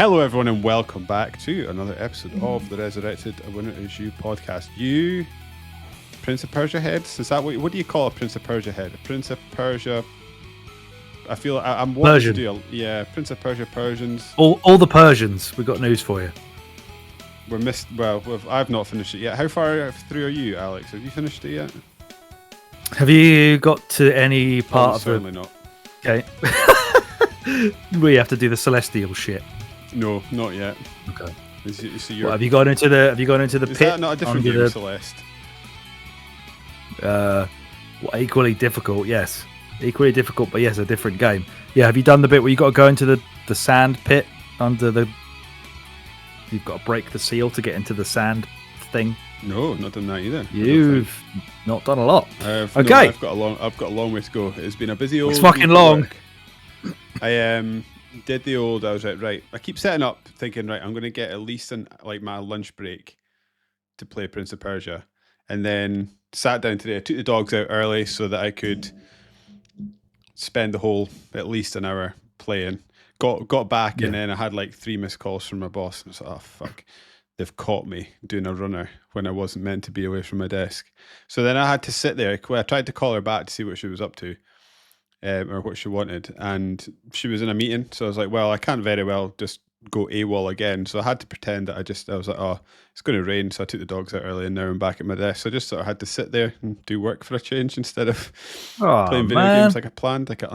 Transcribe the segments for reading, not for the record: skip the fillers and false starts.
Hello, everyone, and welcome back to another episode of the Resurrected A Winner Is You podcast. You, Prince of Persia heads? Is that what do you call a Prince of Persia head? A Prince of Persia. I feel I'm wanting to do Prince of Persia Persians. All the Persians. We've got news for you. I've not finished it yet. How far through are you, Alex? Have you finished it yet? Have you got to any part of certainly not. Okay. We have to do the celestial shit. No, not yet. Okay. So have you gone into the Is pit? that not a different game, Celeste? Equally difficult, yes. Equally difficult, but yes, a different game. Yeah, have you done the bit where you got to go into the sand pit under the? You've got to break the seal to get into the sand thing. No, not done that either. You've not done a lot. Okay, no, I've got a long way to go. It's been a busy old. It's fucking long. I did the old. I was right. I keep setting up, thinking right. I'm going to get at least my lunch break to play Prince of Persia, and then sat down today. I took the dogs out early so that I could spend the whole at least an hour playing. Got back and then I had like 3 missed calls from my boss. I was like, oh fuck, they've caught me doing a runner when I wasn't meant to be away from my desk. So then I had to sit there. I tried to call her back to see what she was up to. Or what she wanted, and she was in a meeting, so I was like, well, I can't very well just go AWOL again, so I had to pretend that I was like, oh, it's going to rain, so I took the dogs out early and now I'm back at my desk, so I just sort of had to sit there and do work for a change instead of playing video games like I planned. Like I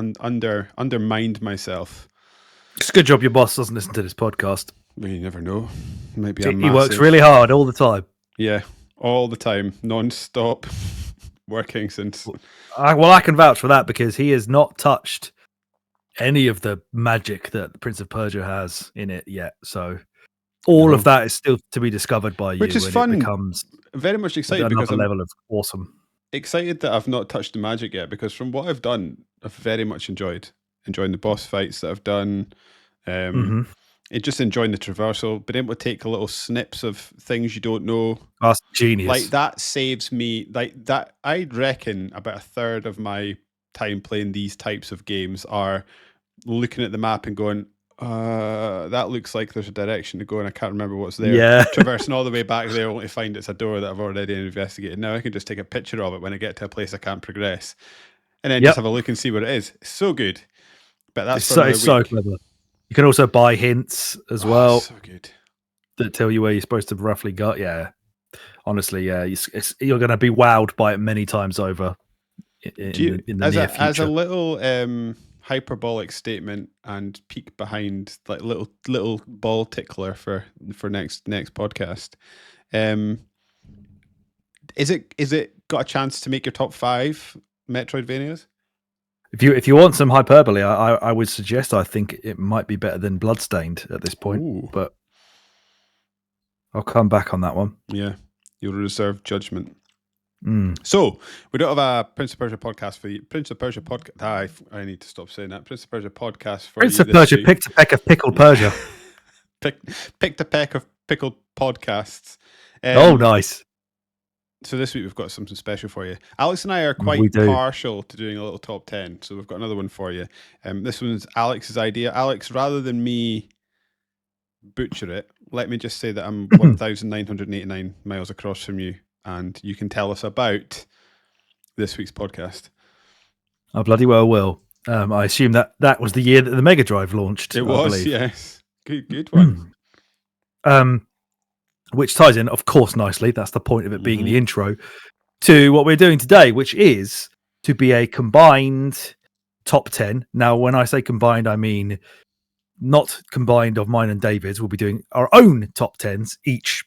undermined myself. It's a good job your boss doesn't listen to this podcast. Well, you never know. Maybe he works really hard all the time. Yeah, all the time, non-stop. Working since I can vouch for that because he has not touched any of the magic that Prince of Persia has in it yet. So all of that is still to be discovered by you, which is fun. It becomes very much excited because I'm level of awesome. Excited that I've not touched the magic yet, because from what I've done, I've very much enjoying the boss fights that I've done. Just enjoying the traversal, being able to take little snips of things you don't know. That's genius. Like that saves me. Like that, I reckon about a third of my time playing these types of games are looking at the map and going, that looks like there's a direction to go and I can't remember what's there. Yeah. Traversing all the way back there only to find it's a door that I've already investigated. Now I can just take a picture of it when I get to a place I can't progress, and then just have a look and see what it is. It's so good. But that's so clever. You can also buy hints as well. So good. That tell you where you're supposed to roughly go. Yeah. Honestly, yeah. You're going to be wowed by it many times over in the near future. As a little hyperbolic statement and peek behind, like little ball tickler for next podcast. Is it got a chance to make your top 5 Metroidvanias? If you want some hyperbole, I would suggest I think it might be better than Bloodstained at this point. Ooh. But I'll come back on that one. Yeah, you'll reserve judgment. So we don't have a Prince of Persia podcast for you. Prince of Persia podcast. I need to stop saying that. Prince of Persia podcast for Prince you. of Persia picked a peck of pickled Persia. picked a peck of pickled podcasts. Oh, nice. So this week we've got something special for you. Alex and I are quite partial to doing a little top 10, so we've got another one for you. This one's Alex's idea. Alex, rather than me butcher it, let me just say that I'm 1,989 miles across from you, and you can tell us about this week's podcast. I bloody well will. I assume that was the year that the Mega Drive launched. It was, yes. Good one. Which ties in, of course, nicely. That's the point of it being the intro to what we're doing today, which is to be a combined top 10. Now, when I say combined, I mean not combined of mine and David's. We'll be doing our own top 10s, each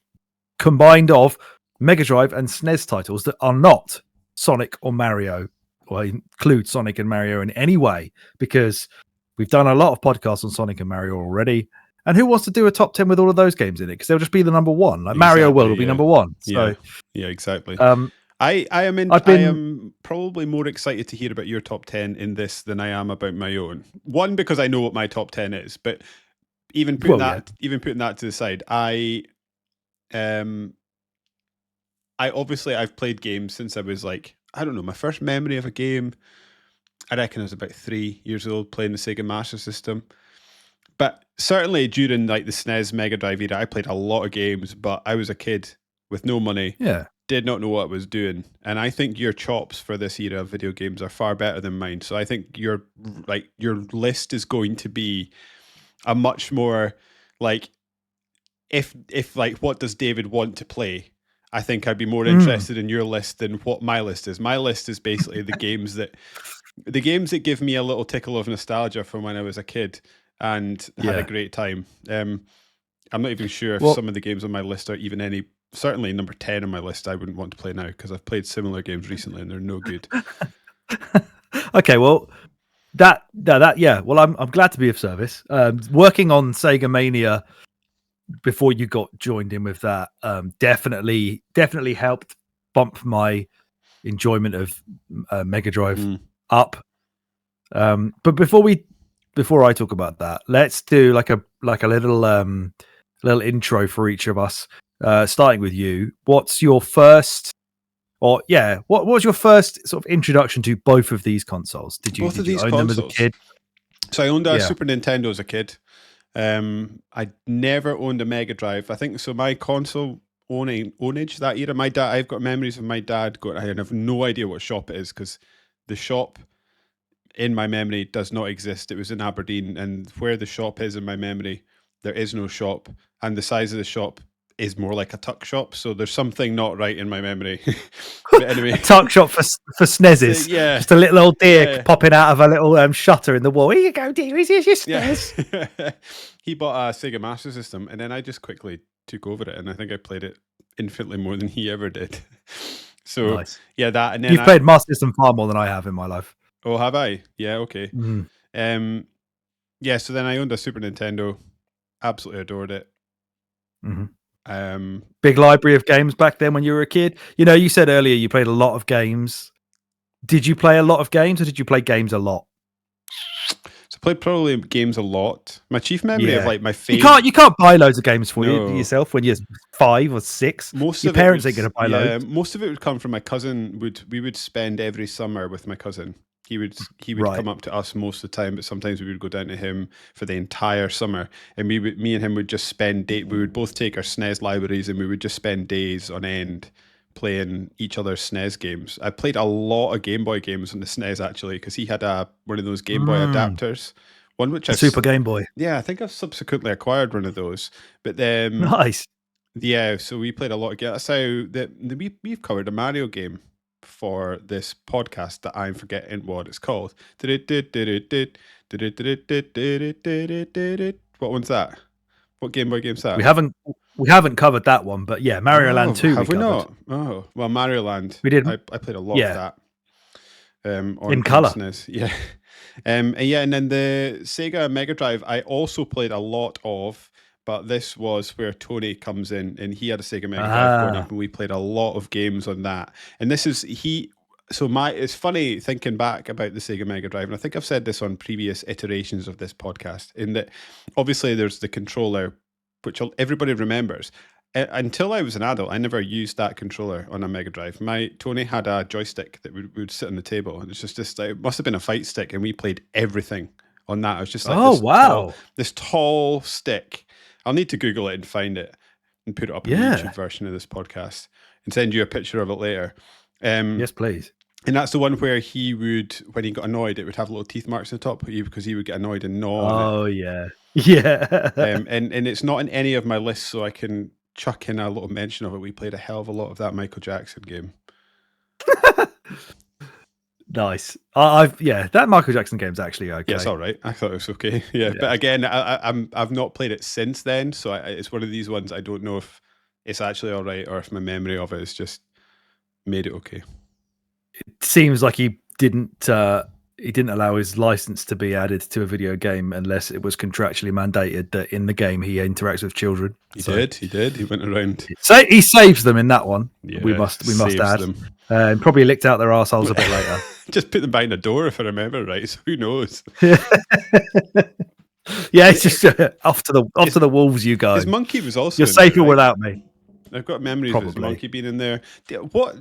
combined of Mega Drive and SNES titles that are not Sonic or Mario, or include Sonic and Mario in any way, because we've done a lot of podcasts on Sonic and Mario already. And who wants to do a top 10 with all of those games in it? Because they'll just be the number one. Like Mario World will be number one. So, yeah, exactly. I am probably more excited to hear about your top 10 in this than I am about my own. One, because I know what my top 10 is, but even putting that to the side, I've played games since I was like, I don't know, my first memory of a game, I reckon I was about 3 years old playing the Sega Master System. But certainly during like the SNES Mega Drive era, I played a lot of games, but I was a kid with no money. Yeah. Did not know what I was doing, and I think your chops for this era of video games are far better than mine. So I think your list is going to be a much more like if like what does David want to play. I think I'd be more interested in your list than what my list is. My list is basically the games that give me a little tickle of nostalgia from when I was a kid and had a great time. I'm not even sure if some of the games on my list are even any. Certainly number 10 on my list I wouldn't want to play now because I've played similar games recently and they're no good. Okay, well that well I'm glad to be of service. Working on Sega Mania before you got joined in with that definitely helped bump my enjoyment of Mega Drive up. But before I talk about that, let's do like a little intro for each of us. Starting with you, what's your first, what was your first sort of introduction to both of these consoles? Did you own them as a kid? So I owned a Super Nintendo as a kid. I never owned a Mega Drive. I think so. My console ownage that era. My dad. I've got memories of my dad going. I have no idea what shop it is because the shop in my memory does not exist. It was in Aberdeen, and where the shop is in my memory, there is no shop, and the size of the shop is more like a tuck shop. So there's something not right in my memory. But anyway, a tuck shop for SNESes. So, yeah, just a little old deer popping out of a little shutter in the wall. Here you go, dear. Here's your SNES. Yeah. He bought a Sega Master System, and then I just quickly took over it, and I think I played it infinitely more than he ever did. So nice. Yeah, that. And then you've played Master System far more than I have in my life. Oh, have I? Yeah, okay. Mm. Yeah, so then I owned a Super Nintendo. Absolutely adored it. Mm-hmm. Big library of games back then when you were a kid. You know, you said earlier you played a lot of games. Did you play a lot of games, or did you play games a lot? So I played probably games a lot. My chief memory of like my favorite. You can't buy loads of games for yourself when you're 5 or 6. Your parents ain't going to buy loads. Most of it would come from my cousin. We would spend every summer with my cousin. He would come up to us most of the time, but sometimes we would go down to him for the entire summer. And me and him would just spend we would both take our SNES libraries and we would just spend days on end playing each other's SNES games. I played a lot of Game Boy games on the SNES actually, because he had one of those Game Boy adapters. One which Super Game Boy. Yeah, I think I've subsequently acquired one of those. But then nice. Yeah, so we played a lot of games. That's how we've covered a Mario game for this podcast that I'm forgetting what it's called. What one's that? What Game Boy game's that? We haven't covered that one, but yeah, Mario Land 2. Have we not? Oh, well, Mario Land. We did. I played a lot of that. In color. Yeah. And then the Sega Mega Drive, I also played a lot of, but this was where Tony comes in, and he had a Sega Mega Drive growing up, and we played a lot of games on that. And this is it's funny thinking back about the Sega Mega Drive, and I think I've said this on previous iterations of this podcast, in that obviously there's the controller, which everybody remembers. Until I was an adult, I never used that controller on a Mega Drive. Tony had a joystick that would sit on the table, and it's just like, it must have been a fight stick, and we played everything on that. It was just like this tall stick. I'll need to Google it and find it and put it up in the YouTube version of this podcast and send you a picture of it later. Yes, please. And that's the one where he would, when he got annoyed, it would have little teeth marks on the top because he would get annoyed and gnaw on it. Yeah. Yeah. And it's not in any of my lists, so I can chuck in a little mention of it. We played a hell of a lot of that Michael Jackson game. Nice. That Michael Jackson game's actually okay. Yeah, it's all right. I thought it was okay. Yeah. But again, I've not played it since then, so it's one of these ones I don't know if it's actually all right or if my memory of it has just made it okay. It seems like he didn't allow his license to be added to a video game unless it was contractually mandated that in the game he interacts with children. He did. He went around. So he saves them in that one. Yeah, we must add. Them. And probably licked out their arseholes a bit later. Just put them behind a door if I remember right. So who knows? Yeah, it's just off to the wolves, you guys. His monkey was also. You're safer without me. I've got memories of his monkey being in there. What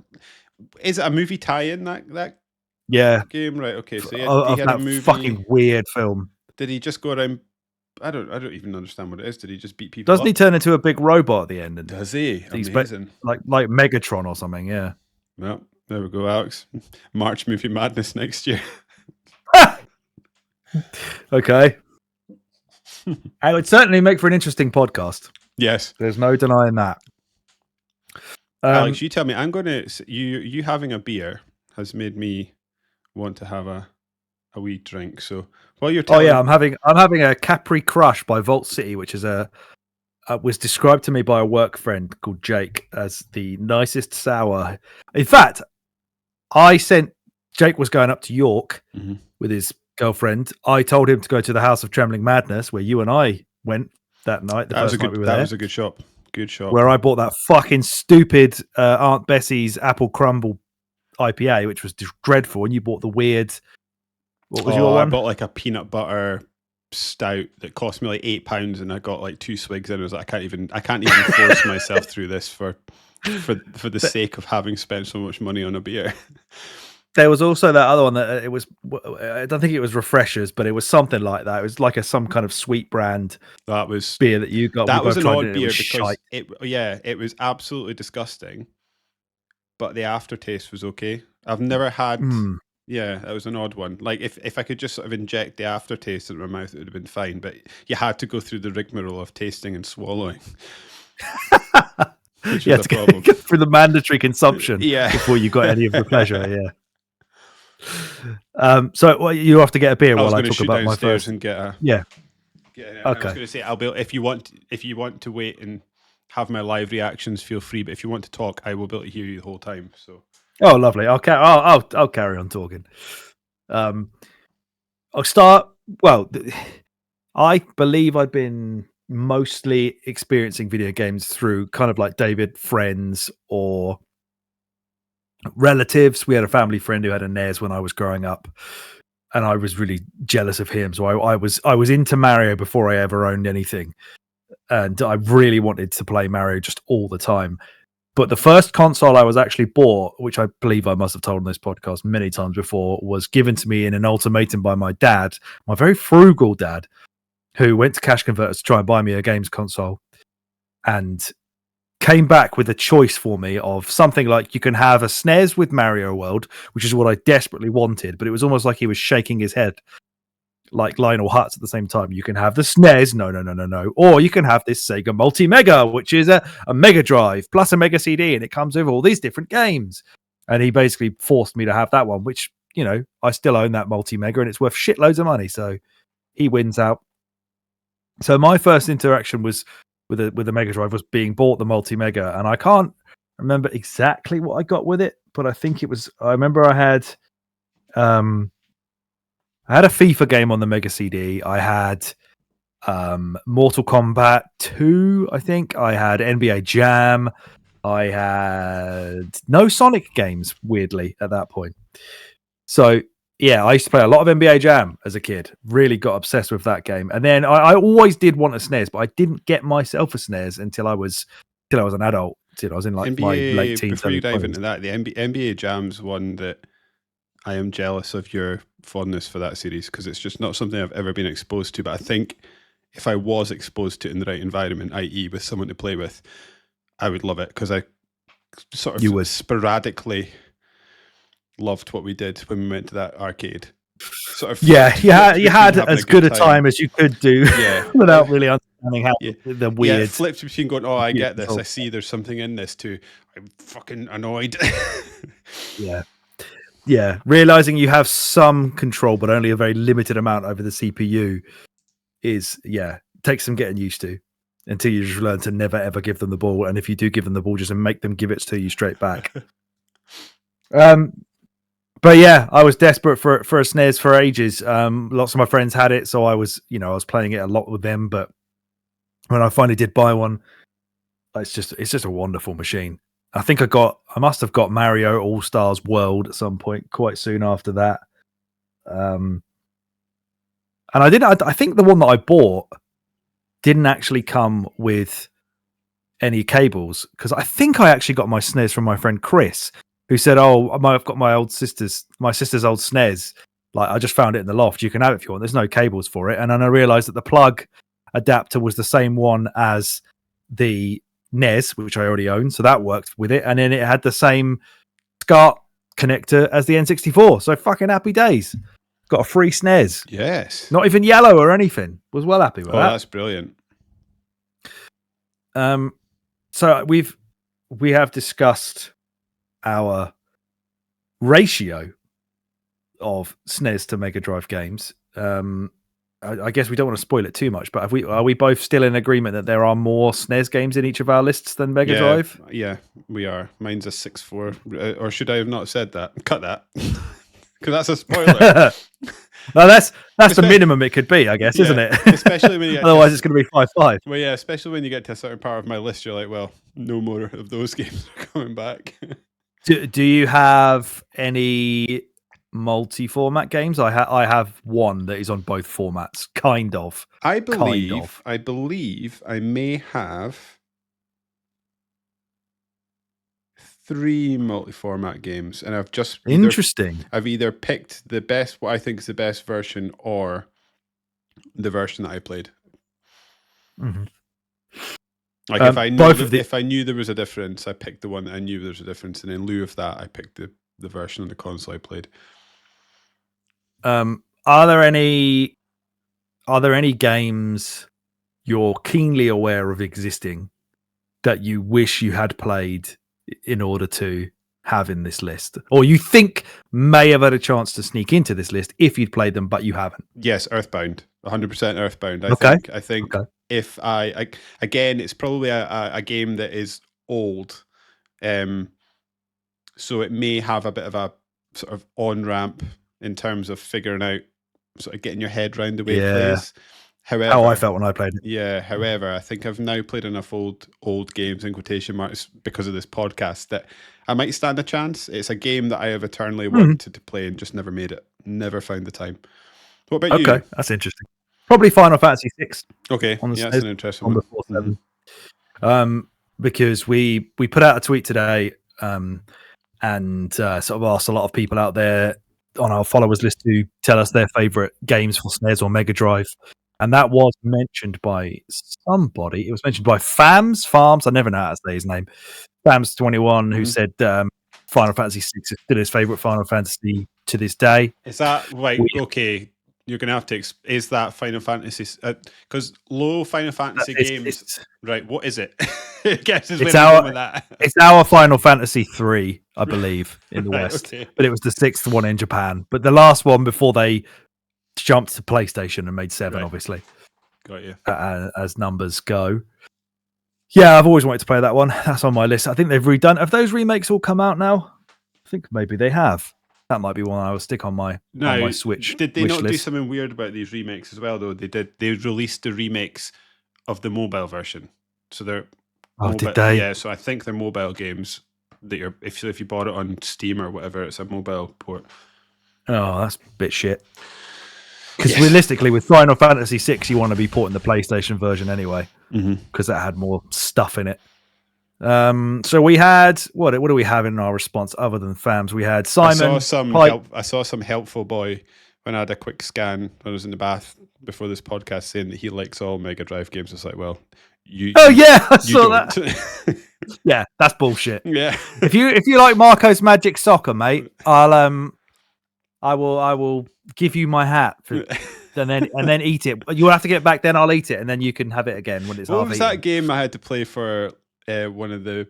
is it? A movie tie-in that game, right? Okay, so he had a that movie. Fucking weird film. Did he just go around I don't even understand what it is. Did he just beat people Doesn't up? he turn into a big robot at the end? And Does he? he's Amazing. like Megatron or something. Yeah. Well, there we go, Alex. March Movie Madness next year. Okay. It would certainly make for an interesting podcast. Yes. There's no denying that. Alex, you tell me. I'm going to... You having a beer has made me want to have a wee drink. So while you're telling... Oh, yeah. I'm having a Capri Crush by Vault City, which is was described to me by a work friend called Jake as the nicest sour. In fact, Jake was going up to York with his girlfriend. I told him to go to the House of Trembling Madness, where you and I went that night. That was a good shop. Good shop. Where I bought that fucking stupid Aunt Bessie's Apple Crumble IPA, which was dreadful, and you bought the weird... What was your one? I bought like a peanut butter stout that cost me like £8, and I got like 2 swigs in. I was like, I can't even force myself through this for the sake of having spent so much money on a beer. There was also that other one that it was... I don't think it was Refreshers, but it was something like that. It was like some kind of sweet brand. That was beer that you got. That was an odd beer because it was absolutely disgusting, but the aftertaste was okay. I've never had. Yeah, that was an odd one. Like if I could just sort of inject the aftertaste into my mouth, it would have been fine. But you had to go through the rigmarole of tasting and swallowing. Which was a problem. Go through the mandatory consumption before you got any of the pleasure. Yeah. So you have to get a beer while I talk about my first and get a Okay. I was going to say I'll be if you want to wait and have my live reactions, feel free. But if you want to talk, I will be able to hear you the whole time. So. Oh, lovely. I'll carry on talking. I'll start. Well, I believe I've been mostly experiencing video games through kind of like David, friends, or relatives. We had a family friend who had a NES when I was growing up, and I was really jealous of him. So I was into Mario before I ever owned anything, and I really wanted to play Mario just all the time. But the first console I was actually bought, which I believe I must have told on this podcast many times before, was given to me in an ultimatum by my dad, my very frugal dad, who went to Cash Converters to try and buy me a games console, and came back with a choice for me of something like you can have a SNES with Mario World, which is what I desperately wanted, but it was almost like he was shaking his head like Lionel Hutz at the same time. You can have the SNES, no, or you can have this Sega Multi-Mega, which is a Mega Drive plus a Mega CD, and it comes with all these different games. And he basically forced me to have that one, which, you know, I still own that Multi-Mega, and it's worth shitloads of money, so he wins out. So my first interaction was with the Mega Drive was being bought the Multi-Mega, and I can't remember exactly what I got with it, but I think it was... I remember I had a FIFA game on the Mega CD. I had Mortal Kombat 2, I think. I had NBA Jam. I had no Sonic games, weirdly, at that point. So, yeah, I used to play a lot of NBA Jam as a kid. Really got obsessed with that game. And then I always did want a SNES, but I didn't get myself a SNES until I was an adult. I was in like my late teens. Before you dive into that, the NBA Jam's one that I am jealous of your fondness for that series, because it's just not something I've ever been exposed to. But I think if I was exposed to it in the right environment, i.e. with someone to play with, I would love it, because I sort of sporadically loved what we did when we went to that arcade. Sort of you had as good a time as you could do without really understanding how the weird... Yeah, flipped between going, I get this, I see there's something in this, to I'm fucking annoyed. Yeah, realizing you have some control, but only a very limited amount over the CPU takes some getting used to, until you just learn to never ever give them the ball. And if you do give them the ball, just make them give it to you straight back. But yeah, I was desperate for a SNES for ages. Lots of my friends had it, so I was playing it a lot with them. But when I finally did buy one, it's just a wonderful machine. I think I must have got Mario All-Stars World at some point quite soon after that. And I think the one that I bought didn't actually come with any cables, because I think I actually got my SNES from my friend Chris, who said, I've got my sister's old SNES. Like, I just found it in the loft. You can have it if you want. There's no cables for it. And then I realized that the plug adapter was the same one as the NES, which I already owned, so that worked with it. And then it had the same SCART connector as the N64. So fucking happy days. Got a free SNES. Yes. Not even yellow or anything. Was well happy with that. Oh, that's brilliant. So we have discussed our ratio of SNES to Mega Drive games. I guess we don't want to spoil it too much, but are we both still in agreement that there are more SNES games in each of our lists than Mega Drive? Yeah, we are. Mine's a 6-4. Or should I have not said that? Cut that. Because that's a spoiler. No, that's the minimum it could be, I guess, isn't it? Especially when you get otherwise it's going to be 5-5. Well, yeah, especially when you get to a certain part of my list, you're like, well, no more of those games are coming back. Do you have any multi-format games? I have one that is on both formats, kind of. I believe I may have 3 multi-format games, and I've just I've either picked what I think is the best version, or the version that I played. Mm-hmm. Like if I knew there was a difference, I picked the one that I knew there was a difference, and in lieu of that, I picked the version on the console I played. Are there any games you're keenly aware of existing that you wish you had played in order to have in this list, or you think may have had a chance to sneak into this list if you'd played them but you haven't? Yes, Earthbound, 100% Earthbound. I think okay. If I again, it's probably a game that is old, so it may have a bit of a sort of on ramp in terms of figuring out, sort of getting your head around the way it plays. However, how I felt when I played it. Yeah. However, I think I've now played enough old games in quotation marks because of this podcast that I might stand a chance. It's a game that I have eternally wanted to play and just never made it. Never found the time. What about you? Okay, that's interesting. Probably Final Fantasy VI. Okay, that's an interesting one. Because we put out a tweet today, and sort of asked a lot of people out there on our followers list to tell us their favorite games for SNES or Mega Drive. And that was mentioned by somebody. It was mentioned by Farms. I never know how to say his name. Fams21, who said Final Fantasy VI is still his favorite Final Fantasy to this day. Is that right? Okay, you're going to have to. Is that Final Fantasy? Because low Final Fantasy games, right? What is it? I guess it's our Final Fantasy 3, I believe, in the West. Okay. But it was the 6th one in Japan. But the last one before they jumped to PlayStation and made 7, obviously. Got you. As numbers go. Yeah, I've always wanted to play that one. That's on my list. I think they've redone. Have those remakes all come out now? I think maybe they have. That might be one I will stick on my Switch. Did they not do something weird about these remakes as well, though? They released the remakes of the mobile version. So they're did they? Yeah, so I think they're mobile games that if you bought it on Steam or whatever, it's a mobile port. Oh, that's a bit shit. Because realistically, with Final Fantasy VI, you want to be porting the PlayStation version anyway, because that had more stuff in it. So we had what do we have in our response other than Fams? We had Simon. I saw some helpful boy when I had a quick scan when I was in the bath before this podcast saying that he likes all Mega Drive games. I was like, well, I saw that. Yeah, that's bullshit. Yeah. if you like Marco's Magic Soccer, mate, I will give you my hat and then eat it. You'll have to get it back, then I'll eat it, and then you can have it again when it's half eaten. What was that game I had to play for one of the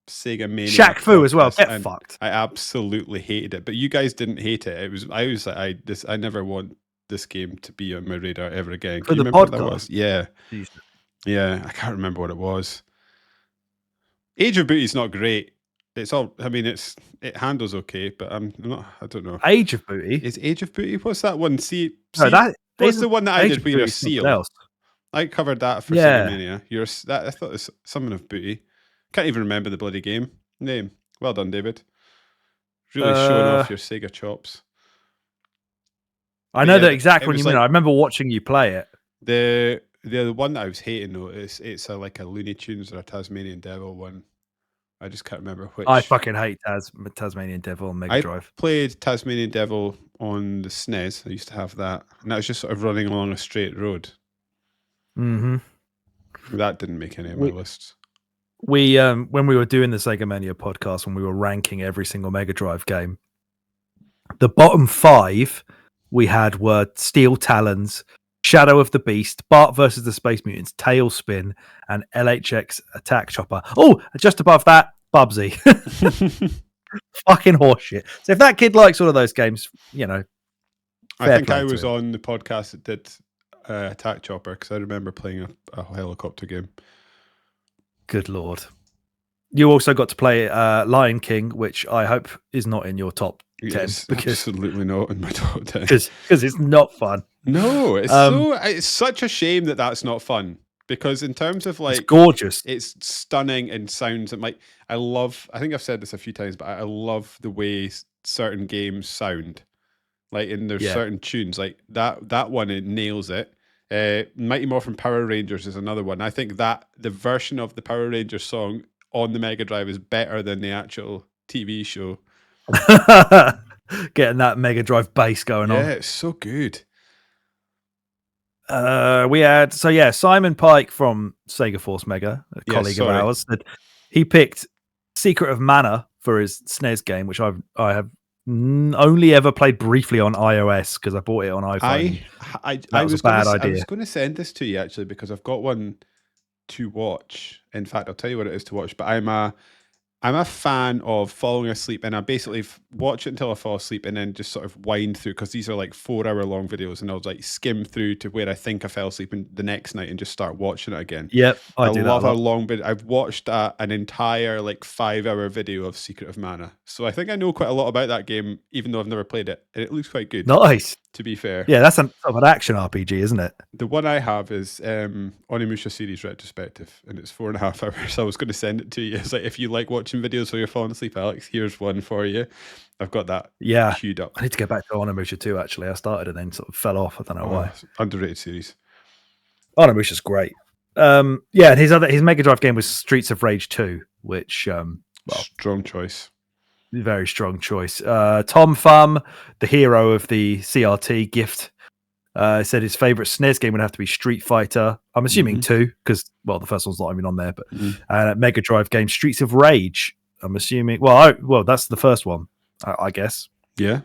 Sega Mania? Shaq Fu as well. Get fucked. I absolutely hated it, but you guys didn't hate it. I was like, I never want this game to be on my radar ever again. Can you remember what that was? Yeah. Jesus. Yeah, I can't remember what it was. Age of Booty's not great. It's all. I mean, it handles okay, but I'm not. I don't know. Age of Booty is Age of Booty. What's that one? What's the one that I did where you're sealed? I covered that for Sega Mania. I thought it was something of Booty. Can't even remember the bloody game name. Well done, David. Really showing off your Sega chops. I know the exact one you mean. I remember watching you play it. The one that I was hating though is it's like a Looney Tunes or a Tasmanian Devil one. I just can't remember which. I fucking hate Tasmanian Devil on Mega Drive. I played Tasmanian Devil on the SNES. I used to have that, and that was just sort of running along a straight road. Mm-hmm. That didn't make any of my lists. We when we were doing the Sega Mania podcast, when we were ranking every single Mega Drive game, the bottom 5 we had were Steel Talons, Shadow of the Beast, Bart versus the Space Mutants, Tailspin, and LHX Attack Chopper. Oh, just above that, Bubsy. Fucking horseshit. So if that kid likes all of those games, I think I was on the podcast that did Attack Chopper because I remember playing a helicopter game. Good Lord. You also got to play Lion King, which I hope is not in your top 10. Yes, absolutely not in my top 10. Because it's not fun. No, it's it's such a shame that that's not fun. Because in terms of it's gorgeous. It's stunning and sounds and I think I've said this a few times, but I love the way certain games sound. And there's certain tunes like that one, it nails it. Mighty Morphin Power Rangers is another one. I think that the version of the Power Rangers song on the Mega Drive is better than the actual TV show. Getting that Mega Drive bass going on. Yeah, it's so good. We had Simon Pike from Sega Force Mega, a colleague of ours, said he picked Secret of Mana for his SNES game, which I have only ever played briefly on iOS because I bought it on iPhone. I was a bad idea. I was going to send this to you actually because I've got one to watch. In fact, I'll tell you what it is to watch. But I'm a fan of falling asleep, and I basically watch it until I fall asleep, and then just sort of wind through because these are like 4-hour long videos, and I'll skim through to where I think I fell asleep the next night and just start watching it again. Yep, I love how long. But I've watched an entire 5-hour video of Secret of Mana, so I think I know quite a lot about that game, even though I've never played it, and it looks quite good. Nice. To be fair, yeah, that's sort of an action RPG, isn't it? The one I have is Onimusha series retrospective, and it's 4.5 hours. I was going to send it to you. It's if you like watching videos while you're falling asleep, Alex, here's one for you. I've got that queued up. I need to go back to Onimusha too. Actually, I started and then sort of fell off. I don't know why. Underrated series. Onimusha's great. And his Mega Drive game was Streets of Rage 2, which strong choice. Very strong choice. Tom Thumb, the hero of the CRT gift, said his favorite SNES game would have to be Street Fighter. I'm assuming 2 because the first one's not even on there. But Mega Drive game Streets of Rage. I'm assuming. Well, that's the first one, I guess. Yeah.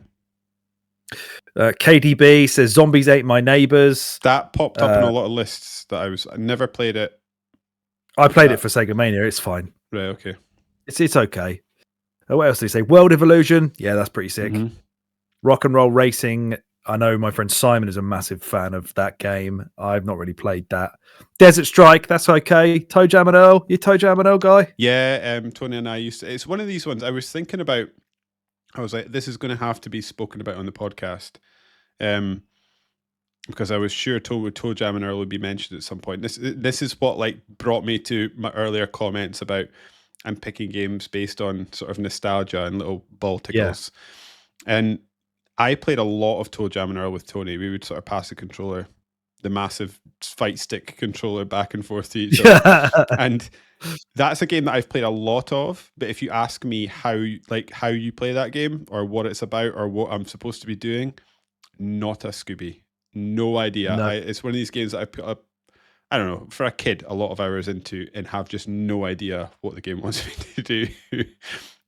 KDB says Zombies Ate My Neighbors. That popped up in a lot of lists that I never played it. I played it for Sega Mania. It's fine. Right. Okay. It's okay. What else did he say? World Evolution. Yeah, that's pretty sick. Rock and Roll Racing. I know my friend Simon is a massive fan of that game. I've not really played that. Desert Strike. That's okay. Toe Jam and Earl. You Toe Jam and Earl guy? Yeah. Tony and I used to. It's one of these ones I was thinking about. I was like, this is going to have to be spoken about on the podcast. Because I was sure Toe Jam and Earl would be mentioned at some point. This is what brought me to my earlier comments about I'm picking games based on sort of nostalgia and little ball tickles. Yeah. And I played a lot of Toe Jam and Earl with Tony. We would sort of pass the controller, the massive fight stick controller, back and forth to each other. And that's a game that I've played a lot of. But if you ask me how you play that game or what it's about or what I'm supposed to be doing, not a Scooby. No idea. No. It's one of these games that I put up, I don't know, for a kid, a lot of hours into and have just no idea what the game wants me to do.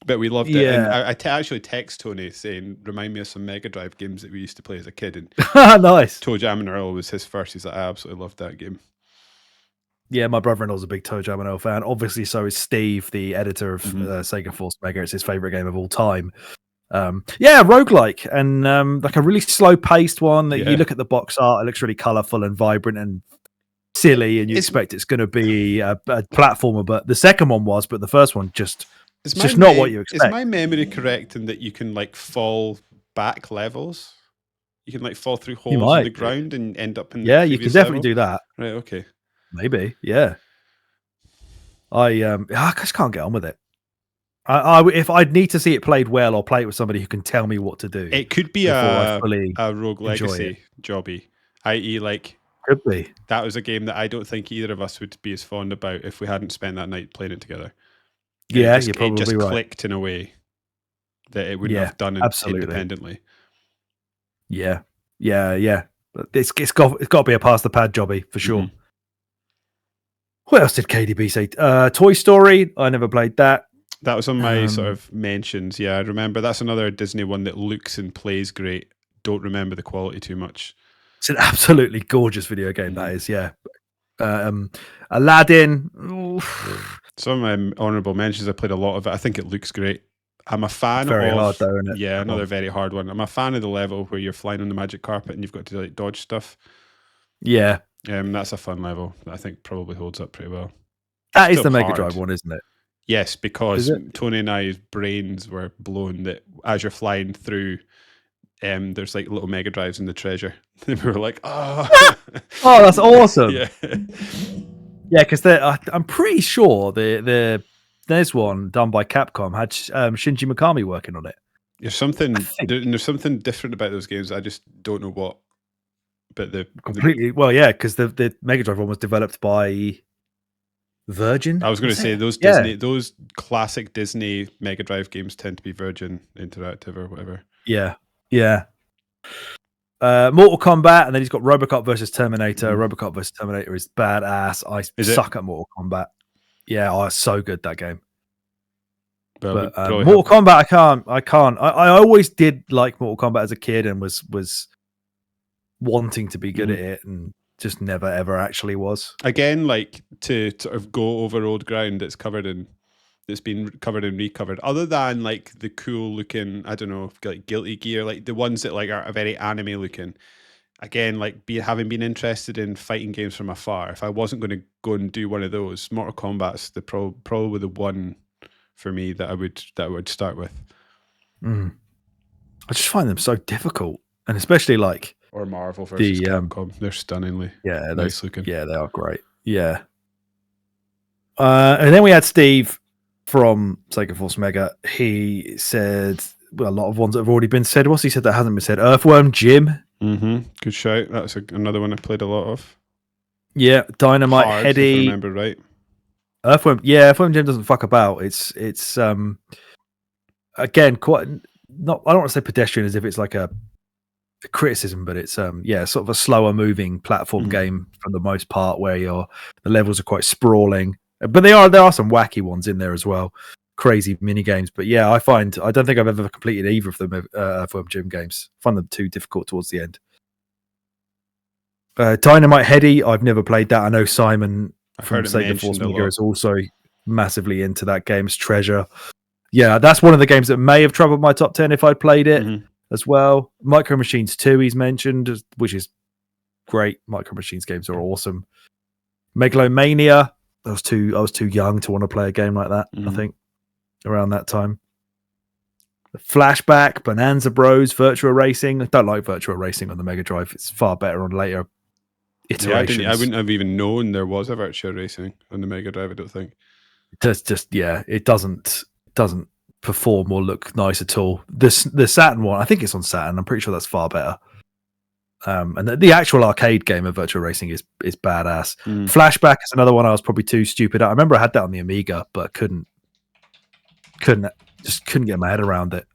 But we loved it. And I actually text Tony saying, remind me of some Mega Drive games that we used to play as a kid. And nice. Toe Jam and Earl was his first. He's like, I absolutely loved that game. Yeah, my brother-in-law's a big Toe Jam and Earl fan. Obviously, so is Steve, the editor of Sega Force Mega. It's his favorite game of all time. Roguelike and a really slow-paced one that you look at the box art, it looks really colourful and vibrant and silly, and you expect it's going to be a platformer, but the second one was, but the first one it's just not what you expect. Is my memory correct in that you can fall back levels? You can fall through holes in the ground and end up in you can definitely do that. Right, okay. Maybe, yeah. I just can't get on with it. If I'd need to see it played well or play it with somebody who can tell me what to do. It could be a Rogue Legacy jobby, i.e. could be. That was a game that I don't think either of us would be as fond about if we hadn't spent that night playing it together. Yeah, you're probably right. It just clicked in a way that it wouldn't have done independently. Yeah. But it's got to be a pass the pad jobby for sure. What else did KDB say? Toy Story. I never played that. That was on my sort of mentions. Yeah, I remember. That's another Disney one that looks and plays great. Don't remember the quality too much. It's an absolutely gorgeous video game, that is, yeah. Aladdin. Some of my honourable mentions, I played a lot of it. I think it looks great. I'm a fan very of... hard, though, isn't it? Yeah, another very hard one. I'm a fan of the level where you're flying on the magic carpet and you've got to like dodge stuff. Yeah. That's a fun level that I think probably holds up pretty well. That is the Mega Drive one, isn't it? Yes, because Tony and I's brains were blown that as you're flying through, there's like little Mega Drives in the treasure. We were like, oh, oh, that's awesome. Yeah, yeah, because I'm pretty sure there's one done by Capcom had Shinji Mikami working on it. There's something different about those games. I just don't know what. But because the Mega Drive one was developed by Virgin. I was going to say those classic Disney Mega Drive games tend to be Virgin Interactive or whatever. Yeah. Mortal Kombat, and then he's got RoboCop versus Terminator. RoboCop versus Terminator is badass. I suck at Mortal Kombat. Yeah, it's so good, that game. But Mortal Kombat, I can't. I always did like Mortal Kombat as a kid and was wanting to be good at it, and just never ever actually was. Again, like to sort of go over old ground that's been covered and recovered, other than like the cool looking, I don't know, like Guilty Gear, like the ones that like are very anime looking. Again, like having been interested in fighting games from afar, if I wasn't going to go and do one of those, Mortal Kombat's probably the one for me that I would start with. I just find them so difficult, and especially like or Marvel versus Capcom. They're stunningly nice looking. Yeah, they are great. Yeah. And then we had Steve from Sega Force Mega. He said a lot of ones that have already been said. What's he said that hasn't been said? Earthworm Jim. Good shout. That's another one I played a lot of. Yeah, Dynamite Heady. If I remember right. Earthworm Jim doesn't fuck about. It's again quite not. I don't want to say pedestrian as if it's like a criticism, but it's sort of a slower moving platform game for the most part, where the levels are quite sprawling, but there are some wacky ones in there as well, crazy mini games. But yeah, I don't think I've ever completed either of them for Gym games. I find them too difficult towards the end. Dynamite Heady, I've never played that. I know Simon from Sega Force Mega is also massively into that game's treasure. Yeah, that's one of the games that may have troubled my top 10 if I'd played it. As well. Micro Machines 2 he's mentioned, which is great. Micro Machines games are awesome. Megalomania, I was too young to want to play a game like that, I think, around that time. Flashback, Bonanza Bros, Virtua Racing. I don't like Virtua Racing on the Mega Drive. It's far better on later iterations. Yeah, I wouldn't have even known there was a Virtua Racing on the Mega Drive, I don't think. It doesn't perform or look nice at all. The Saturn one, I think it's on Saturn. I'm pretty sure that's far better. And the actual arcade game of Virtua Racing is badass. Flashback is another one I was probably too stupid at. I remember I had that on the Amiga, but couldn't get my head around it.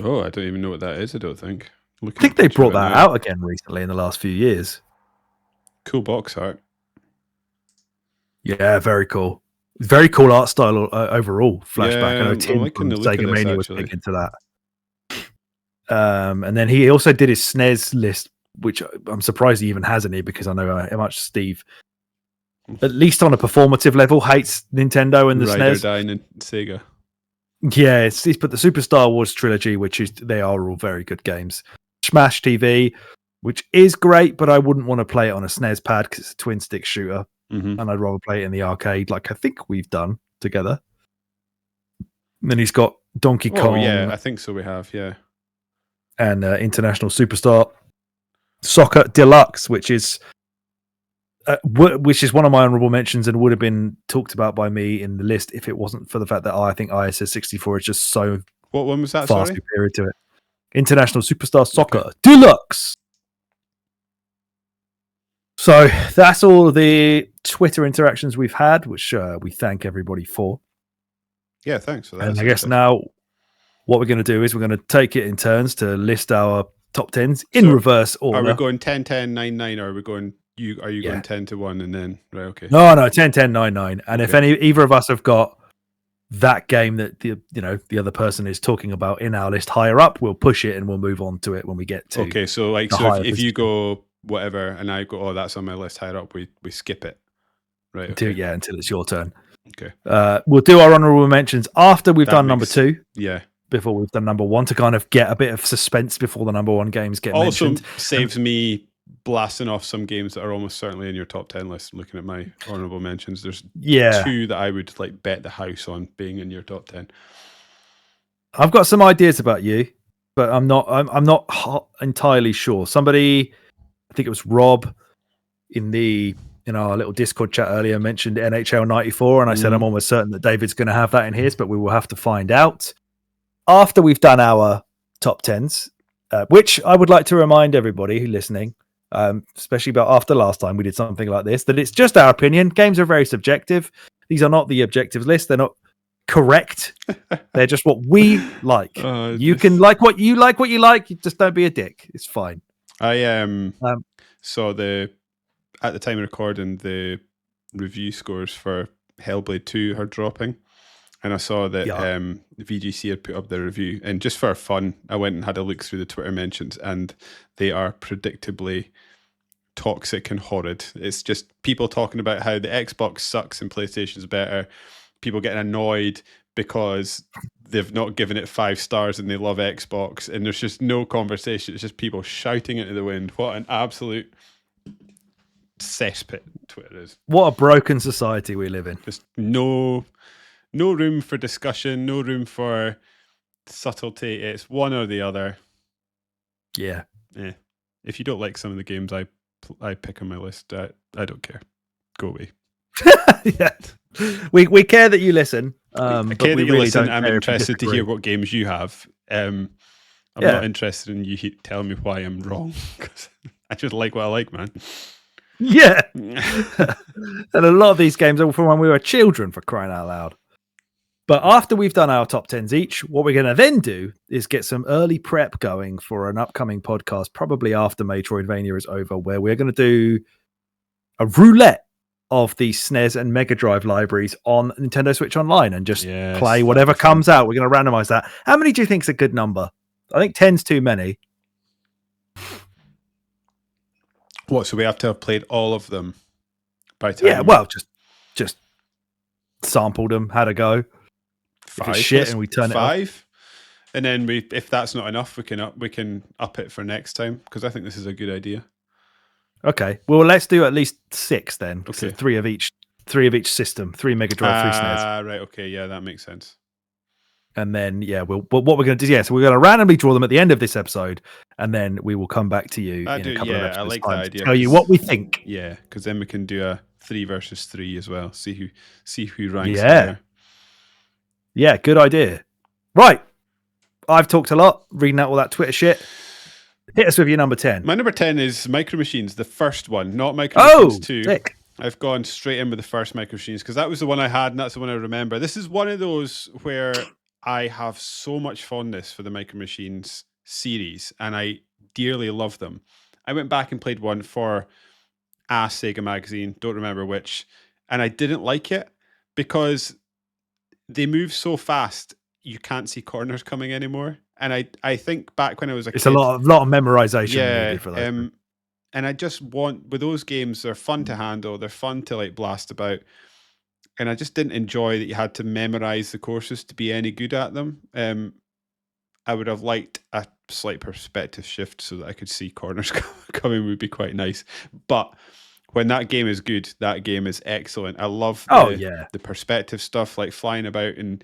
Oh, I don't even know what that is. I don't think. I think they brought that out again recently in the last few years. Cool box art. Yeah, very cool. Very cool art style overall. Flashback. I know Tim from Sega Mania was big into that. And then he also did his SNES list, which I'm surprised he even has any, because I know how much Steve, at least on a performative level, hates Nintendo and the SNES. Dying and Sega. Yeah, he's put the Super Star Wars trilogy, they are all very good games. Smash TV, which is great, but I wouldn't want to play it on a SNES pad because it's a twin stick shooter. And I'd rather play it in the arcade, like I think we've done together. And then he's got Donkey Kong. Oh, yeah, I think so. We have, yeah. And International Superstar Soccer Deluxe, which is one of my honorable mentions and would have been talked about by me in the list if it wasn't for the fact that I think ISS 64 is just so. What one was that? Far superior to it. International Superstar Soccer Deluxe. So that's all the Twitter interactions we've had, which we thank everybody for. Yeah, thanks for that. And I guess now what we're going to do is we're going to take it in turns to list our top 10s in reverse order. Are we going 10, 10, 9, 9, or are we going Are you going 10-1 and then right? Okay. No, 10-10-9-9. And if either of us have got that game that the other person is talking about in our list higher up, we'll push it and we'll move on to it when we get to. Okay, so like if you go whatever and I go, oh, that's on my list higher up, we skip it. Right. Okay. Until it's your turn. Okay. We'll do our honorable mentions after we've done number 2. Yeah. Before we've done number 1 to kind of get a bit of suspense before the number 1 games get mentioned. Also saves me blasting off some games that are almost certainly in your top 10 list. Looking at my honorable mentions, there's 2 that I would like bet the house on being in your top 10. I've got some ideas about you, but I'm not entirely sure. Somebody, I think it was Rob in our little Discord chat earlier, mentioned NHL 94, and I said I'm almost certain that David's going to have that in his, but we will have to find out after we've done our top 10s, which I would like to remind everybody who's listening, especially about after last time we did something like this, that it's just our opinion. Games are very subjective. These are not the objectives list. They're not correct. They're just what we like. You can like what you like. Just don't be a dick. It's fine. I saw at the time of recording, the review scores for Hellblade 2 are dropping. And I saw that VGC had put up their review. And just for fun, I went and had a look through the Twitter mentions, and they are predictably toxic and horrid. It's just people talking about how the Xbox sucks and PlayStation's better. People getting annoyed because they've not given it 5 stars and they love Xbox. And there's just no conversation. It's just people shouting into the wind. What an absolute cesspit Twitter is. What a broken society we live in. Just no room for discussion, no room for subtlety. It's one or the other. Yeah. If you don't like some of the games I pick on my list, I don't care. Go away. Yeah. We care that you listen. I care that you listen. I'm interested to hear what games you have. I'm not interested in you telling me why I'm wrong, because I just like what I like, man. Yeah. And a lot of these games are from when we were children, for crying out loud. But after we've done our top 10s each, what we're going to then do is get some early prep going for an upcoming podcast, probably after Metroidvania is over, where we're going to do a roulette of the SNES and Mega Drive libraries on Nintendo Switch Online and just play whatever comes out. We're going to randomize that. How many do you think is a good number? I think 10's too many. What, so we have to have played all of them by time? Yeah, well, just sampled them, had a go. 5 shit, and we turn 5, it up. And then if that's not enough, we can up it for next time, because I think this is a good idea. Okay, well, let's do at least 6 then. Okay, so 3 of each system, 3 Mega Drive, 3 SNES. Right. Okay, yeah, that makes sense. And then what we're going to do, so we're going to randomly draw them at the end of this episode, and then we will come back to you in a couple of episodes. I like that idea. Tell you what we think. Yeah, because then we can do a 3 versus 3 as well. See who ranks higher. Yeah, good idea. Right. I've talked a lot, reading out all that Twitter shit. Hit us with your number 10. My number 10 is Micro Machines, the first one, not Micro Machines 2. Sick. I've gone straight in with the first Micro Machines because that was the one I had and that's the one I remember. This is one of those where I have so much fondness for the Micro Machines series and I dearly love them. I went back and played one for a Sega magazine, don't remember which, and I didn't like it because they move so fast you can't see corners coming anymore. And I think back when I was a kid, it's a lot of memorization for that. And I just want, with those games, they're fun to handle, they're fun to like blast about. And I just didn't enjoy that you had to memorize the courses to be any good at them. I would have liked a slight perspective shift so that I could see corners coming would be quite nice. But when that game is good, that game is excellent. I love the perspective stuff, like flying about and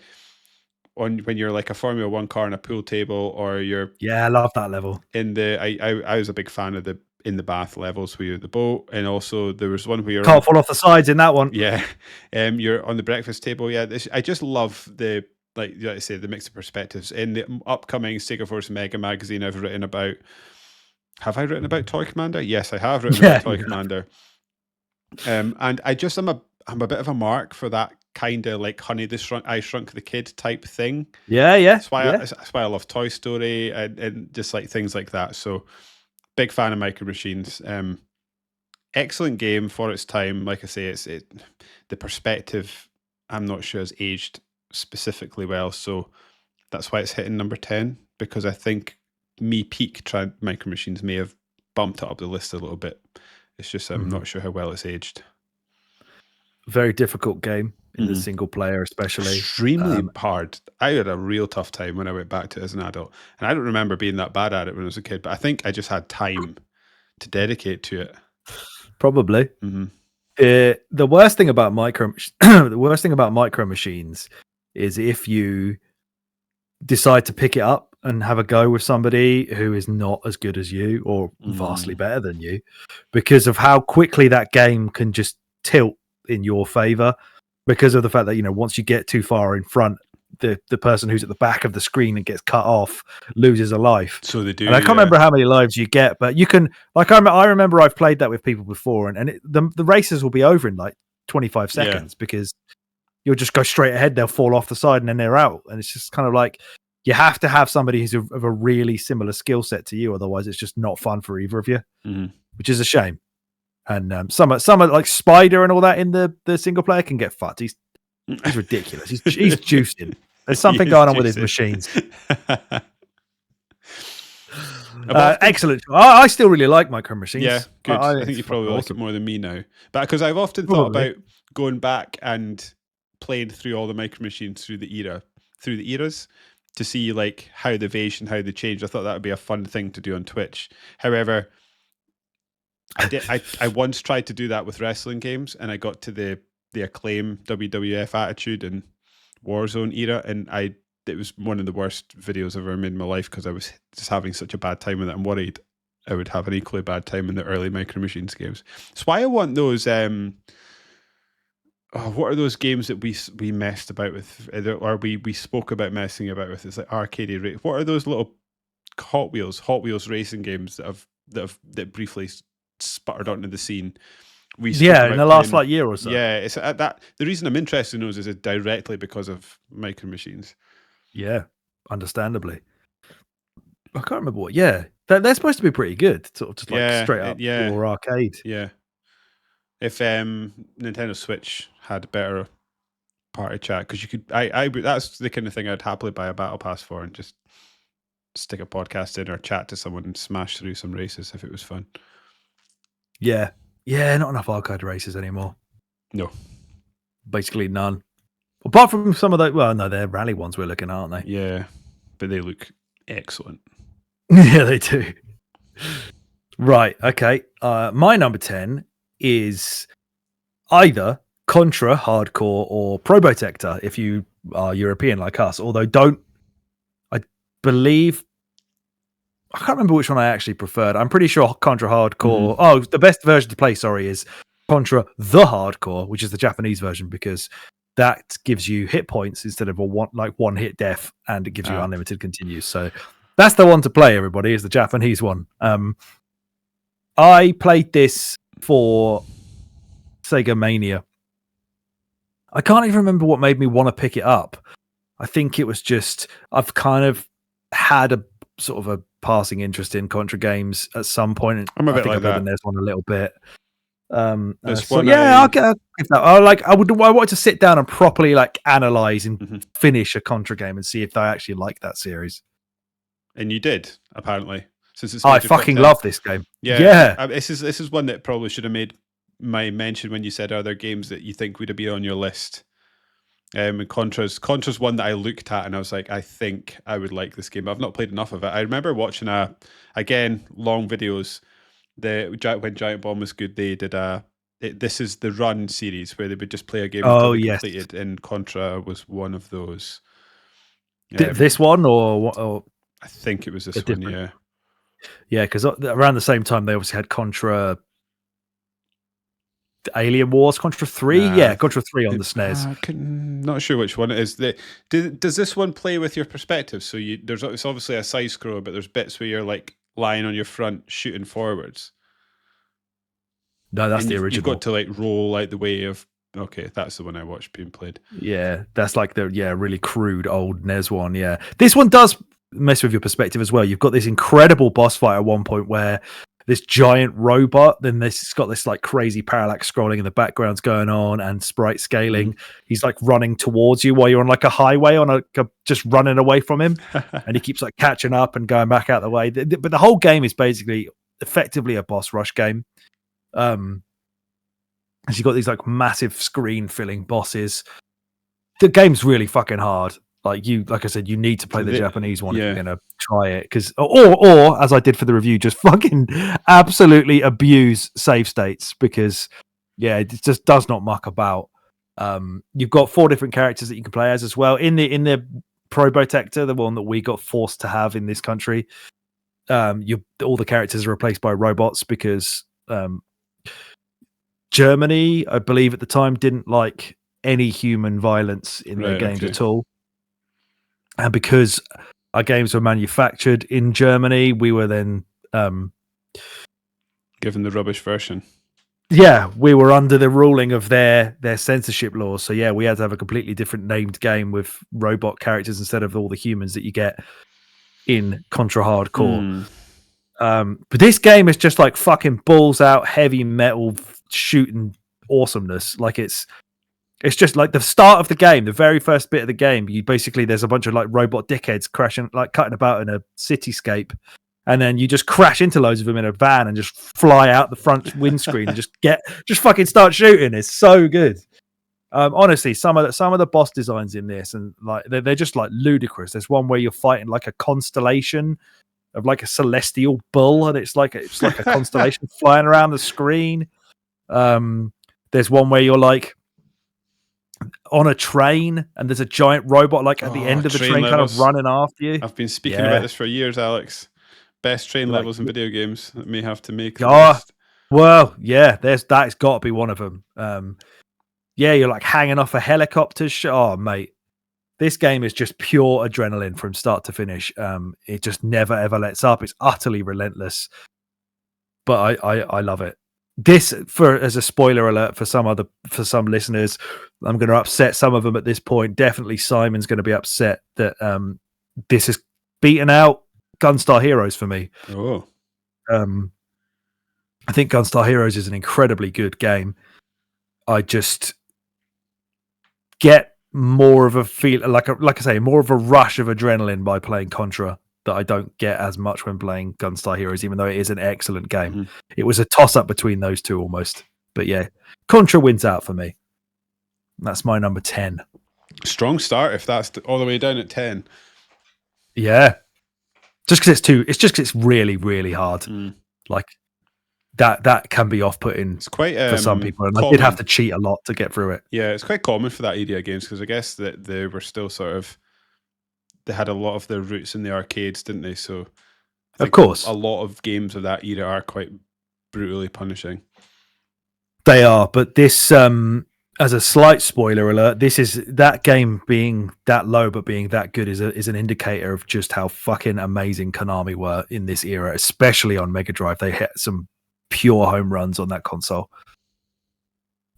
when you're like a Formula 1 car on a pool table, or you're I love that level. In the I was a big fan of the in the bath levels where you're at the boat, and also there was one where you can't fall off the sides in that one. Yeah, you're on the breakfast table. Yeah, I just love the like I say the mix of perspectives. In the upcoming Sega Force Mega magazine, I've written about. Have I written about Toy Commander? Yes, I have written about Toy Commander. And I'm a bit of a mark for that kind of like Honey I Shrunk the Kid type thing. Yeah. That's why I love Toy Story and just like things like that. So big fan of Micro Machines. excellent game for its time. Like I say, the perspective I'm not sure has aged specifically well, so that's why it's hitting number 10, because I think me peak Micro Machines may have bumped it up the list a little bit. It's just I'm not sure how well it's aged. Very difficult game in the single player, especially. Extremely hard. I had a real tough time when I went back to it as an adult, and I don't remember being that bad at it when I was a kid, but I think I just had time to dedicate to it. Probably. The worst thing about micro machines is if you decide to pick it up and have a go with somebody who is not as good as you or vastly better than you, because of how quickly that game can just tilt in your favor, because of the fact that, you know, once you get too far in front, the person who's at the back of the screen and gets cut off loses a life. So they do. And I can't remember how many lives you get, but you can, like, I remember I've played that with people before, and the races will be over in like 25 seconds because you'll just go straight ahead, they'll fall off the side, and then they're out. And it's just kind of like, you have to have somebody who's of a really similar skill set to you, otherwise it's just not fun for either of you, which is a shame. And some like Spider and all that in the single player can get fucked. He's ridiculous. He's juicing. There's something going on with his machines. Excellent. I still really like Micro Machines. Yeah, good. I think you probably like it more than me now. But because I've often thought about going back and playing through all the Micro Machines through the eras to see like how they've aged and how they changed. I thought that would be a fun thing to do on Twitch. However, I once tried to do that with wrestling games, and I got to the Acclaim WWF Attitude and Warzone era, and it was one of the worst videos I've ever made in my life because I was just having such a bad time with it. I'm worried I would have an equally bad time in the early Micro Machines games. That's why I want those. What are those games that we messed about with, or we spoke about messing about with? It's like arcade. What are those little Hot Wheels racing games that briefly sputtered onto the scene? In the last like year or so. Yeah, it's that the reason I'm interested in those is directly because of Micro Machines. Yeah, understandably. I can't remember what. Yeah, they're supposed to be pretty good, sort of just like straight up or arcade. Yeah, if Nintendo Switch had better party chat, because you could, that's the kind of thing I'd happily buy a battle pass for and just stick a podcast in or chat to someone and smash through some races if it was fun. Yeah, not enough arcade races anymore. No, basically none. Apart from some of the, well, no, they're rally ones we're looking at, aren't they? Yeah, but they look excellent. Yeah, they do. Right, okay. My number 10 is either Contra Hardcore or Probotector, if you are European like us. Although I can't remember which one I actually preferred. I'm pretty sure Contra Hardcore. The best version to play, is Contra the Hardcore, which is the Japanese version, because that gives you hit points instead of one hit death, and it gives you unlimited continues. So that's the one to play, everybody, is the Japanese one. I played this for Sega Mania. I can't even remember what made me want to pick it up. I think it was just, I've kind of had a sort of a passing interest in Contra games at some point. I'm a bit like that. There's one a little bit. I wanted to sit down and properly like analyze and finish a Contra game and see if I actually like that series. And you did, apparently. Since it's I fucking love this game. Yeah. This is one that probably should have made my mention when you said other games that you think would be on your list. And Contra's one that I looked at and I was like, I think I would like this game, but I've not played enough of it. I remember watching long videos. When Giant Bomb was good, they did This Is the Run series where they would just play a game until they completed, and Contra was one of those. This one or I think it was this one, yeah. Yeah, because around the same time they obviously had Contra Alien Wars, Contra 3? Contra 3 on the SNES. Not sure which one it is. Does this one play with your perspective? So it's obviously a side scroller, but there's bits where you're like lying on your front shooting forwards. No, that's the original. You've got to like roll out the way of. Okay, that's the one I watched being played. Yeah, that's like the really crude old NES one. Yeah, this one does mess with your perspective as well. You've got this incredible boss fight at one point where this giant robot. Then it's got this like crazy parallax scrolling in the background's going on and sprite scaling. He's like running towards you while you're on like a highway just running away from him, and he keeps like catching up and going back out the way. But the whole game is basically effectively a boss rush game. As you've got these like massive screen filling bosses. The game's really fucking hard. Like I said, you need to play the Japanese one if you're gonna try it. Because or as I did for the review, just fucking absolutely abuse save states, because it just does not muck about. You've got 4 different characters that you can play as well. In the Probotector, the one that we got forced to have in this country, all the characters are replaced by robots because Germany, I believe at the time, didn't like any human violence in their games at all. And because our games were manufactured in Germany, we were then given the rubbish version. Yeah, we were under the ruling of their censorship laws. So we had to have a completely different named game with robot characters instead of all the humans that you get in Contra Hardcore. But this game is just like fucking balls out heavy metal shooting awesomeness. Like it's just like the start of the game, the very first bit of the game. There's a bunch of like robot dickheads crashing, like cutting about in a cityscape, and then you just crash into loads of them in a van and just fly out the front windscreen and just fucking start shooting. It's so good. Honestly, some of the boss designs in this, and like they're just like ludicrous. There's one where you're fighting like a constellation of like a celestial bull, and it's like a constellation flying around the screen. There's one where you're like on a train and there's a giant robot like at the end of the train levels, kind of running after you. I've been speaking about this for years, Alex. Best train levels in video games that may have to make the list. Well, that's got to be one of them. You're like hanging off a helicopter. Oh, mate, this game is just pure adrenaline from start to finish. It just never ever lets up. It's utterly relentless, but I love it. This, as a spoiler alert for some listeners, I'm going to upset some of them at this point. Definitely Simon's going to be upset that this is beaten out Gunstar Heroes for me. I think Gunstar Heroes is an incredibly good game. I just get more of a feel, like I say, more of a rush of adrenaline by playing Contra that I don't get as much when playing Gunstar Heroes, even though it is an excellent game. It was a toss-up between those two almost. But Contra wins out for me. That's my number 10. Strong start if that's all the way down at 10. Yeah. Just because it's really, really hard. Like that can be off-putting. It's quite for some people, and I did have to cheat a lot to get through it. Yeah, it's quite common for that era games, because I guess that they were still they had a lot of their roots in the arcades, didn't they? So of course, a lot of games of that era are quite brutally punishing. They are, but this, as a slight spoiler alert, this is that game being that low but being that good is an indicator of just how fucking amazing Konami were in this era, especially on Mega Drive. They hit some pure home runs on that console.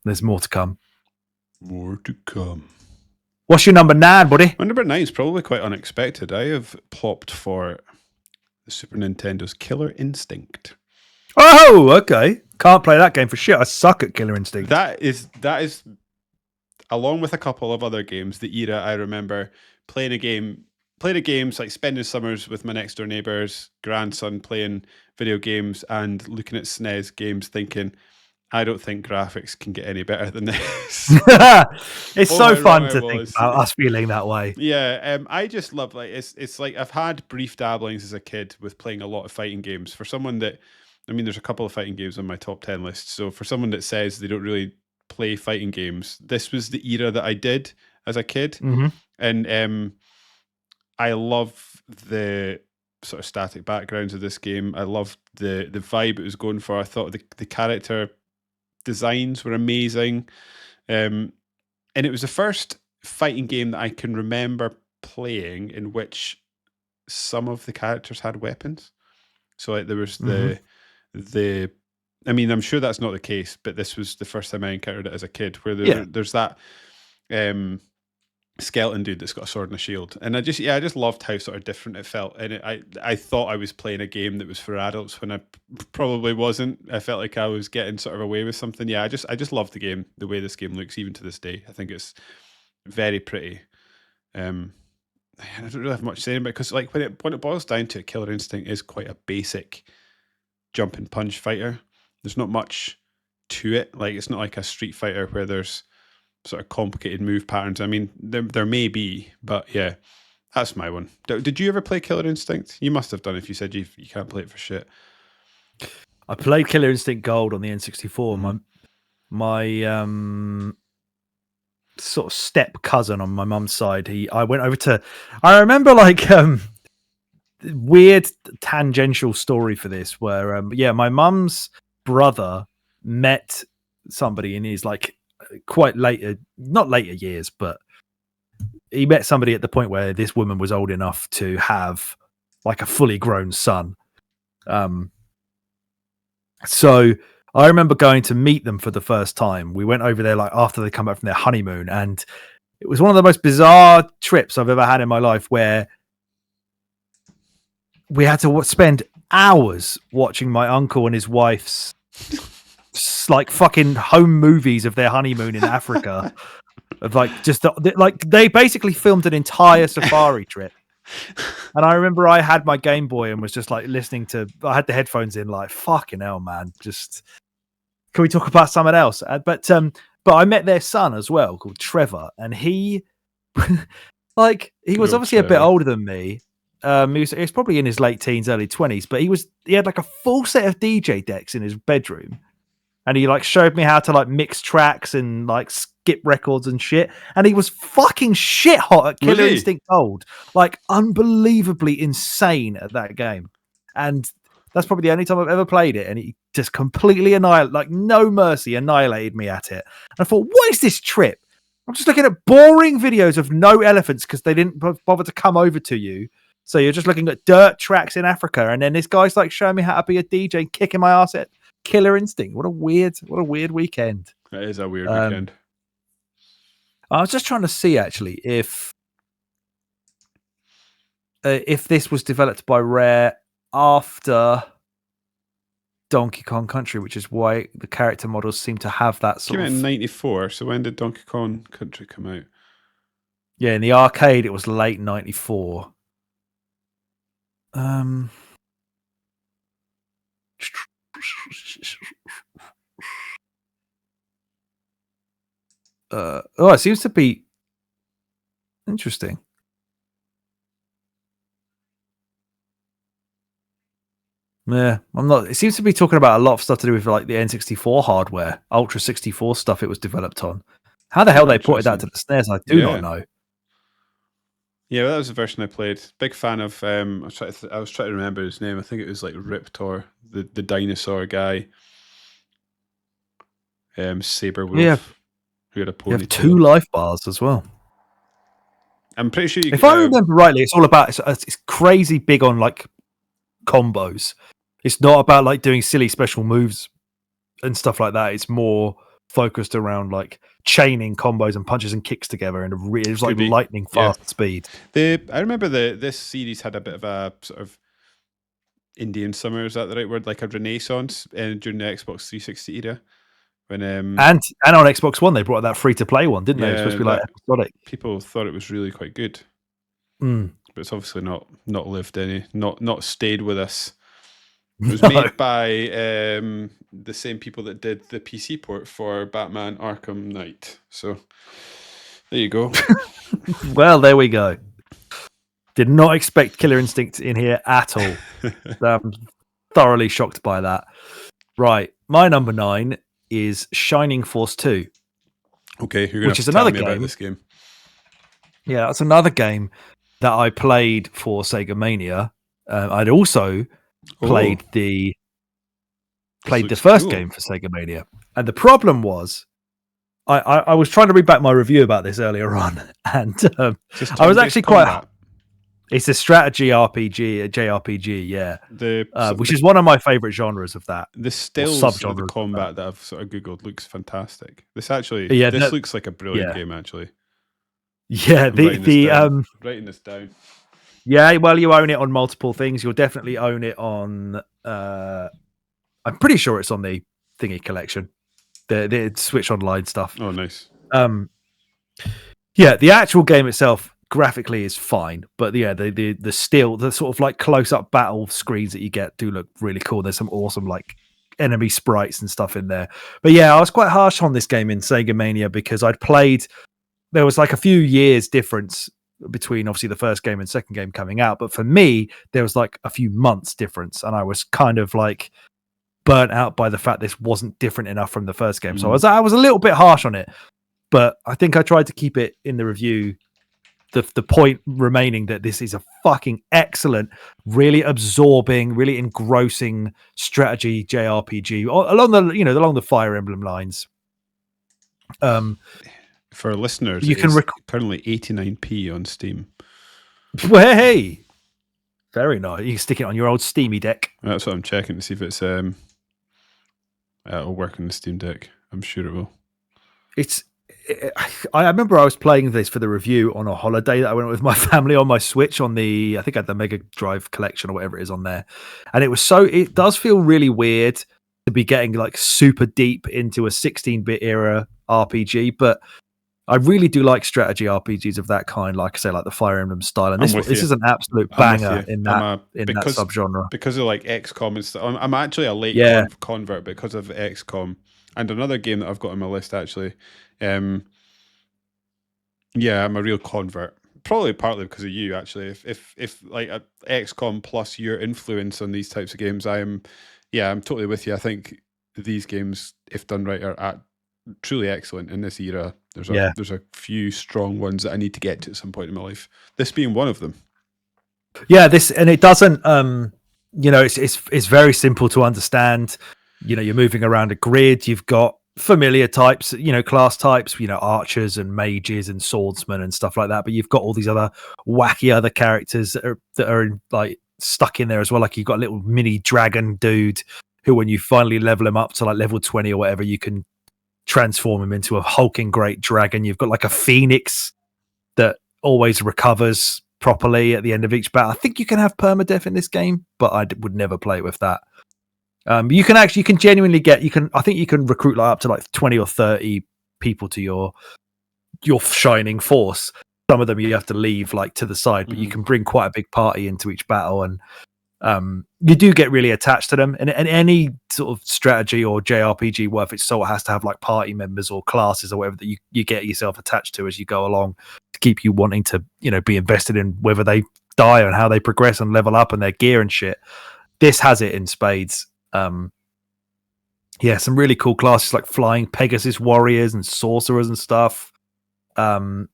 There's more to come. More to come. What's your number 9, buddy? My number 9 is probably quite unexpected. I have popped for the Super Nintendo's Killer Instinct. Oh, okay. Can't play that game for shit. I suck at Killer Instinct. That is, along with a couple of other games, the era I remember playing games, like spending summers with my next door neighbour's grandson playing video games and looking at SNES games thinking, I don't think graphics can get any better than this. It's so fun to think about us feeling that way. Yeah, I just love, like, it's like I've had brief dabblings as a kid with playing a lot of fighting games. For someone that, I mean, there's a couple of fighting games on my top 10 list. So for someone that says they don't really play fighting games, this was the era that I did as a kid. And I love the sort of static backgrounds of this game. I loved the vibe it was going for. I thought the character designs were amazing. And it was the first fighting game that I can remember playing in which some of the characters had weapons. So like there was the I mean, I'm sure that's not the case, but this was the first time I encountered it as a kid, where there's that skeleton dude that's got a sword and a shield, and I just loved how sort of different it felt, and I thought I was playing a game that was for adults when I probably wasn't. I felt like I was getting sort of away with something. I just love the game, the way this game looks, even to this day. I think it's very pretty. I don't really have much to say about it, because like when it boils down to it, Killer Instinct is quite a basic jump and punch fighter. There's not much to it. Like, it's not like a Street Fighter where there's sort of complicated move patterns. I mean, there may be, but yeah, that's my one. Did you ever play Killer Instinct? You must have done if you said you can't play it for shit. I played Killer Instinct Gold on the N64. My sort of step cousin on my mum's side, I went over to, I remember like weird tangential story for this where my mum's brother met somebody in his like quite not later years, but he met somebody at the point where this woman was old enough to have like a fully grown son. So I remember going to meet them for the first time. We went over there like after they come back from their honeymoon, and it was one of the most bizarre trips I've ever had in my life, where we had to spend hours watching my uncle and his wife's like fucking home movies of their honeymoon in Africa. Of like just like they basically filmed an entire safari trip. And I remember I had my Game Boy and was just like listening to, I had the headphones in, like, fucking hell, man. Just, can we talk about something else? But I met their son as well, called Trevor, and he, like, he was obviously a bit older than me. He was probably in his late teens, early 20s, but he had like a full set of DJ decks in his bedroom. And he like showed me how to like mix tracks and like skip records and shit. And he was fucking shit hot at Killer Instinct Gold, like unbelievably insane at that game. And that's probably the only time I've ever played it. And he just completely annihilated, like no mercy, annihilated me at it. And I thought, what is this trip? I'm just looking at boring videos of no elephants because they didn't bother to come over to you. So you're just looking at dirt tracks in Africa. And then this guy's like showing me how to be a DJ, kicking my ass at Killer Instinct. What a weird weekend. That is a weird weekend. I was just trying to see actually if this was developed by Rare after Donkey Kong Country, which is why the character models seem to have that sort of. Came out in '94. So when did Donkey Kong Country come out? Yeah, in the arcade it was late '94. It seems to be interesting. Yeah, I'm not. It seems to be talking about a lot of stuff to do with like the N64 hardware, Ultra 64 stuff it was developed on. How the hell they ported that to the SNES, I do not know. Yeah, well, that was the version I played. Big fan of. I was trying to remember his name. I think it was like Riptor, the dinosaur guy. Saber Wolf. Yeah, who had a ponytail. You have 2 life bars as well. I'm pretty sure. If I remember rightly, it's all about it's crazy big on like combos. It's not about like doing silly special moves and stuff like that. It's more focused around like chaining combos and punches and kicks together, and it was like lightning fast speed. I remember this series had a bit of a sort of Indian summer, is that the right word? Like a renaissance during the Xbox 360 era. When and on Xbox One they brought that free to play one, didn't they? It was supposed to be like episodic. People thought it was really quite good, but it's obviously not lived any, not stayed with us. It was made by the same people that did the PC port for Batman Arkham Knight. So there you go. Well, there we go. Did not expect Killer Instinct in here at all. I'm thoroughly shocked by that. Right, my number 9 is Shining Force 2. Okay, you're which is another game about this game. Yeah, that's another game that I played for Sega Mania. I'd also played the first game for Sega Mania, and the problem was I was trying to read back my review about this earlier on, and I was actually quite. It's a strategy RPG, a JRPG, yeah. Which is one of my favorite genres of that. The stills of the combat that I've sort of googled looks fantastic. This looks like a brilliant game, actually. Yeah, I'm writing this the down. Writing this down. yeah, well, you own it on multiple things. You'll definitely own it on. I'm pretty sure it's on the thingy collection, the Switch Online stuff. Oh, nice. Yeah, the actual game itself graphically is fine, but yeah, the still the sort of like close up battle screens that you get do look really cool. There's some awesome like enemy sprites and stuff in there. But yeah, I was quite harsh on this game in Sega Mania because I'd played. There was like a few years difference between obviously the first game and second game coming out, but for me there was like a few months difference, and I was kind of like burnt out by the fact this wasn't different enough from the first game. So I was a little bit harsh on it, but I think I tried to keep it in the review. The point remaining that this is a fucking excellent, really absorbing, really engrossing strategy JRPG along the Fire Emblem lines. For listeners, you can currently 89p on Steam. Well, hey, very nice. You can stick it on your old Steamy deck. That's what I'm checking to see if it's it'll work on the Steam Deck. I'm sure it will. I remember I was playing this for the review on a holiday that I went with my family on my Switch I think I had the Mega Drive collection or whatever it is on there. And it does feel really weird to be getting like super deep into a 16-bit era RPG, but I really do like strategy RPGs of that kind, like I say, like the Fire Emblem style. And this is an absolute banger in that subgenre. Because of like XCOM and stuff. I'm actually a late convert because of XCOM. And another game that I've got on my list actually. I'm a real convert. Probably partly because of you, actually. If like a XCOM plus your influence on these types of games, I'm totally with you. I think these games, if done right, are truly excellent in this era. There's a few strong ones that I need to get to at some point in my life. This being one of them. Yeah, it doesn't. It's very simple to understand. You're moving around a grid. You've got familiar types, class types, archers and mages and swordsmen and stuff like that. But you've got all these other wacky other characters that are like stuck in there as well. Like you've got a little mini dragon dude who, when you finally level him up to like level 20 or whatever, you can transform him into a hulking great dragon. You've got like a phoenix that always recovers properly at the end of each battle. I think you can have permadeath in this game, but I would never play with that. You can genuinely I think you can recruit like up to like 20 or 30 people to your shining force. Some of them you have to leave like to the side, but you can bring quite a big party into each battle, and you do get really attached to them. And any sort of strategy or JRPG worth its salt has to have like party members or classes or whatever that you get yourself attached to as you go along to keep you wanting to, be invested in whether they die and how they progress and level up and their gear and shit. This has it in spades. Some really cool classes like flying Pegasus warriors and sorcerers and stuff. And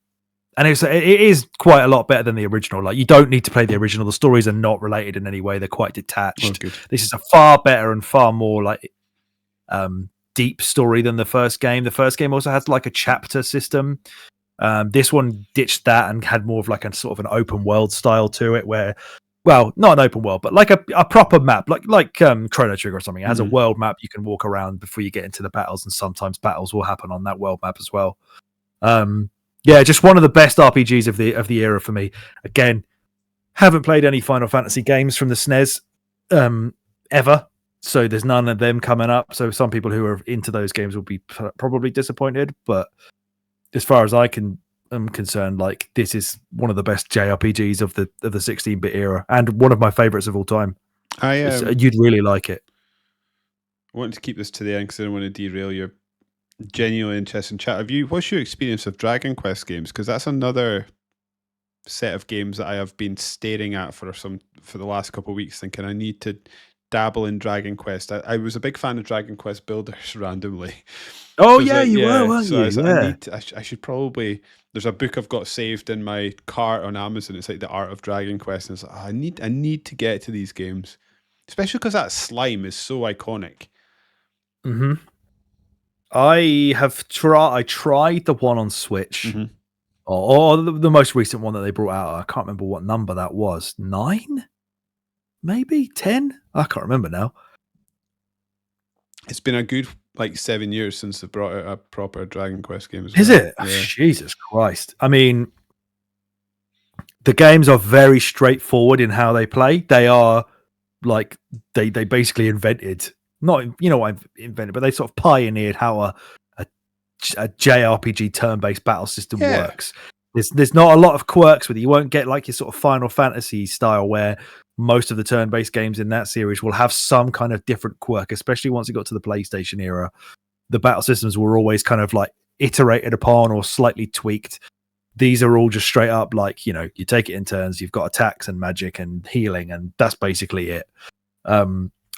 it is quite a lot better than the original. Like, you don't need to play the original. The stories are not related in any way. They're quite detached. This is a far better and far more like deep story than the first game. The first game also has like a chapter system. This one ditched that and had more of like a sort of an open world style to it, where, well, not an open world, but like a proper map, like Chrono Trigger or something. It has a world map you can walk around before you get into the battles, and sometimes battles will happen on that world map as well. Just one of the best RPGs of the era for me. Again, haven't played any Final Fantasy games from the SNES ever, so there's none of them coming up. So some people who are into those games will be probably disappointed. But as far as am concerned, like, this is one of the best JRPGs of the 16-bit era, and one of my favorites of all time. You'd really like it. I want to keep this to the end because I don't want to derail your genuinely interesting chat. What's your experience of Dragon Quest games? Because that's another set of games that I have been staring at for the last couple of weeks, thinking I need to dabble in Dragon Quest. I was a big fan of Dragon Quest Builders randomly. Oh, yeah, you were, weren't you? I should probably. There's a book I've got saved in my cart on Amazon. It's like The Art of Dragon Quest, and it's like, I need to get to these games, especially because that slime is so iconic. Mm-hmm. I tried the one on Switch, or the most recent one that they brought out. I can't remember what number that was. 9, maybe 10. I can't remember now. It's been a good 7 years since they brought out a proper Dragon Quest game as well. Is it? Yeah. Jesus Christ! I mean, the games are very straightforward in how they play. They are like they basically invented, not what I've invented, but they sort of pioneered how a JRPG turn-based battle system works. There's not a lot of quirks with it. You won't get like your sort of Final Fantasy style where most of the turn-based games in that series will have some kind of different quirk, especially once it got to the PlayStation era. The battle systems were always kind of like iterated upon or slightly tweaked. These are all just straight up like, you take it in turns, you've got attacks and magic and healing, and that's basically it.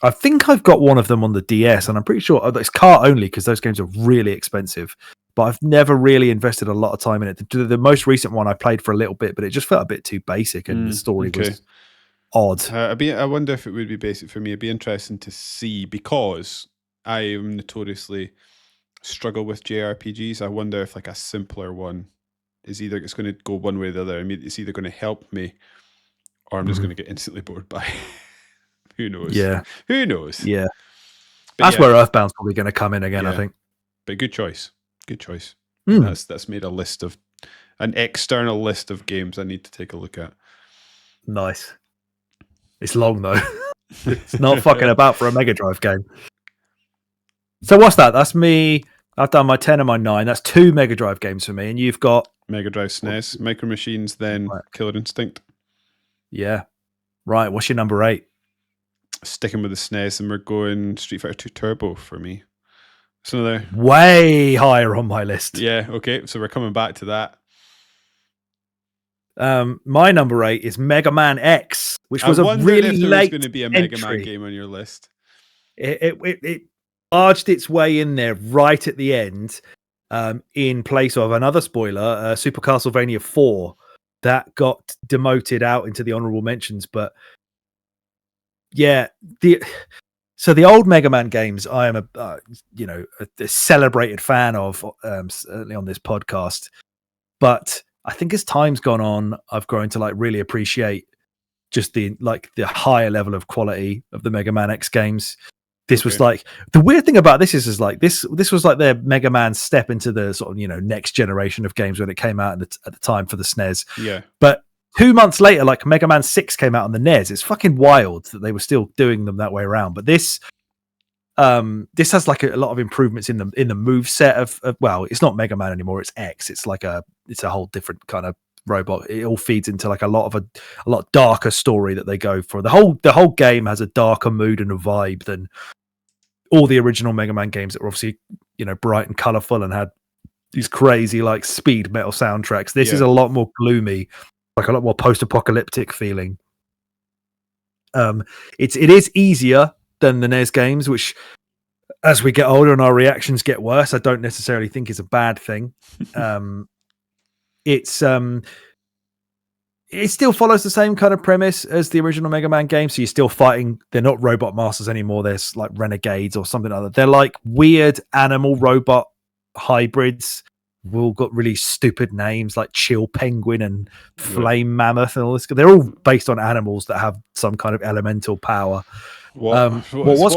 I think I've got one of them on the DS, and I'm pretty sure it's cart only because those games are really expensive. But I've never really invested a lot of time in it. The most recent one I played for a little bit, but it just felt a bit too basic, and the story was odd. I wonder if it would be basic for me. It'd be interesting to see, because I am notoriously struggle with JRPGs. I wonder if like a simpler one is either it's going to go one way or the other. I mean, it's either going to help me, or I'm just going to get instantly bored by. Who knows? Yeah. Who knows? Yeah. But that's where Earthbound's probably going to come in again, I think. But good choice. Good choice. That's made an external list of games I need to take a look at. Nice. It's long though. It's not fucking about for a Mega Drive game. So what's that? That's me. I've done my 10 and my 9. That's 2 Mega Drive games for me, and you've got Mega Drive SNES, Micro Machines, then Killer Instinct. Yeah. Right. What's your number 8? Sticking with the SNES, and we're going Street Fighter 2 Turbo for me. It's another way higher on my list. Yeah, okay. So we're coming back to that. My number 8 is Mega Man X, which was a really if there late was going to be a Mega entry. Man game on your list. It barged its way in there right at the end, in place of another spoiler, Super Castlevania 4, that got demoted out into the honorable mentions. But yeah, so the old Mega Man games, I am a celebrated fan of, certainly on this podcast. But I think as time's gone on, I've grown to like really appreciate just the higher level of quality of the Mega Man X games. This was like, the weird thing about this is like this was like their Mega Man step into the sort of next generation of games when it came out at the time for the SNES. Yeah, but 2 months later, like Mega Man 6 came out on the NES. It's fucking wild that they were still doing them that way around. But this has like a lot of improvements in the move set of well, it's not Mega Man anymore. It's X. It's a whole different kind of robot. It all feeds into like a lot darker story that they go for. The whole game has a darker mood and a vibe than all the original Mega Man games that were obviously bright and colorful and had these crazy like speed metal soundtracks. This is a lot more gloomy, like a lot more post-apocalyptic feeling. It is easier than the NES games, which as we get older and our reactions get worse, I don't necessarily think is a bad thing. It still follows the same kind of premise as the original Mega Man game. So you're still fighting. They're not robot masters anymore. There's like renegades or something like that. They're like weird animal robot hybrids. We've all got really stupid names like Chill Penguin and Flame Mammoth and all this. They're all based on animals that have some kind of elemental power. What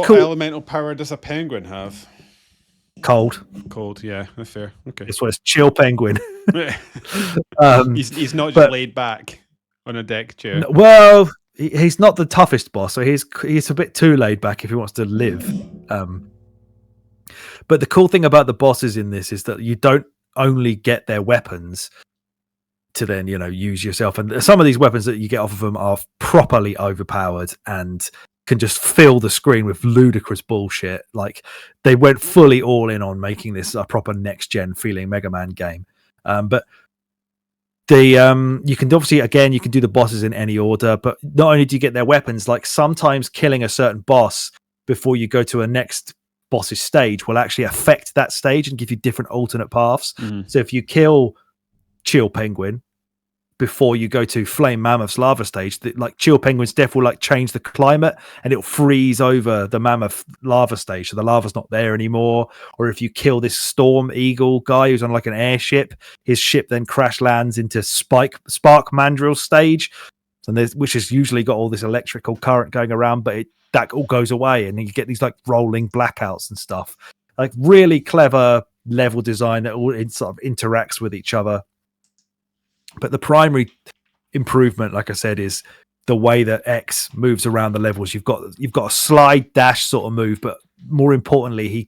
cool, elemental power does a penguin have? Cold, yeah, that's fair. Okay, this one's Chill Penguin. He's not just laid back on a deck chair. Well, he's not the toughest boss, so he's a bit too laid back if he wants to live. But the cool thing about the bosses in this is that you don't only get their weapons to then use yourself, and some of these weapons that you get off of them are properly overpowered and can just fill the screen with ludicrous bullshit. Like they went fully all in on making this a proper next gen feeling Mega Man game. But you can obviously, again, you can do the bosses in any order, but not only do you get their weapons, like sometimes killing a certain boss before you go to a next boss's stage will actually affect that stage and give you different alternate paths. So if you kill Chill Penguin before you go to Flame Mammoth's lava stage, like Chill Penguin's death will like change the climate and it'll freeze over the Mammoth lava stage, so the lava's not there anymore. Or if you kill this Storm Eagle guy who's on like an airship, his ship then crash lands into Spark Mandrill stage, and which has usually got all this electrical current going around, but that all goes away and you get these like rolling blackouts and stuff. Like really clever level design that all sort of interacts with each other. But the primary improvement, like I said, is the way that X moves around the levels. You've got a slide dash sort of move, but more importantly, he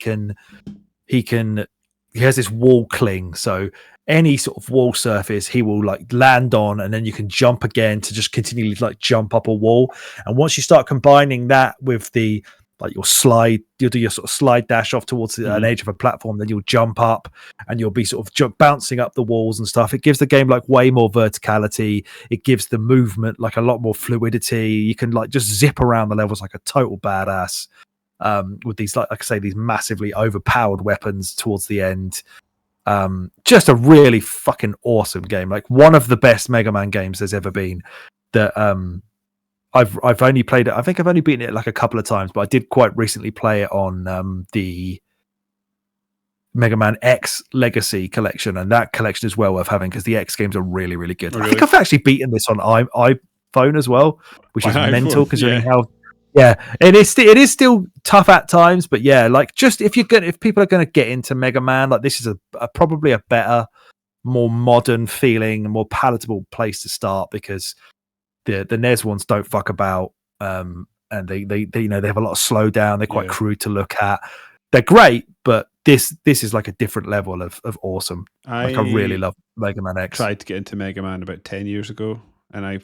has this wall cling. So any sort of wall surface he will like land on, and then you can jump again to just continually like jump up a wall. And once you start combining that with the like your slide, you'll do your sort of slide dash off towards an edge of a platform, then you'll jump up and you'll be sort of bouncing up the walls and stuff. It gives the game like way more verticality. It gives the movement like a lot more fluidity. You can like just zip around the levels like a total badass. With these, like I say, these massively overpowered weapons towards the end. Just a really fucking awesome game. Like one of the best Mega Man games there's ever been. That I've only played it. I think I've only beaten it like a couple of times, but I did quite recently play it on the Mega Man X Legacy collection, and that collection is well worth having because the X games are really, really good. I think I've actually beaten this on iPhone as well, which is mental considering how. Yeah, it is still tough at times, but yeah, like just if people are going to get into Mega Man, like this is probably a better, more modern feeling, and more palatable place to start because the NES ones don't fuck about, and they they have a lot of slowdown. They're quite crude to look at. They're great, but this is like a different level of awesome. I really love Mega Man X. Tried to get into Mega Man about 10 years ago, and I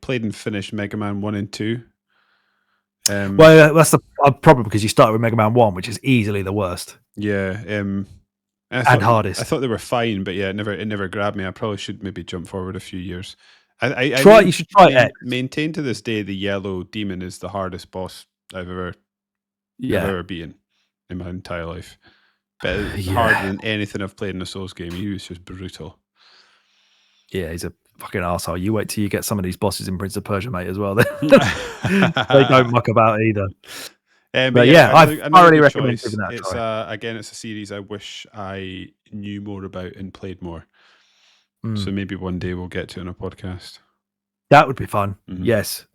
played and finished Mega Man 1 and 2. Well, that's the problem because you start with Mega Man 1, which is easily the worst. Yeah, and hardest. I thought they were fine, but yeah, it never grabbed me. I probably should maybe jump forward a few years. You should try it. Maintain to this day the yellow demon is the hardest boss I've ever beaten in my entire life. But harder than anything I've played in a Souls game. He was just brutal. Yeah, he's a fucking arsehole. You wait till you get some of these bosses in Prince of Persia, mate, as well. They don't muck about either. But yeah, I thoroughly recommend giving that a try. Again, it's a series I wish I knew more about and played more. So maybe one day we'll get to it on a podcast. That would be fun. Yes,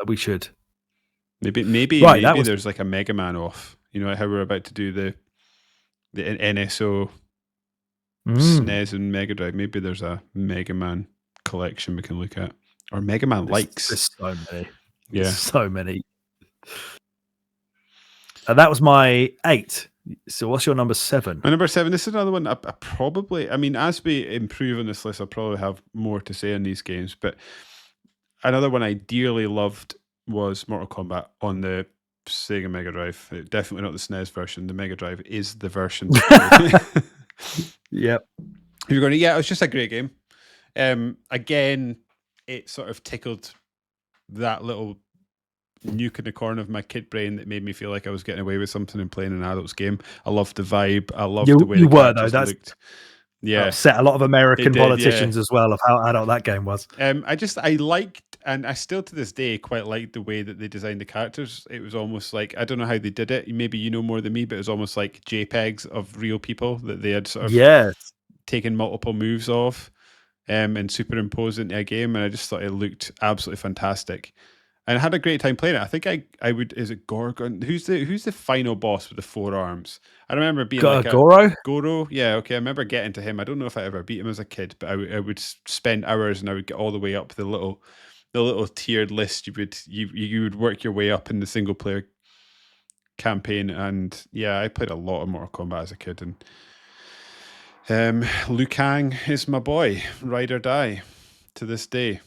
we should. Maybe there's like a Mega Man off. You know how we're about to do the NSO, SNES and Mega Drive. Maybe there's a Mega Man collection we can look at, or Mega Man likes. There's so many. Yeah, there's so many. That was my 8. So what's your number 7? My number 7. This is another one. I probably. I mean, as we improve on this list, I'll probably have more to say on these games. But another one I dearly loved was Mortal Kombat on the Sega Mega Drive. Definitely not the SNES version. The Mega Drive is the version. Yep. You're going to, it was just a great game. Again, it sort of tickled that little nuke in the corner of my kid brain that made me feel like I was getting away with something and playing an adult's game. I loved the vibe. I loved the way the characters looked. Yeah, upset a lot of American politicians as well of how adult that game was. I liked, and I still to this day quite like the way that they designed the characters. It was almost like, I don't know how they did it. Maybe you know more than me, but it was almost like JPEGs of real people that they had sort of taken multiple moves of and superimposed into a game. And I just thought it looked absolutely fantastic. And I had a great time playing it. I think I would. Is it Gorgon? Who's the final boss with the 4 arms? I remember being like Goro. Yeah, okay. I remember getting to him. I don't know if I ever beat him as a kid, but I would spend hours and I would get all the way up the little tiered list. You would work your way up in the single player campaign, and yeah, I played a lot of Mortal Kombat as a kid. And Liu Kang is my boy, ride or die, to this day.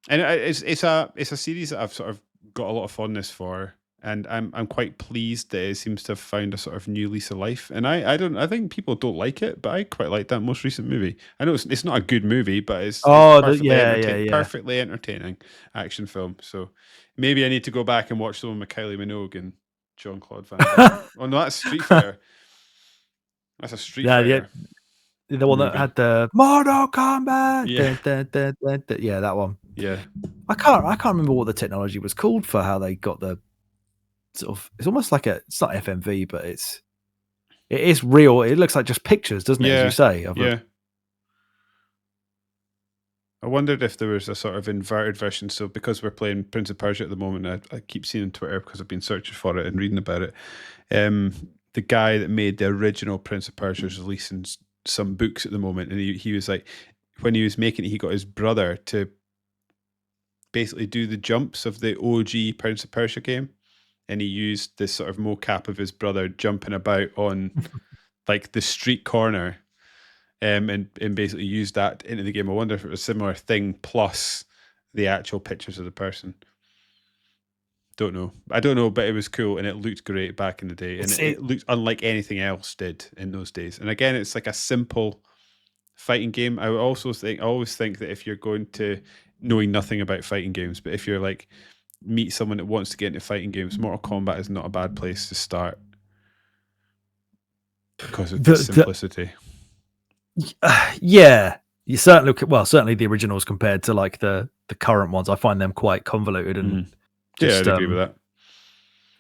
And it's a series that I've sort of got a lot of fondness for, and I'm quite pleased that it seems to have found a sort of new lease of life. And I think people don't like it, but I quite like that most recent movie. I know it's not a good movie, but it's perfectly entertaining action film. So maybe I need to go back and watch the one with Kylie Minogue and Jean-Claude Van Damme. Oh no, that's Street Fighter. That's a Street Fighter. Yeah. The one that had the Mortal Kombat. Yeah, that one. Yeah, I can't remember what the technology was called for how they got the sort of. It's almost like it's not FMV, but it is real. It looks like just pictures, doesn't it? As you say. I wondered if there was a sort of inverted version. So because we're playing Prince of Persia at the moment, I keep seeing on Twitter because I've been searching for it and reading about it. The guy that made the original Prince of Persia is releasing some books at the moment, and he was like, when he was making it, he got his brother to basically do the jumps of the OG Prince of Persia game, and he used this sort of mocap of his brother jumping about on like the street corner, and basically used that into the game. I wonder if it was a similar thing plus the actual pictures of the person. Don't know. I don't know, but it was cool and it looked great back in the day, and it looked unlike anything else did in those days. And again, it's like a simple fighting game. I always think that if you're going to, knowing nothing about fighting games, but if you're like meet someone that wants to get into fighting games, Mortal Kombat is not a bad place to start because of the simplicity. Yeah, you certainly the originals compared to like the current ones, I find them quite convoluted and I'd agree with that.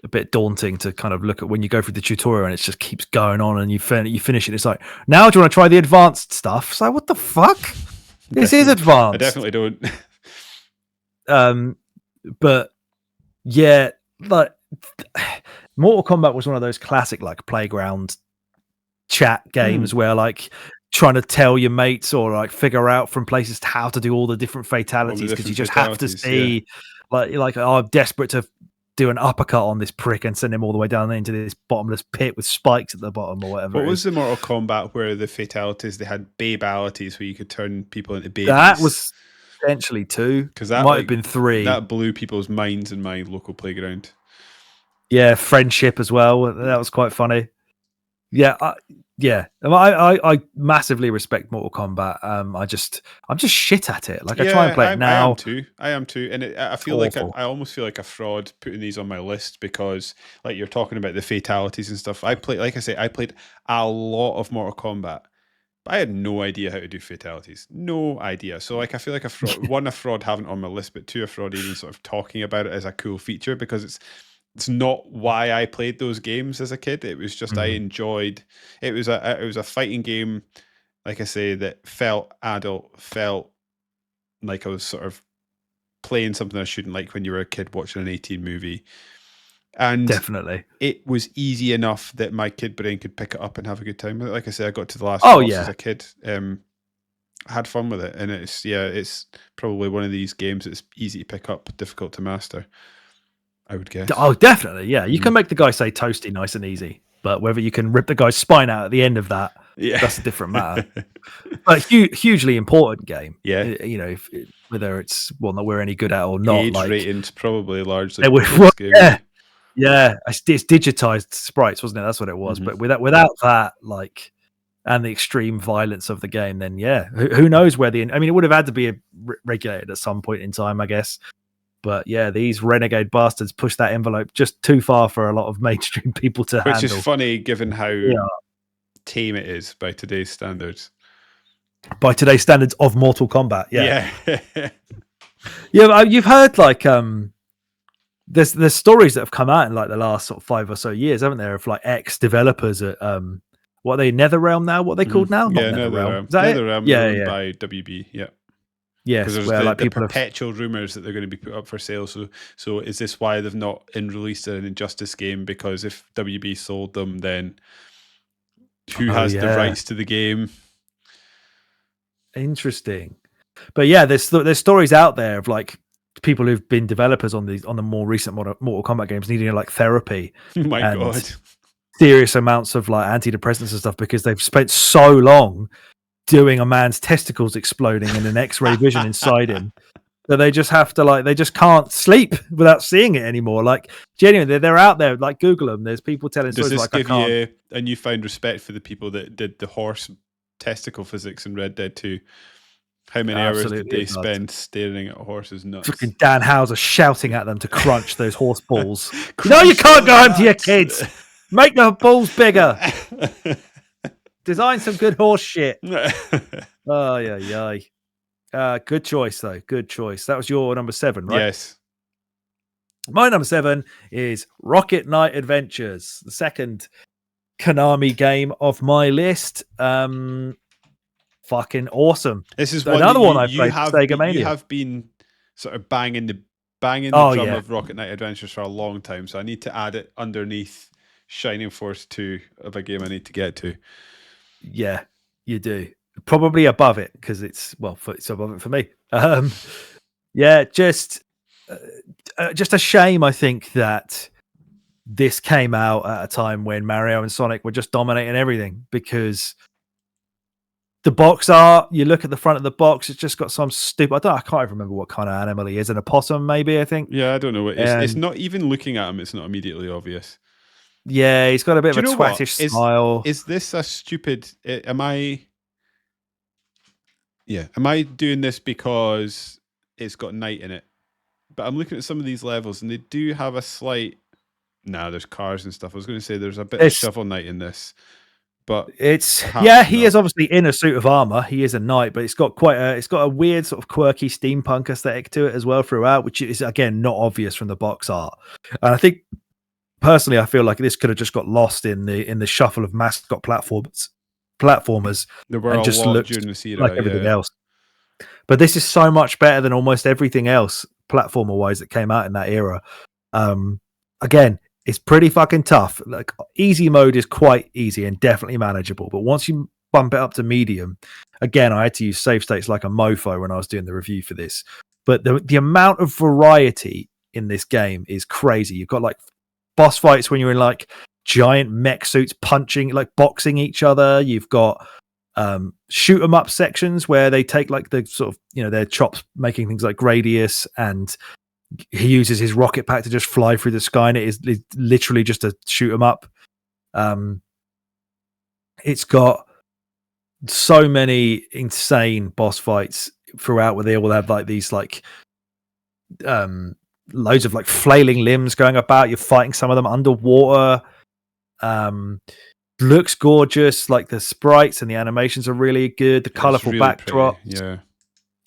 A bit daunting to kind of look at when you go through the tutorial and it just keeps going on and you finish it. It's like, now do you want to try the advanced stuff? It's like, what the fuck? This is advanced. I definitely don't. But yeah, like Mortal Kombat was one of those classic like playground chat games where like trying to tell your mates or like figure out from places to how to do all the different fatalities because you just have to see like I'm desperate to do an uppercut on this prick and send him all the way down into this bottomless pit with spikes at the bottom or whatever. What was the Mortal Kombat where the fatalities, they had babe-alities where you could turn people into babies? That was essentially 2, because that might have been 3. That blew people's minds in my local playground. Yeah, friendship as well. That was quite funny. Yeah, I massively respect Mortal Kombat. I'm just shit at it. Like I try and play it now. I am too, and I feel like I almost feel like a fraud putting these on my list because, like you're talking about the fatalities and stuff. I played a lot of Mortal Kombat, but I had no idea how to do fatalities. No idea. So like I feel like a fraud. One, a fraud having it on my list, but 2, a fraud even sort of talking about it as a cool feature because it's not why I played those games as a kid. It was just I enjoyed. It was a fighting game, like I say, that felt adult, felt like I was sort of playing something I shouldn't, like when you were a kid watching an 18 movie. And definitely, it was easy enough that my kid brain could pick it up and have a good time with it. Like I say, I got to the last boss as a kid. I had fun with it, and it's probably one of these games that's easy to pick up, difficult to master, I would guess. Oh, definitely, yeah. You can make the guy say toasty nice and easy, but whether you can rip the guy's spine out at the end of that, that's a different matter. But hugely important game. Yeah, you know, whether it's one that we're any good at or not. Age rating's probably largely. Yeah, it's digitized sprites, wasn't it? That's what it was. But without that, like, and the extreme violence of the game, then who knows where it would have had to be regulated at some point in time, I guess. But yeah, these renegade bastards push that envelope just too far for a lot of mainstream people to handle. Which is funny, given how tame it is by today's standards. By today's standards of Mortal Kombat, yeah. You've heard like there's stories that have come out in like the last sort of 5 or so years, haven't there, of like ex developers at what are they, NetherRealm now? What are they called now? Yeah, NetherRealm. NetherRealm, by WB. Yeah. Yes, because there's the perpetual rumors that they're going to be put up for sale. So is this why they've not released an Injustice game? Because if WB sold them, then who has the rights to the game? Interesting. But yeah, there's stories out there of like people who've been developers on the more recent Mortal Kombat games needing like therapy. Oh my God. Serious amounts of like antidepressants and stuff because they've spent so long doing a man's testicles exploding in an X-ray vision inside him that they just have to they just can't sleep without seeing it anymore. Like genuinely, they're out there. Like Google them. There's people telling stories like Does this give you a newfound respect for the people that did the horse testicle physics in Red Dead 2? How many hours did they spend staring at horses' nuts? Fucking Dan Houser shouting at them to crunch those horse balls. No, you can't go home to your kids. Make the balls bigger. Design some good horse shit. Oh, yeah. Good choice, though. Good choice. That was your number 7, right? Yes. My number 7 is Rocket Knight Adventures, the second Konami game of my list. Fucking awesome. This is another one I played, Sega Mania. You have been sort of banging the drum of Rocket Knight Adventures for a long time, so I need to add it underneath Shining Force 2 of a game I need to get to. Yeah, you do. Probably above it because it's above it for me. Yeah, just a shame. I think that this came out at a time when Mario and Sonic were just dominating everything, because the box art, you look at the front of the box, it's just got some stupid. I can't even remember what kind of animal he is. An opossum, maybe, I think. Yeah, I don't know. It's And not even looking at him. It's not immediately obvious. yeah, he's got a bit Do of you a know what? twattish smile. Is this a stupid? Am I? Yeah, am I doing this because it's got night in it? But I'm looking at some of these levels, and they do have a slight. Nah, there's cars and stuff. I was going to say there's a bit of Shovel Knight in this, but It's perhaps he not. is obviously in a suit of armor. He is a knight, but it's got a weird sort of quirky steampunk aesthetic to it as well throughout, which is again not obvious from the box art. And I think personally, I feel like this could have just got lost in the shuffle of mascot platformers, There were and a just lot looked during this era, like everything yeah. else. But this is so much better than almost everything else platformer wise that came out in that era. Again, it's pretty fucking tough. Like, easy mode is quite easy and definitely manageable, but once you bump it up to medium, again, I had to use save states like a mofo when I was doing the review for this. But the amount of variety in this game is crazy. You've got like boss fights when you're in like giant mech suits punching, like boxing each other. You've got shoot 'em up sections where they take like the sort of, their chops making things like Gradius, and he uses his rocket pack to just fly through the sky, and it's literally just a shoot 'em up. It's got so many insane boss fights throughout where they all have like these like loads of like flailing limbs going about. You're fighting some of them underwater. Looks gorgeous. Like the sprites and the animations are really good. The colorful really backdrops. pretty, yeah.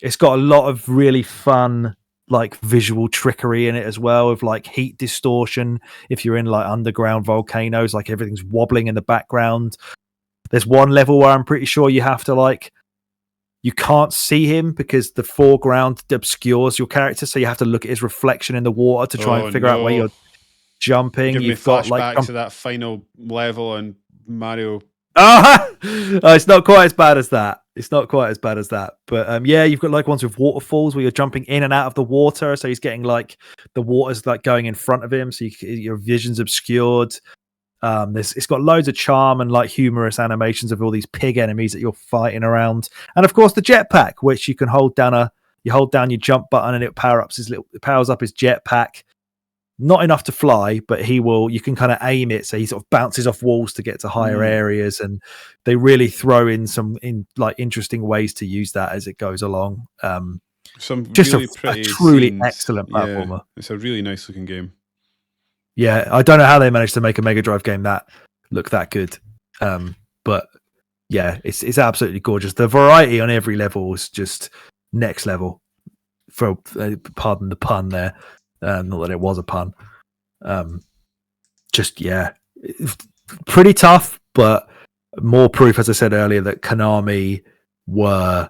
It's got a lot of really fun like visual trickery in it as well, of like heat distortion. If you're in like underground volcanoes, like everything's wobbling in the background. There's one level where I'm pretty sure you have to like, you can't see him because the foreground obscures your character, so you have to look at his reflection in the water to try and figure out where you're jumping. You've got like like flashbacks to that final level on Mario. It's not quite as bad as that. But yeah, you've got like ones with waterfalls where you're jumping in and out of the water, so he's getting like the water's like going in front of him, so your vision's obscured. It's got loads of charm and like humorous animations of all these pig enemies that you're fighting around, and of course the jetpack, which you can hold down your jump button and it powers up his jetpack. Not enough to fly, but you can kind of aim it, so he sort of bounces off walls to get to higher areas, and they really throw in some like interesting ways to use that as it goes along. Some just really a truly scenes. excellent platformer. Yeah, it's a really nice looking game. Yeah, I don't know how they managed to make a Mega Drive game that look that good, but yeah, it's absolutely gorgeous. The variety on every level is just next level. For pardon the pun there. Not that it was a pun. Just, yeah, pretty tough, but more proof, as I said earlier, that Konami were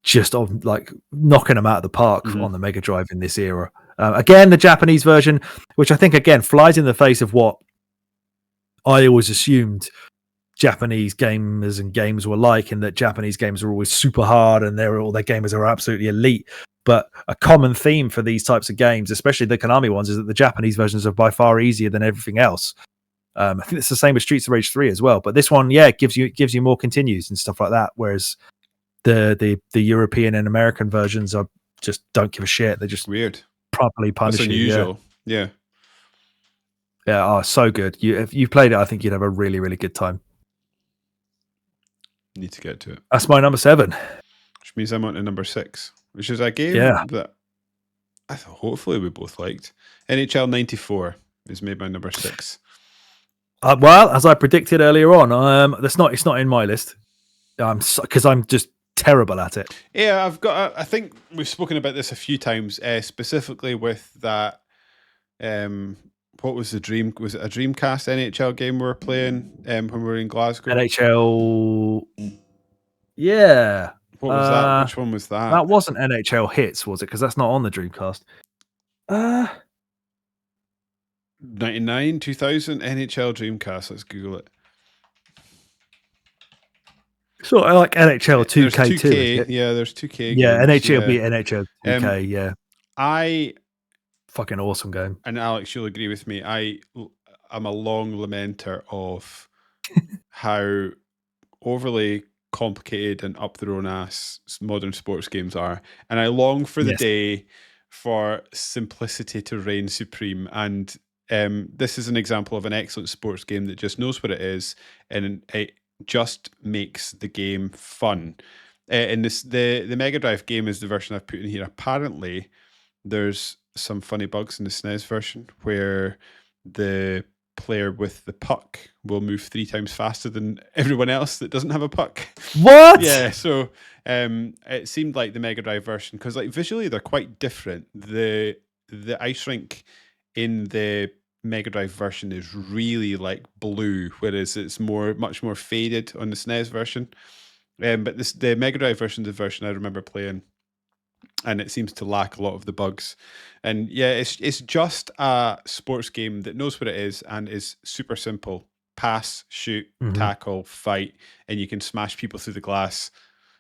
just on like knocking them out of the park on the Mega Drive in this era. Again, the Japanese version, which I think again flies in the face of what I always assumed Japanese gamers and games were like, in that Japanese games are always super hard and all their gamers are absolutely elite. But a common theme for these types of games, especially the Konami ones, is that the Japanese versions are by far easier than everything else. I think it's the same with Streets of Rage 3 as well. But this one, yeah, gives you more continues and stuff like that. Whereas the European and American versions are just don't give a shit. They're just weird, properly punish That's unusual. Yeah. Oh, so good. If you played it, I think you'd have a really, really good time. Need to get to it. That's my number 7. Which means I'm on to number 6, which is a game that I thought hopefully we both liked. NHL 94 is made my number 6. Well, as I predicted earlier on, it's not in my list. Because I'm just terrible at it. Yeah, I think we've spoken about this a few times, specifically with that. What was the dream? Was it a Dreamcast NHL game we were playing when we were in Glasgow? NHL. Yeah. What was that? Which one was that? That wasn't NHL Hits, was it? Because that's not on the Dreamcast. 99, 2000, NHL Dreamcast. Let's Google it. Sort of like NHL There's 2K2, 2K, is it? yeah. There's 2K Yeah, games. NHL Yeah. be NHL 2K. Yeah, I fucking awesome game. and Alex, you'll agree with me. I'm a long lamenter of how overly complicated and up their own ass modern sports games are, and I long for the Yes. day for simplicity to reign supreme. And this is an example of an excellent sports game that just knows what it is, and it just makes the game fun. And the Mega Drive game is the version I've put in here. Apparently, there's some funny bugs in the SNES version where the player with the puck will move 3 times faster than everyone else that doesn't have a puck. What? Yeah, so it seemed like the Mega Drive version, because like visually they're quite different. The ice rink in the Mega Drive version is really like blue, whereas it's much more faded on the SNES version. But the Mega Drive version, the version I remember playing, and it seems to lack a lot of the bugs. And yeah, it's just a sports game that knows what it is and is super simple. Pass, shoot, tackle, fight, and you can smash people through the glass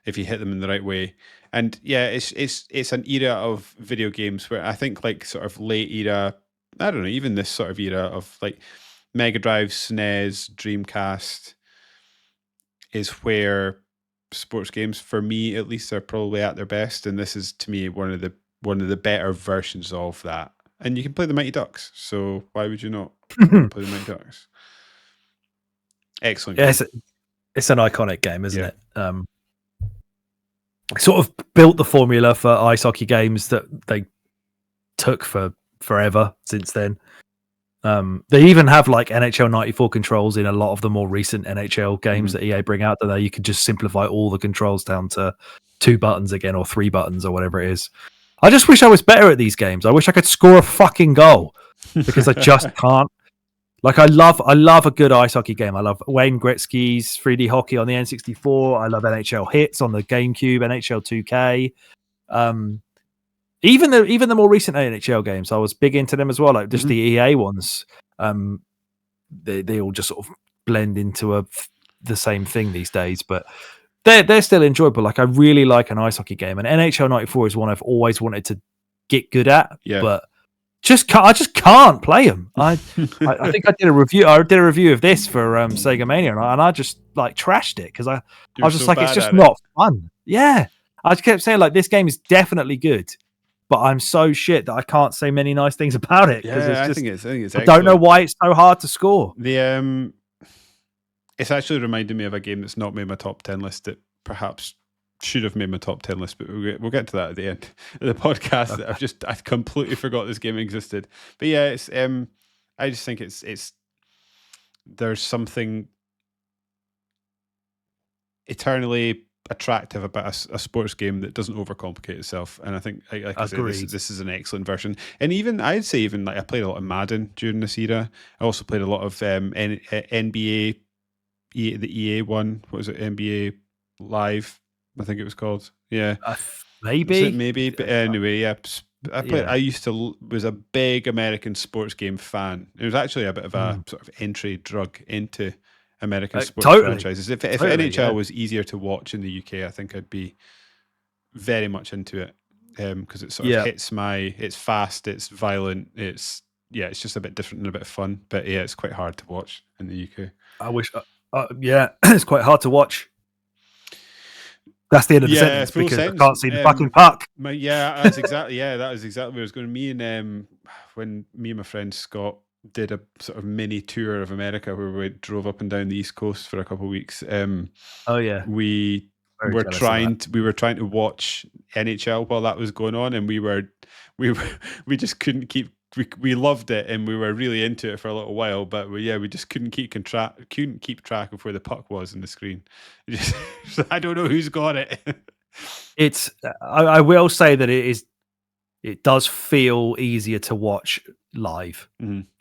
if you hit them in the right way. And yeah, it's an era of video games where I think like sort of late era, I don't know, even this sort of era of like Mega Drive, SNES, Dreamcast is where sports games, for me at least, are probably at their best, and this is to me one of the better versions of that. And you can play the Mighty Ducks, so why would you not want to play the Mighty Ducks? Excellent. Yeah, it's an iconic game, isn't it? Sort of built the formula for ice hockey games that they took for forever since then. They even have like NHL 94 controls in a lot of the more recent NHL games that EA bring out, that you could just simplify all the controls down to 2 buttons again, or 3 buttons, or whatever it is. I just wish I was better at these games. I wish I could score a fucking goal, because I just can't. Like I love a good ice hockey game. I love Wayne Gretzky's 3D hockey on the N64. I love NHL Hits on the GameCube, NHL 2K. Even the more recent NHL games, I was big into them as well. Like just the EA ones, they all just sort of blend into the same thing these days. But they're still enjoyable. Like I really like an ice hockey game, and NHL 94 is one I've always wanted to get good at. Yeah. But I just can't play them. I think I did a review. I did a review of this for Sega Mania, and I just like trashed it because I was just like, it's just not fun. Yeah, I just kept saying like, this game is definitely good, but I'm so shit that I can't say many nice things about it. Yeah, I think it's. I don't know why it's so hard to score. It's actually reminded me of a game that's not made my top 10 list that perhaps should have made my top 10 list, but we'll get to that at the end of the podcast. Okay. I completely forgot this game existed. But yeah, it's I just think it's there's something eternally attractive about a sports game that doesn't overcomplicate itself. And I think, like I said, this is an excellent version. And even I'd say like I played a lot of Madden during this era. I also played a lot of NBA, the EA one. What was it? NBA Live, I think it was called. Yeah, maybe. But anyway, yeah. I was a big American sports game fan. It was actually a bit of a sort of entry drug into American sports franchises. If NHL was easier to watch in the UK, I think I'd be very much into it, because it sort of hits it's fast, it's violent, it's just a bit different and a bit of fun. But yeah, it's quite hard to watch in the UK. I wish, it's quite hard to watch. That's the end of the sentence, because I can't see the fucking puck. That's exactly. that was exactly where I was going. When me and my friend Scott did a sort of mini tour of America where we drove up and down the East Coast for a couple of weeks. We were trying to watch NHL while that was going on, and we just couldn't keep. We loved it and we were really into it for a little while, but we just couldn't keep track of where the puck was in the screen. I don't know who's got it. It's. I will say that it does feel easier to watch live.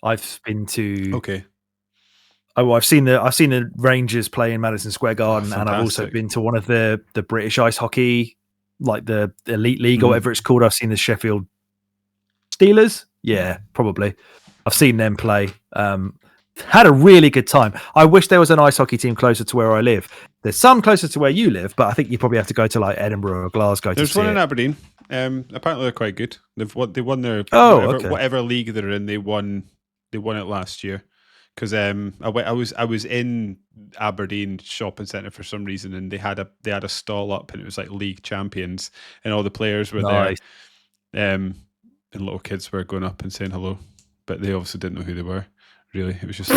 I've been to. I've seen the Rangers play in Madison Square Garden, and I've also been to one of the British ice hockey, like the Elite League or whatever it's called. I've seen the Sheffield Steelers. Yeah, probably. I've seen them play. Had a really good time. I wish there was an ice hockey team closer to where I live. There's some closer to where you live, but I think you probably have to go to like Edinburgh or Glasgow. There's to see one in it. Aberdeen. Apparently they're quite good. They won their whatever league they're in. They won it last year. Because I was in Aberdeen shopping centre for some reason, and they had a stall up, and it was like league champions, and all the players were there. And little kids were going up and saying hello, but they obviously didn't know who they were. Really, it was just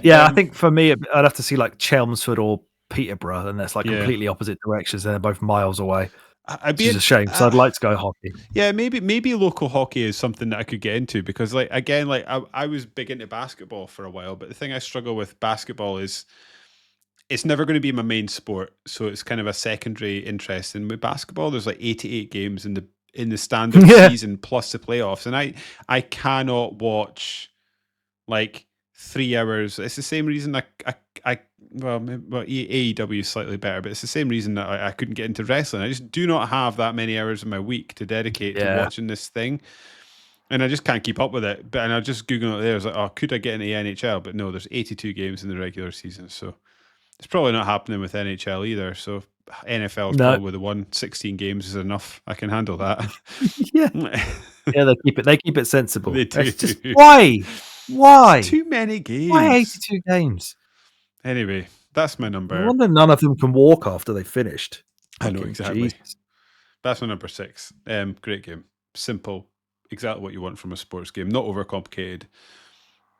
yeah. I think for me, I'd have to see like Chelmsford or Peterborough, and that's like completely opposite directions, and they're both miles away. Which is a shame, so I'd like to go hockey. Yeah, maybe local hockey is something that I could get into, because like again, like I was big into basketball for a while, but the thing I struggle with basketball is it's never going to be my main sport, so it's kind of a secondary interest. And with basketball, there's like 88 games in the standard season plus the playoffs, and I cannot watch like 3 hours. It's the same reason AEW is slightly better, but it's the same reason that I couldn't get into wrestling. I just do not have that many hours in my week to dedicate to watching this thing, and I just can't keep up with it. But and I just Googled it there. I was like, oh, could I get into the NHL? But no, there's 82 games in the regular season, so it's probably not happening with NHL either. So NFL is probably the one. 16 games is enough. I can handle that. yeah, they keep it sensible. They do. Just, why? Too many games. Why 82 games? Anyway, that's my number. I wonder none of them can walk after they finished. I know, exactly. Jesus. That's my number 6. Great game. Simple. Exactly what you want from a sports game. Not overcomplicated.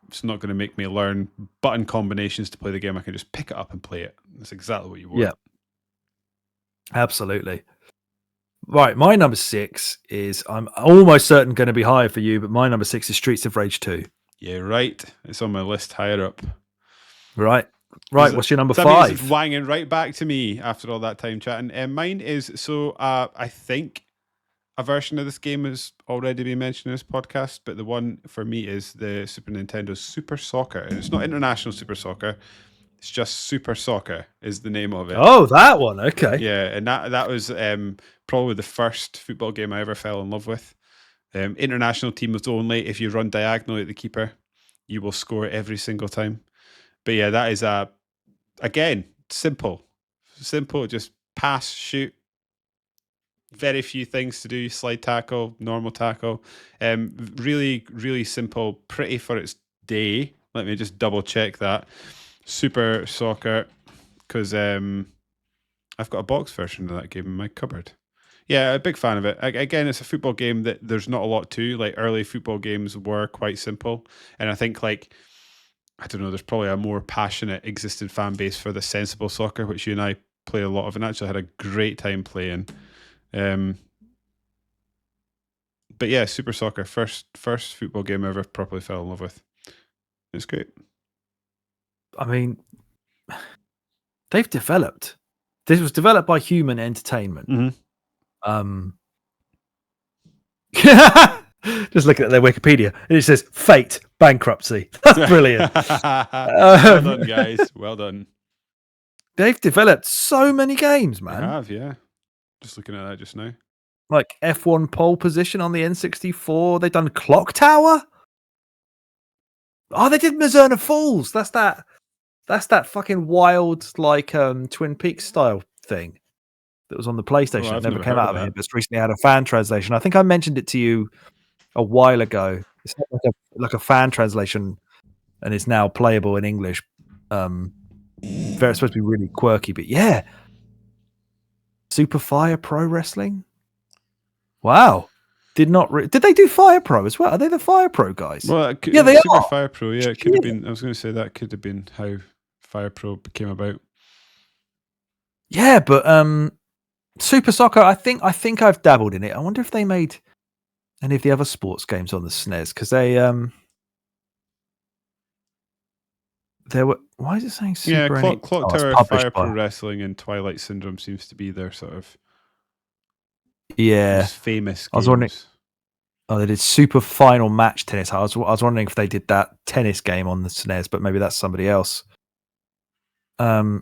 It's not going to make me learn button combinations to play the game. I can just pick it up and play it. That's exactly what you want. Yeah. Absolutely. Right, my number 6 is, I'm almost certain going to be higher for you, but my number 6 is Streets of Rage 2. Yeah, right. It's on my list higher up. Right. What's your number 5? It's wanging right back to me after all that time chatting. Mine is, I think a version of this game has already been mentioned in this podcast, but the one for me is the Super Nintendo Super Soccer. And it's not International Super Soccer. It's just Super Soccer is the name of it. Oh, that one. Okay. Yeah, and that was probably the first football game I ever fell in love with. International team was only if you run diagonally at the keeper, you will score every single time. But yeah, that is again simple, just pass, shoot. Very few things to do. Slide tackle, normal tackle. Really, really simple. Pretty for its day. Let me just double check that. Super Soccer, because I've got a box version of that game in my cupboard. Yeah, a big fan of it. Again, it's a football game that there's not a lot to. Like early football games were quite simple, and I think like I don't know, there's probably a more passionate existing fan base for the sensible soccer, which you and I play a lot of, and actually had a great time playing. But yeah, Super Soccer, first football game I ever properly fell in love with. It's great. I mean, they've developed. This was developed by Human Entertainment. Mm-hmm. Just looking at their Wikipedia, and it says Fate bankruptcy. That's brilliant. Well done, guys. Well done. They've developed so many games, man. They have, yeah. Just looking at that just now. Like F1 pole position on the N64. They've done Clock Tower. Oh, they did Mazurna Falls. That's that fucking wild like Twin Peaks style thing that was on the PlayStation. It never came out of it, but it's recently had a fan translation. I think I mentioned it to you a while ago. It's like a fan translation, and it's now playable in English. Very supposed to be really quirky, but yeah. Super Fire Pro Wrestling. Wow. Did they do Fire Pro as well? Are they the Fire Pro guys? Well, yeah, they Super are. Fire Pro, yeah, it could have been. I was going to say that could have been how Fire Pro came about. Yeah, but Super Soccer, I think I've dabbled in it. I wonder if they made any of the other sports games on the SNES, because they there were. Why is it saying Super? Yeah, Clock Tower, Fire Pro Wrestling, and Twilight Syndrome seems to be their sort of most famous games. I was wondering. Oh, they did Super Final Match Tennis. I was wondering if they did that tennis game on the SNES, but maybe that's somebody else. Yeah,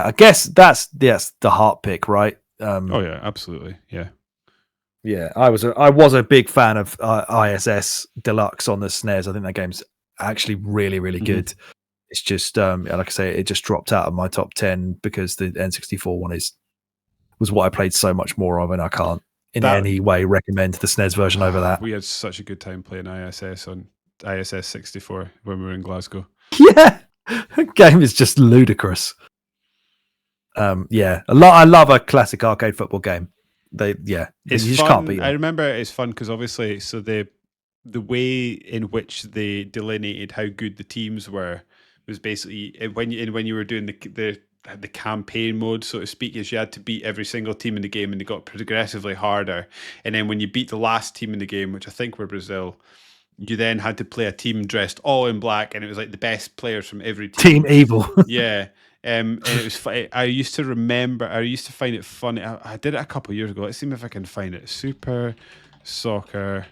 I guess that's the heart pick, right? Oh yeah, absolutely, yeah. Yeah, I was a big fan of ISS Deluxe on the SNES. I think that game's actually really, really good. It's just like I say, it just dropped out of my top 10 because the N64 one was what I played so much more of, and I can't in any way recommend the SNES version over that. We had such a good time playing ISS on ISS 64 when we were in Glasgow. Yeah, the game is just ludicrous. I love a classic arcade football game. You just can't beat them. I remember it's fun because obviously, so the way in which they delineated how good the teams were was basically when you were doing the campaign mode, so to speak, is you had to beat every single team in the game, and they got progressively harder. And then when you beat the last team in the game, which I think were Brazil, you then had to play a team dressed all in black, and it was like the best players from every team. Team Evil. Yeah. And it was I used to find it funny. I did it a couple of years ago. Let's see if I can find it. Super Soccer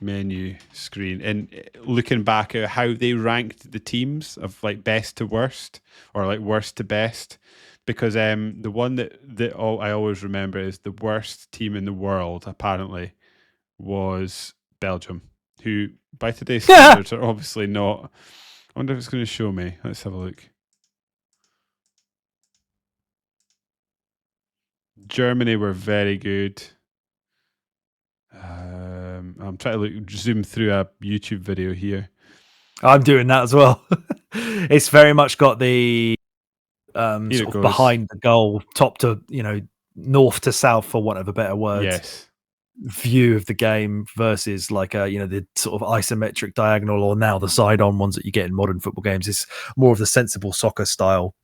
menu screen, and looking back at how they ranked the teams of like best to worst or like worst to best, because the one that I always remember is the worst team in the world apparently was Belgium, who by today's standards are obviously not. I wonder if it's going to show me. Let's have a look. Germany were very good. I'm trying to zoom through a YouTube video here. I'm doing that as well. It's very much got the sort of behind the goal, top to north to south, for want of a better word. Yes. View of the game versus like the sort of isometric diagonal, or now the side-on ones that you get in modern football games. It's more of the sensible soccer style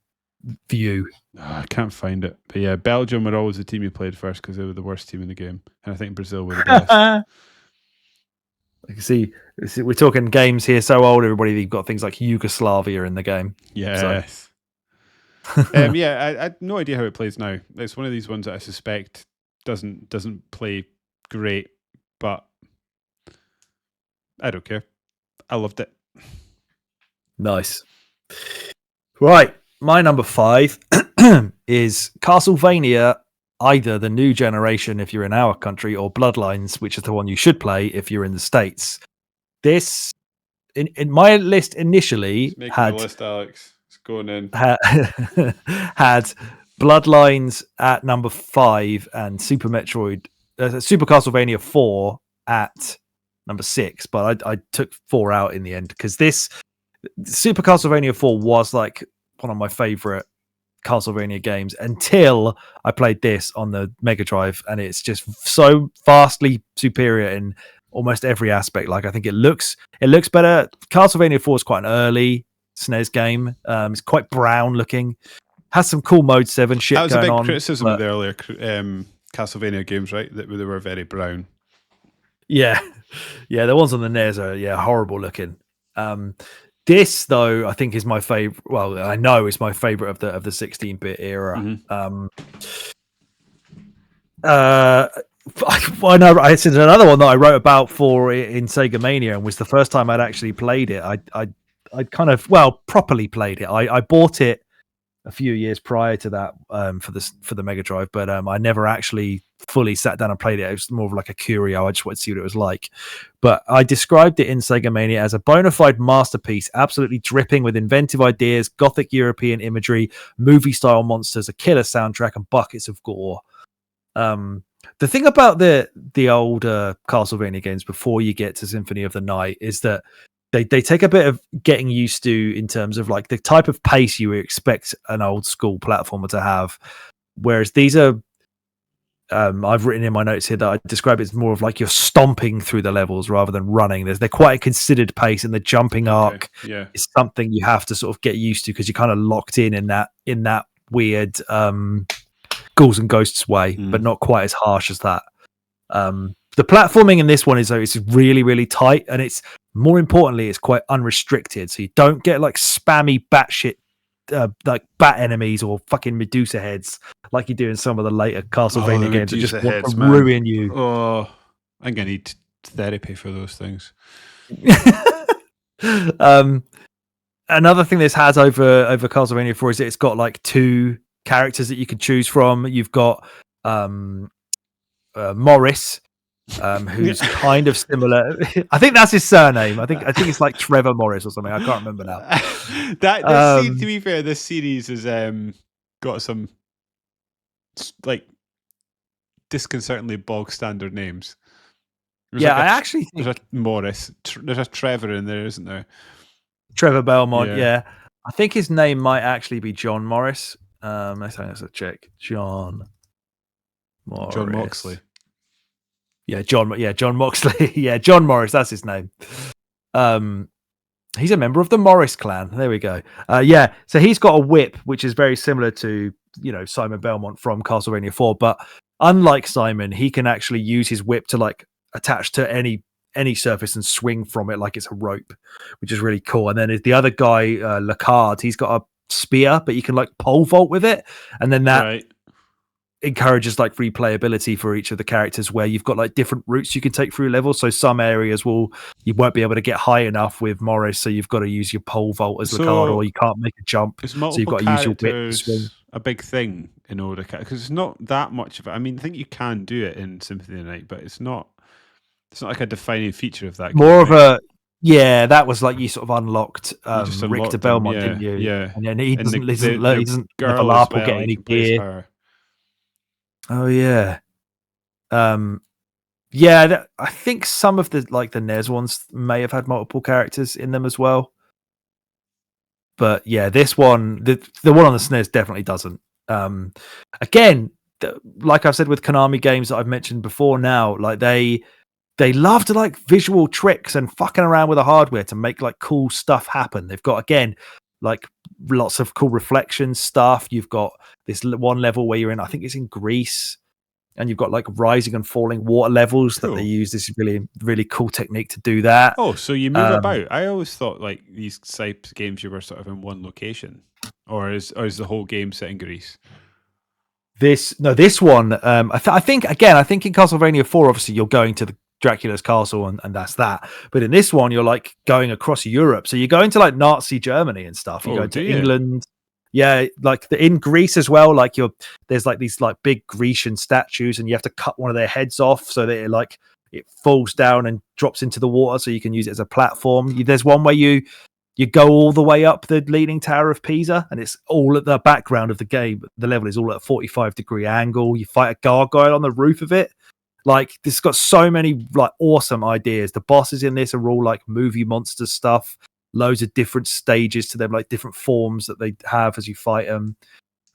view. I can't find it, but yeah, Belgium were always the team you played first because they were the worst team in the game, and I think Brazil were the best. You can see we're talking games here so old, everybody. You've got things like Yugoslavia in the game. Yes. I had no idea how it plays now. It's one of these ones that I suspect doesn't play great, but I don't care. I loved it. Nice. Right. My number 5 is Castlevania, either the new generation if you're in our country, or Bloodlines, which is the one you should play if you're in the States. This, in my list initially, had the list, Alex. It's going in. Had Bloodlines at number 5 and Super Castlevania 4 at number 6, but I took 4 out in the end because this Super Castlevania 4 was like one of my favorite Castlevania games until I played this on the Mega Drive, and it's just so vastly superior in almost every aspect. Like, I think it looks better. Castlevania 4 is quite an early SNES game. It's quite brown looking, has some cool Mode 7 shit going on. That was a big criticism of the earlier Castlevania games, right? That they were very brown. Yeah, the ones on the NES are horrible looking. This, though, I think is my favorite. Well, I know it's my favorite of the 16-bit era. Mm-hmm. I know. It's another one that I wrote about in Sega Mania, and was the first time I'd actually played it. I kind of properly played it. I bought it a few years prior to that for the Mega Drive, but I never actually fully sat down and played it. It was more of like a curio. I just wanted to see what it was like. But I described it in Sega Mania as a bona fide masterpiece, absolutely dripping with inventive ideas, gothic European imagery, movie-style monsters, a killer soundtrack, and buckets of gore. The thing about the older Castlevania games before you get to Symphony of the Night is that they take a bit of getting used to in terms of like the type of pace you expect an old school platformer to have. Whereas these are, I've written in my notes here that I describe it as more of like you're stomping through the levels rather than running. They're quite a considered pace, and the jumping arc is something you have to sort of get used to because you're kind of locked in that weird Ghouls and Ghosts way, but not quite as harsh as that. The platforming in this one is really, really tight, and it's more importantly, it's quite unrestricted. So you don't get like spammy batshit like bat enemies or fucking Medusa heads like you do in some of the later Castlevania games that just want to ruin you. Oh, I'm gonna need therapy for those things. Another thing this has over Castlevania 4 is that it's got like 2 characters that you can choose from. You've got Morris, who's kind of similar. I think that's his surname. I think it's like Trevor Morris or something. I can't remember now. To be fair, this series has got some like disconcertingly bog standard names. There's I actually think there's a Morris. There's a Trevor in there, isn't there? Trevor Belmont. Yeah. I think his name might actually be John Morris. Let's check. John Morris. John Moxley. Yeah, John Moxley. Yeah, John Morris. That's his name. He's a member of the Morris clan. There we go. So he's got a whip, which is very similar to Simon Belmont from Castlevania 4, but unlike Simon, he can actually use his whip to like attach to any surface and swing from it like it's a rope, which is really cool. And then the other guy, Lacard, he's got a spear, but you can like pole vault with it, and then that encourages like replayability for each of the characters, where you've got like different routes you can take through levels. So some areas you won't be able to get high enough with Morris, so you've got to use your pole vault as Lacard, or you can't make a jump, so you've got to use your whip to swing. A big thing in order, because it's not that much of it. I mean, I think you can do it in Symphony of the Night, but it's not like a defining feature of that game. More of a that was like you sort of unlocked Richter Belmont, didn't you? Yeah. And then he doesn't level up or get any gear. Oh yeah. I think some of the NES ones may have had multiple characters in them as well. But yeah, this one, the one on the SNES definitely doesn't. Again, like I've said with Konami games that I've mentioned before now, like they love to like visual tricks and fucking around with the hardware to make like cool stuff happen. They've got, again, like lots of cool reflection stuff. You've got this one level where you're in, I think it's in Greece, and you've got like rising and falling water levels that they use this really, really cool technique to do that. Oh, so you move about. I always thought like these types of games you were sort of in one location, or is the whole game set in Greece? This one, I think in Castlevania 4, obviously you're going to the Dracula's castle and that's that. But in this one, you're like going across Europe. So you're going to like Nazi Germany and stuff. You go to England. Yeah, like in Greece as well. Like there's like these like big Grecian statues, and you have to cut one of their heads off so that it falls down and drops into the water, so you can use it as a platform. There's one where you go all the way up the Leaning Tower of Pisa, and it's all at the background of the game. The level is all at a 45-degree angle. You fight a gargoyle on the roof of it. Like, this got so many like awesome ideas. The bosses in this are all like movie monster stuff. Loads of different stages to them, like different forms that they have as you fight them.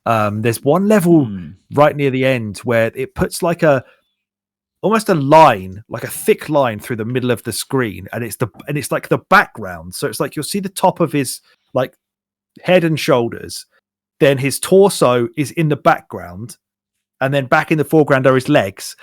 There's one level right near the end where it puts like almost a line, like a thick line through the middle of the screen, and it's like the background. So it's like you'll see the top of his like head and shoulders, then his torso is in the background, and then back in the foreground are his legs.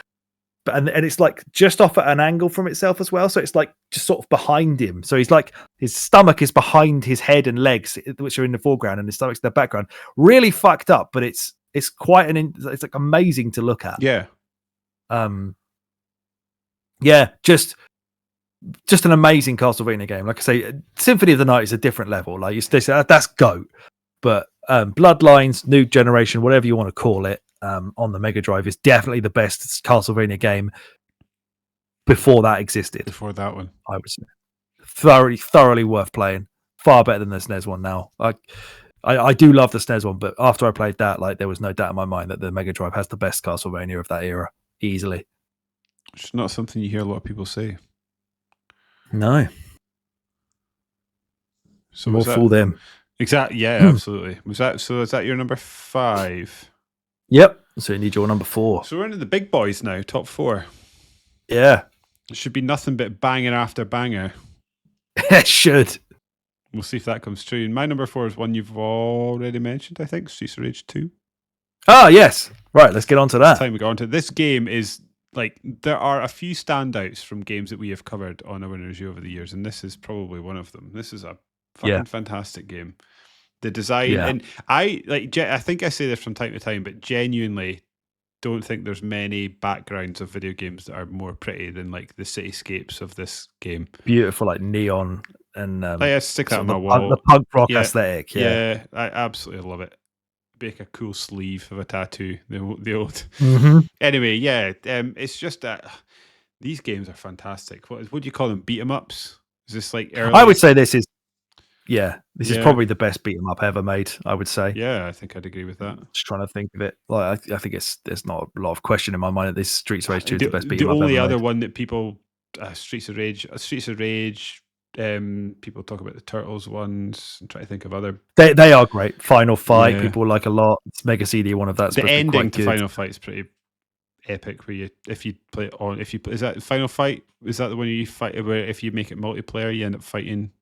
And it's like just off at an angle from itself as well, so it's like just sort of behind him. So he's like, his stomach is behind his head and legs, which are in the foreground, and his stomach's in the background. Really fucked up, but it's quite it's like amazing to look at. Just an amazing Castlevania game. Like I say, Symphony of the Night is a different level. Like you say, that's GOAT, but Bloodlines, New Generation, whatever you want to call it, on the Mega Drive is definitely the best Castlevania game before that existed. Before that one, I would say thoroughly worth playing. Far better than the SNES one now. I do love the SNES one, but after I played that, like there was no doubt in my mind that the Mega Drive has the best Castlevania of that era, easily. It's not something you hear a lot of people say. No. So more fool them. Exactly. Yeah, absolutely. Is that your number 5? Yep. So you need your number 4. So we're into the big boys now, top 4. Yeah. It should be nothing but banger after banger. It should. We'll see if that comes true. And my number 4 is one you've already mentioned, I think, Streets of Rage 2. Ah, yes. Right, let's get on to that. It's time we go on to this game. Is like, there are a few standouts from games that we have covered on our review over the years, and this is probably one of them. This is a fucking fantastic game. The design, and I think I say this from time to time, but genuinely don't think there's many backgrounds of video games that are more pretty than like the cityscapes of this game. Beautiful, like neon and I stick that on my wall. The punk rock aesthetic. Yeah, I absolutely love it. Make a cool sleeve of a tattoo. The old. Mm-hmm. Anyway, it's just that These games are fantastic. What do you call them? Beat 'em ups? Is this like I early? would say this is this is Yeah. probably the best beat 'em up ever made. I would say. Yeah, I think I'd agree with that. Just trying to think of it. Like I think there's not a lot of question in my mind that this Streets of Rage 2 is the best beat The 'em up only ever other made. one that people Streets of Rage, people talk about the Turtles ones and try to think of other. They are great. Final Fight, Yeah. people like a lot. It's Mega CD, one of that's The ending quite to good. Final Fight is pretty epic. Where if you play it on, is that Final Fight? Is that the one you fight where if you make it multiplayer, you end up fighting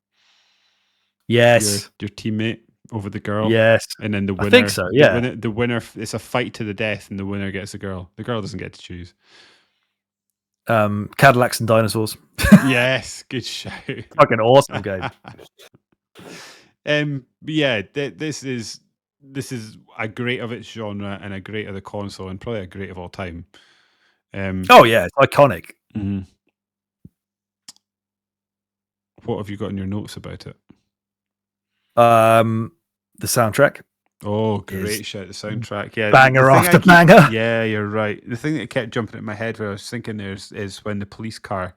Yes. your teammate over the girl? Yes. And then the winner. I think so, yeah. The winner. It's a fight to the death, and the winner gets the girl. The girl doesn't get to choose. Cadillacs and Dinosaurs. Yes, good shout. Fucking awesome game. Yeah, this is a great of its genre and a great of the console and probably a great of all time. Oh yeah, it's iconic. Mm-hmm. What have you got in your notes about it? The soundtrack. Oh, great shout, the soundtrack. Yeah, banger after banger. Yeah, you're right. The thing that kept jumping in my head where I was thinking is when the police car,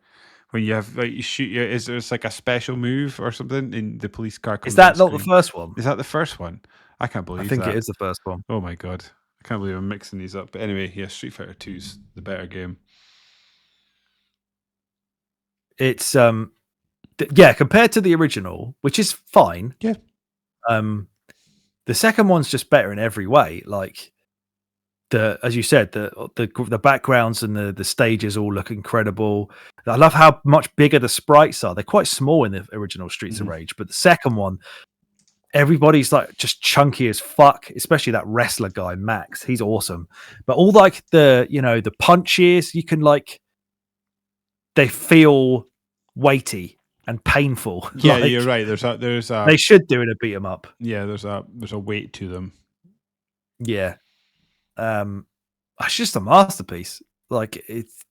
when you have you shoot is there's like a special move or something in the police car comes Is that on not the screen. first one? Is that the first one? I can't believe I think that. it is the first one. Oh my god. I can't believe I'm mixing these up. But anyway, yeah, Street Fighter 2's the better game. It's compared to the original, which is fine. Yeah. The second one's just better in every way. Like as you said, the backgrounds and the stages all look incredible. I love how much bigger the sprites are. They're quite small in the original Streets of Rage, but the second one, everybody's like just chunky as fuck, especially that wrestler guy, Max. He's awesome. But all like the punches, you can like, they feel weighty and painful. Yeah, like, you're right. There's a they should do it a beat 'em up. Yeah, there's a weight to them. Yeah. It's just a masterpiece. Like it's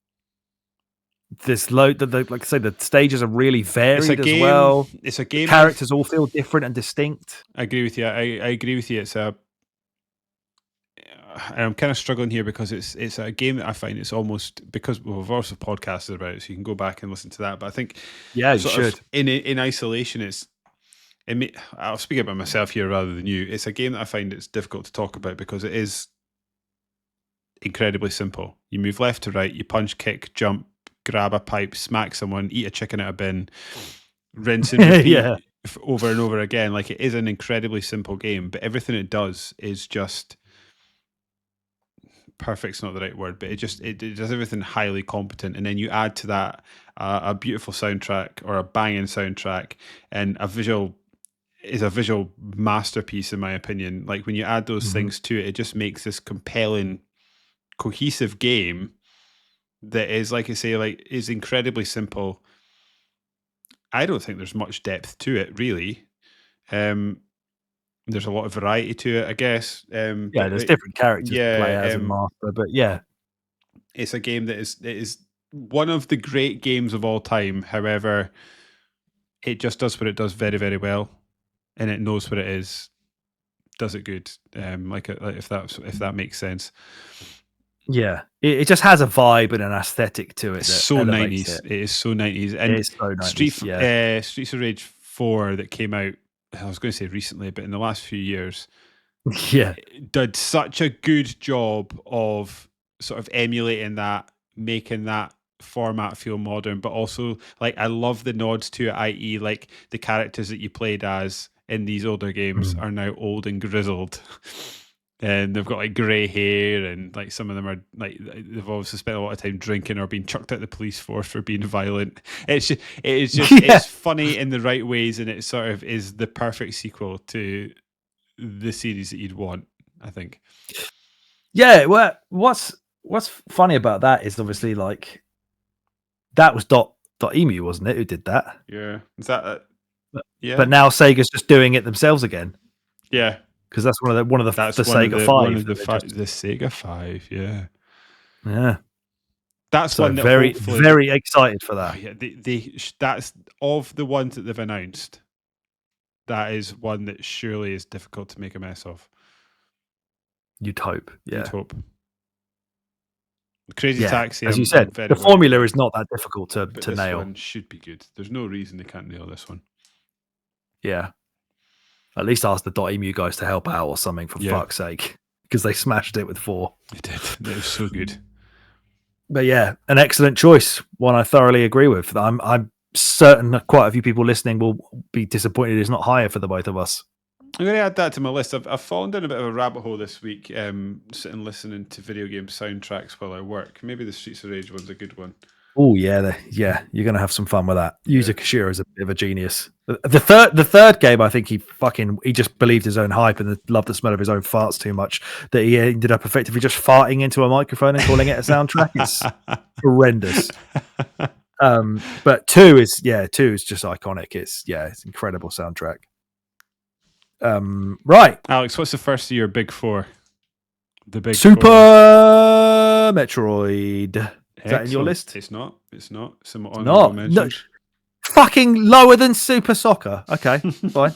this like I say, the stages are really varied as well. It's a game. The characters all feel different and distinct. I agree with you. I agree with you. It's and I'm kind of struggling here because it's a game that I find it's almost, because we've also podcasted about it, so you can go back and listen to that. But I think you should. In isolation, I'll speak about myself here rather than you. It's a game that I find it's difficult to talk about because it is incredibly simple. You move left to right, you punch, kick, jump, grab a pipe, smack someone, eat a chicken out of a bin, rinse and repeat over and over again. Like, it is an incredibly simple game, but everything it does is just perfect's not the right word, but it does everything highly competent. And then you add to that a beautiful soundtrack, or a banging soundtrack, and a visual masterpiece in my opinion. Like, when you add those things to it, it just makes this compelling, cohesive game that is, like I say, like, is incredibly simple. I don't think there's much depth to it, really. There's a lot of variety to it, I guess. There's different characters to play as a master, but it's a game that is one of the great games of all time. However, it just does what it does very, very well, and it knows what it is, does it good. If that makes sense. Yeah, it just has a vibe and an aesthetic to it. It's so 90s. It is so 90s. And it's so 90s, Streets of Rage 4 that came out, I was going to say recently, but in the last few years, did such a good job of sort of emulating that, making that format feel modern, but also, like, I love the nods to it, i.e. like the characters that you played as in these older games are now old and grizzled. And they've got like grey hair, and like some of them are like, they've obviously spent a lot of time drinking or being chucked out the police force for being violent. It's funny in the right ways, and it sort of is the perfect sequel to the series that you'd want, I think. Yeah, well, what's funny about that is obviously, like, that was Emu, wasn't it, who did that? Yeah. Is that yeah. But now Sega's just doing it themselves again. Yeah. Because that's one of the Sega 5. One of the Sega 5, yeah. Yeah. That's so one that very excited for that. That's of the ones that they've announced. That is one that surely is difficult to make a mess of. You'd hope, yeah. You'd hope. Crazy Taxi, as you I'm said, very the worried formula about, is not that difficult to but this nail. one should be good. There's no reason they can't nail this one. Yeah. At least ask the .emu guys to help out or something, for fuck's sake, because they smashed it with 4. They did. It was so good. But yeah, an excellent choice. One I thoroughly agree with. I'm certain that quite a few people listening will be disappointed it's not higher for the both of us. I'm going to add that to my list. I've fallen down a bit of a rabbit hole this week, sitting listening to video game soundtracks while I work. Maybe the Streets of Rage one's a good one. Oh yeah, you're gonna have some fun with that. Yuzo Koshiro is a bit of a genius. The third game, I think he just believed his own hype and loved the smell of his own farts too much that he ended up effectively just farting into a microphone and calling it a soundtrack. It's horrendous. But 2 is just iconic. It's incredible soundtrack. Right, Alex, what's the first of your big 4? The big Super 4. Metroid. Is that in your list? It's not. Some honorable mentions. No, fucking lower than Super Soccer. Okay, fine.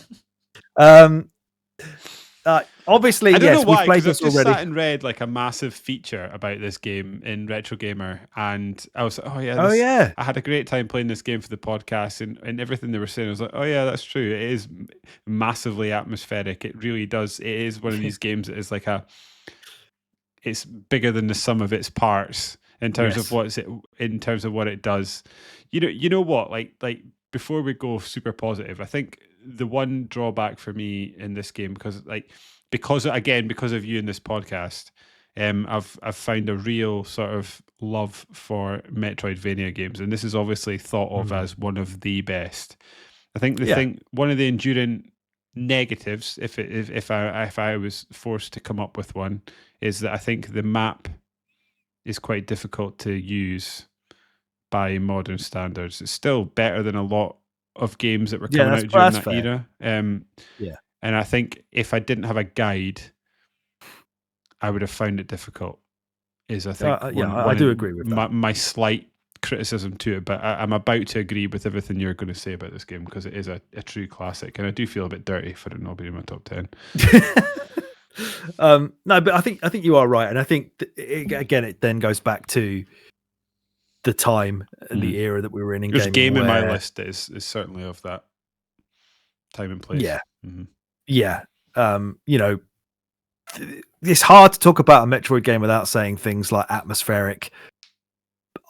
Obviously, I don't know why, we've played this I've just already. sat and read like a massive feature about this game in Retro Gamer, and I was like, I had a great time playing this game for the podcast, and everything they were saying, I was like, oh yeah, that's true. It is massively atmospheric. It really does. It is one of these games that is like it's bigger than the sum of its parts in terms of what it does. You know what? Like before we go super positive, I think the one drawback for me in this game, because of you in this podcast, I've found a real sort of love for Metroidvania games, and this is obviously thought of as one of the best. I think one of the enduring negatives, if I was forced to come up with one, is that I think the map is quite difficult to use by modern standards. It's still better than a lot of games that were coming out during that era. And I think if I didn't have a guide, I would have found it difficult. I do agree with that. My slight criticism to it, but I'm about to agree with everything you're going to say about this game, because it is a true classic, and I do feel a bit dirty for it not being in my top 10. No, but I think you are right, and I think it then goes back to the time and the era that we were in. There's a game in my list that is certainly of that time and place. It's hard to talk about a Metroid game without saying things like atmospheric,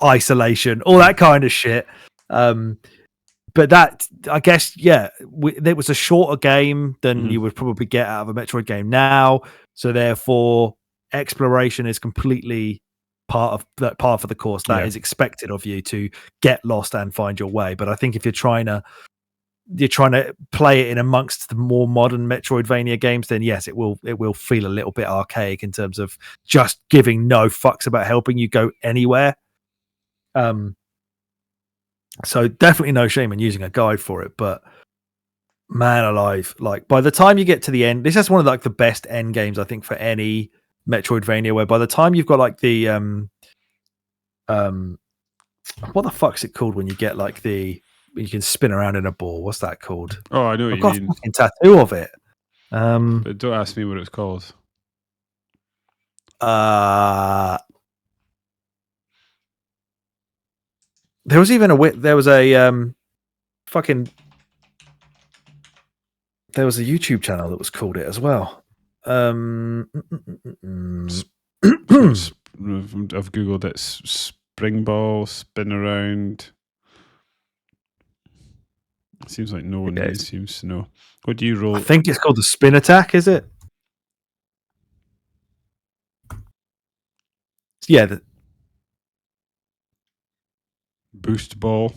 isolation, all that kind of shit. But that, I guess, it was a shorter game than you would probably get out of a Metroid game now. So therefore, exploration is completely part of the course. That is expected of you, to get lost and find your way. But I think if you're trying to play it in amongst the more modern Metroidvania games, then yes, it will feel a little bit archaic in terms of just giving no fucks about helping you go anywhere. So definitely no shame in using a guide for it, but man alive, like by the time you get to the end, this is one of like the best end games I think for any Metroidvania, where by the time you've got like the what the fuck's it called when you get like you can spin around in a ball? What's that called? Oh, I know what you mean. A fucking tattoo of it. But don't ask me what it's called. There was even a YouTube channel that was called it as well. I've googled it. Spring ball, spin around. It seems like no one seems to know. What do you roll? I think it's called the spin attack. Is it? Yeah. Boost ball,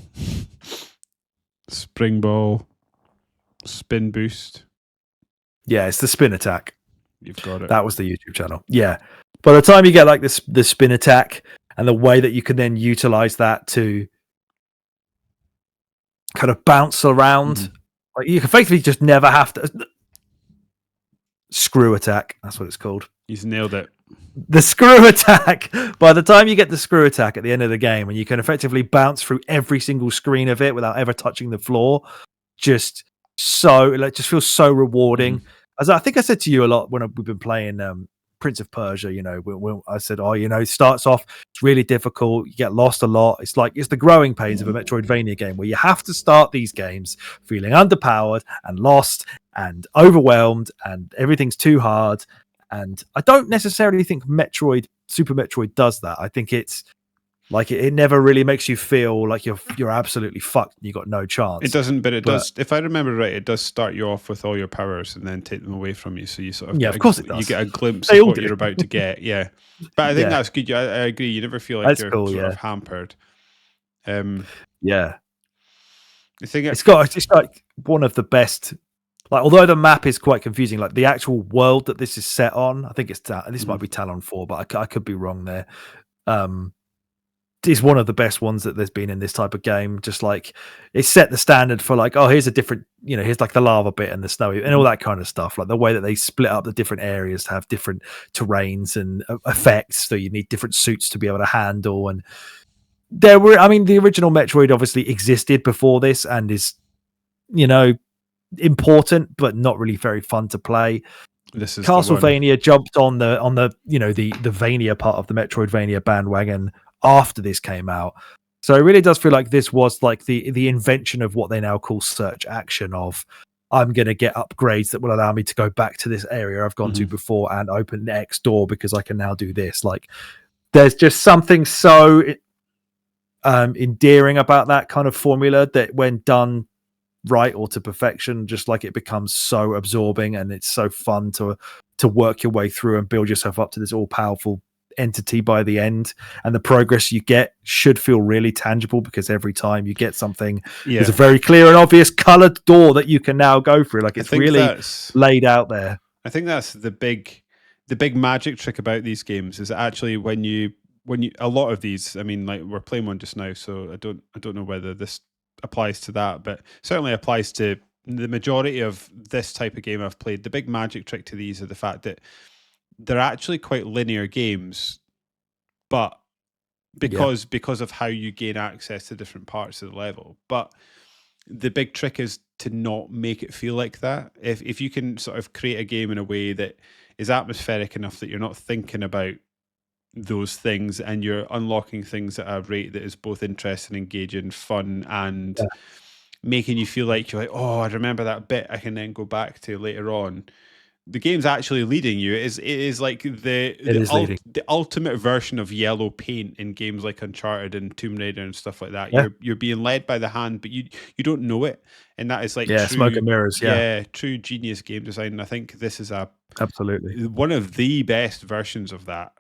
spring ball, spin boost. Yeah, it's the spin attack. You've got it. That was the YouTube channel. Yeah. By the time you get like the spin attack and the way that you can then utilize that to kind of bounce around, like you can effectively just never have to. Screw attack. That's what it's called. He's nailed it. The screw attack. By the time you get the screw attack at the end of the game, and you can effectively bounce through every single screen of it without ever touching the floor, just feels so rewarding. As I think I said to you a lot when we've been playing Prince of Persia, when I said, it starts off, it's really difficult, you get lost a lot. It's the growing pains of a Metroidvania game where you have to start these games feeling underpowered and lost and overwhelmed and everything's too hard. And I don't necessarily think Super Metroid does that. I think it's like it never really makes you feel like you're absolutely fucked and you got no chance. It doesn't, but it does. If I remember right, it does start you off with all your powers and then take them away from you. So you sort of of course it does. You get a glimpse of what you're about to get. Yeah, but I think that's good. I agree. You never feel like you're cool, sort of hampered. Yeah, I think it's like one of the best. Like, although the map is quite confusing, like the actual world that this is set on, I think this might be Talon 4, but I could be wrong there. Is one of the best ones that there's been in this type of game. Just like it set the standard for like, here's a different, here's like the lava bit and the snowy and all that kind of stuff. Like the way that they split up the different areas to have different terrains and effects, so you need different suits to be able to handle. And the original Metroid obviously existed before this and is, important, but not really very fun to play. This is Castlevania jumped on the the Vania part of the Metroidvania bandwagon after this came out. So it really does feel like this was like the invention of what they now call search action of, I'm going to get upgrades that will allow me to go back to this area I've gone to before and open the X door because I can now do this. Like there's just something so endearing about that kind of formula that when done right or to perfection, just like it becomes so absorbing and it's so fun to work your way through and build yourself up to this all-powerful entity by the end. And the progress you get should feel really tangible because every time you get something, there's a very clear and obvious colored door that you can now go through. Like it's really laid out there. I think that's the big magic trick about these games is actually when you a lot of these, I mean, like we're playing one just now, so I don't know whether this applies to that, but certainly applies to the majority of this type of game I've played. The big magic trick to these are the fact that they're actually quite linear games, but because of how you gain access to different parts of the level. But the big trick is to not make it feel like that. If you can sort of create a game in a way that is atmospheric enough that you're not thinking about those things and you're unlocking things at a rate that is both interesting, engaging, fun, and making you feel like you're like, I remember that bit I can then go back to later on. The game's actually leading you. It is like the ultimate version of yellow paint in games like Uncharted and Tomb Raider and stuff like that. You're being led by the hand, but you don't know it, and that is like true, smoke and mirrors. True genius game design. And I think this is absolutely one of the best versions of that.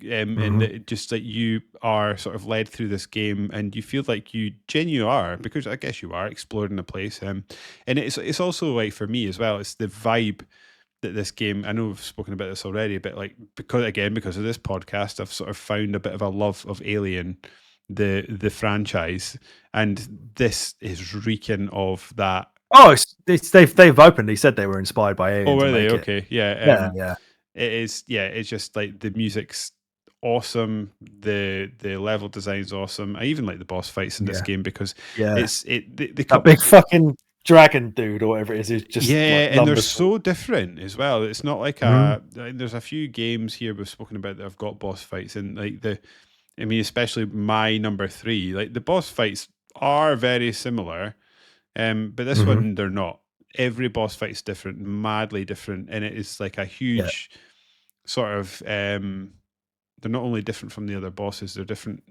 And just that you are sort of led through this game, and you feel like you genuinely are, because I guess you are exploring a place. And it's also like for me as well. It's the vibe that this game, I know we've spoken about this already, but like because of this podcast, I've sort of found a bit of a love of Alien, the franchise, and this is reeking of that. They've openly said they were inspired by Alien. Oh, were they? Okay, yeah. It is. Yeah, it's just like the music's awesome, the level design's awesome. I even like the boss fights in this game because the big fucking dragon dude or whatever it is just and they're so different as well. It's not like there's a few games here we've spoken about that have got boss fights, and like especially my number 3, like the boss fights are very similar, but this one they're not. Every boss fight's different, madly different, and it is like a huge sort of they're not only different from the other bosses, they're different,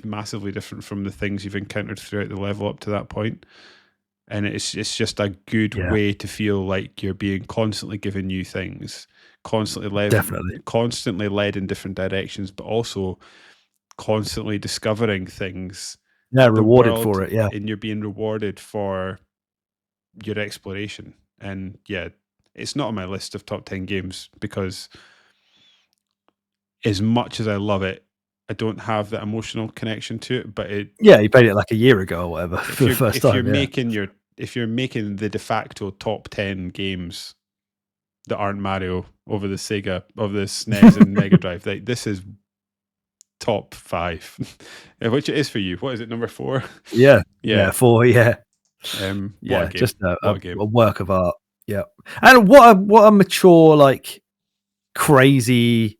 massively different from the things you've encountered throughout the level up to that point. And it's just a good way to feel like you're being constantly given new things, constantly led in different directions, but also constantly discovering things. Rewarded for it, and you're being rewarded for your exploration. And it's not on my list of top 10 games because as much as I love it, I don't have that emotional connection to it, but you played it like a year ago or whatever for the first time. If you're making the de facto top 10 games that aren't Mario over the Sega, of the SNES and Mega Drive, like this is top 5, which it is for you. What is it, number 4? 4. Just a work of art. Yeah, and what a mature, like, crazy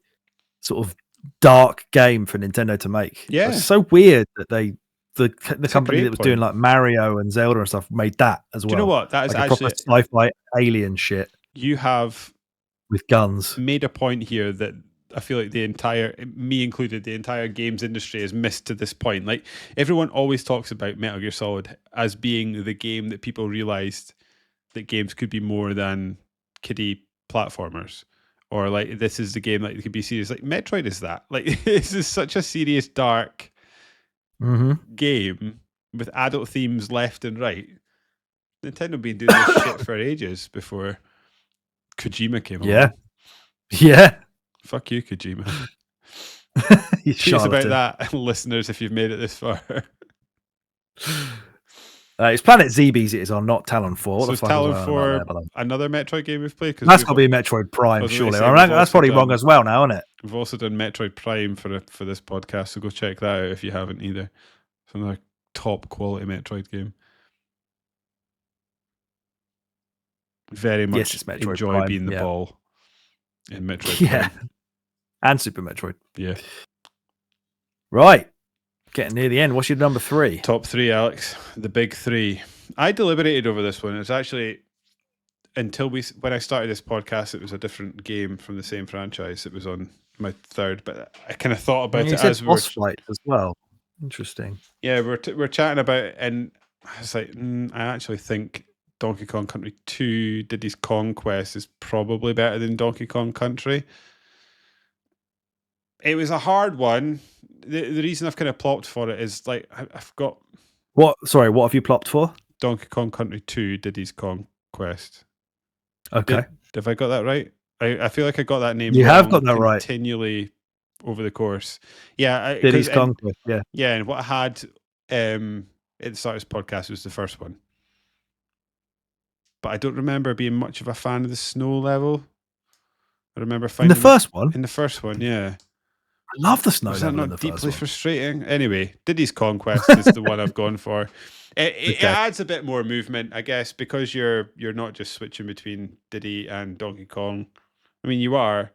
sort of dark game for Nintendo to make. Yeah. It's so weird that the It's a company great that was doing point. like Mario and Zelda and stuff made that as well. Do you know what? That is like a proper actually sci-fi alien shit you have with guns. made a point here that I feel like the entire, me included, the entire games industry has missed to this point. Like everyone always talks about Metal Gear Solid as being the game that people realized that games could be more than kiddie platformers, or like this is the game that could be serious. Like Metroid is that. Like this is such a serious, dark game with adult themes left and right. Nintendo been doing this shit for ages before Kojima came along. Yeah. Fuck you, Kojima. You Tweet us about charlatan. that, listeners, if you've made it this far. It's Planet Zebes it is on, not Talon 4. What So the is fuck was Talon I on 4 about there? another Metroid game we've played? That's got to be Metroid Prime, surely. say, we've That's also probably wrong done- as well now, isn't it? We've also done Metroid Prime for this podcast, so go check that out if you haven't either. It's another top quality Metroid game. Very much Yes, it's Metroid enjoy Prime, being the yeah. ball in Metroid Yeah. Prime. And Super Metroid. Yeah. Right. Getting near the end. What's your number 3? Top 3, Alex. The big 3. I deliberated over this one. It's actually when I started this podcast, it was a different game from the same franchise. It was on my 3rd, but I kind of thought about it as we were boss fight as well. Interesting. Yeah, we're chatting about it, and I was like, I actually think Donkey Kong Country 2 Diddy's Kong Quest is probably better than Donkey Kong Country. It was a hard one. The reason I've kind of plopped for it is like I've got what have you plopped for? Donkey Kong Country 2 Diddy's Kong Quest. Okay. Have I got that right? I feel like I got that name You wrong have got that right. continually over the course. Yeah. Diddy's Kong Quest, yeah. Yeah, and what I had at the start of this podcast was the first one. But I don't remember being much of a fan of the snow level. I remember finding in the first one? In the first one, yeah. I love the snow Was level that in not the first deeply one. frustrating? Anyway, Diddy's Conquest is the one I've gone for. It adds a bit more movement, I guess, because you're not just switching between Diddy and Donkey Kong. I mean, you are.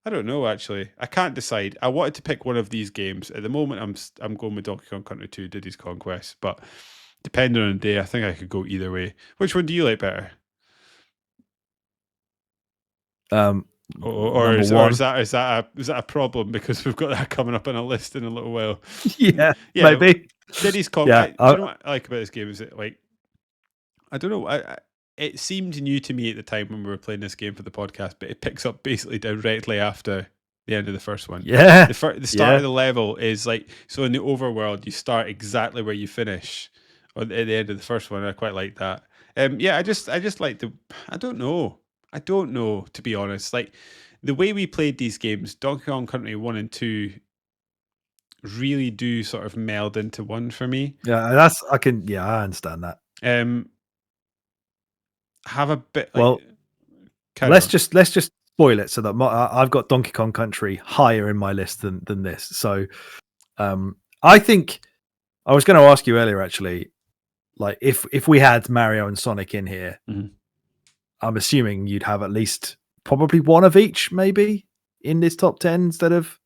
I don't know, actually. I can't decide. I wanted to pick one of these games. At the moment, I'm going with Donkey Kong Country 2, Diddy's Conquest. But depending on the day, I think I could go either way. Which one do you like better? Or is that a problem because we've got that coming up on a list in a little while? Yeah, maybe. Diddy's Kong. Yeah, Do you know what I like about this game? Is it like I don't know. It seemed new to me at the time when we were playing this game for the podcast, but it picks up basically directly after the end of the first one. Yeah, the start of the level is like so. In the overworld, you start exactly where you finish at the end of the first one. I quite like that. Yeah, I just like the. I don't know, to be honest. Like the way we played these games, Donkey Kong Country 1 and 2 really do sort of meld into one for me. Yeah, I understand that. Have a bit. Well, let's just spoil it so that I've got Donkey Kong Country higher in my list than this. So, I think I was going to ask you earlier, actually, like if we had Mario and Sonic in here, I'm assuming you'd have at least probably one of each, maybe in this top 10 instead of.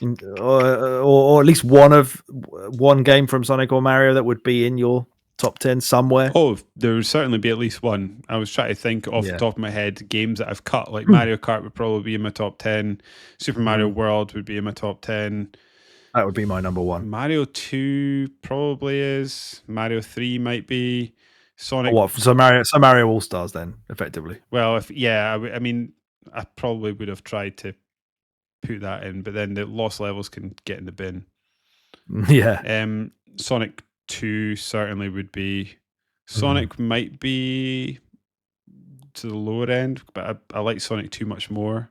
Or at least one game from Sonic or Mario that would be in your top 10 somewhere. Oh, there would certainly be at least one. I was trying to think off the top of my head games that I've cut. Like Mario Kart would probably be in my top 10. Super Mario World would be in my top 10. That would be my number 1. Mario 2 probably is. Mario 3 might be. Sonic. What? So Mario All Stars then, effectively. Well, I mean, I probably would have tried to put that in, but then the lost levels can get in the bin. Yeah. Sonic 2 certainly would be. Sonic might be to the lower end, but I like Sonic 2 much more.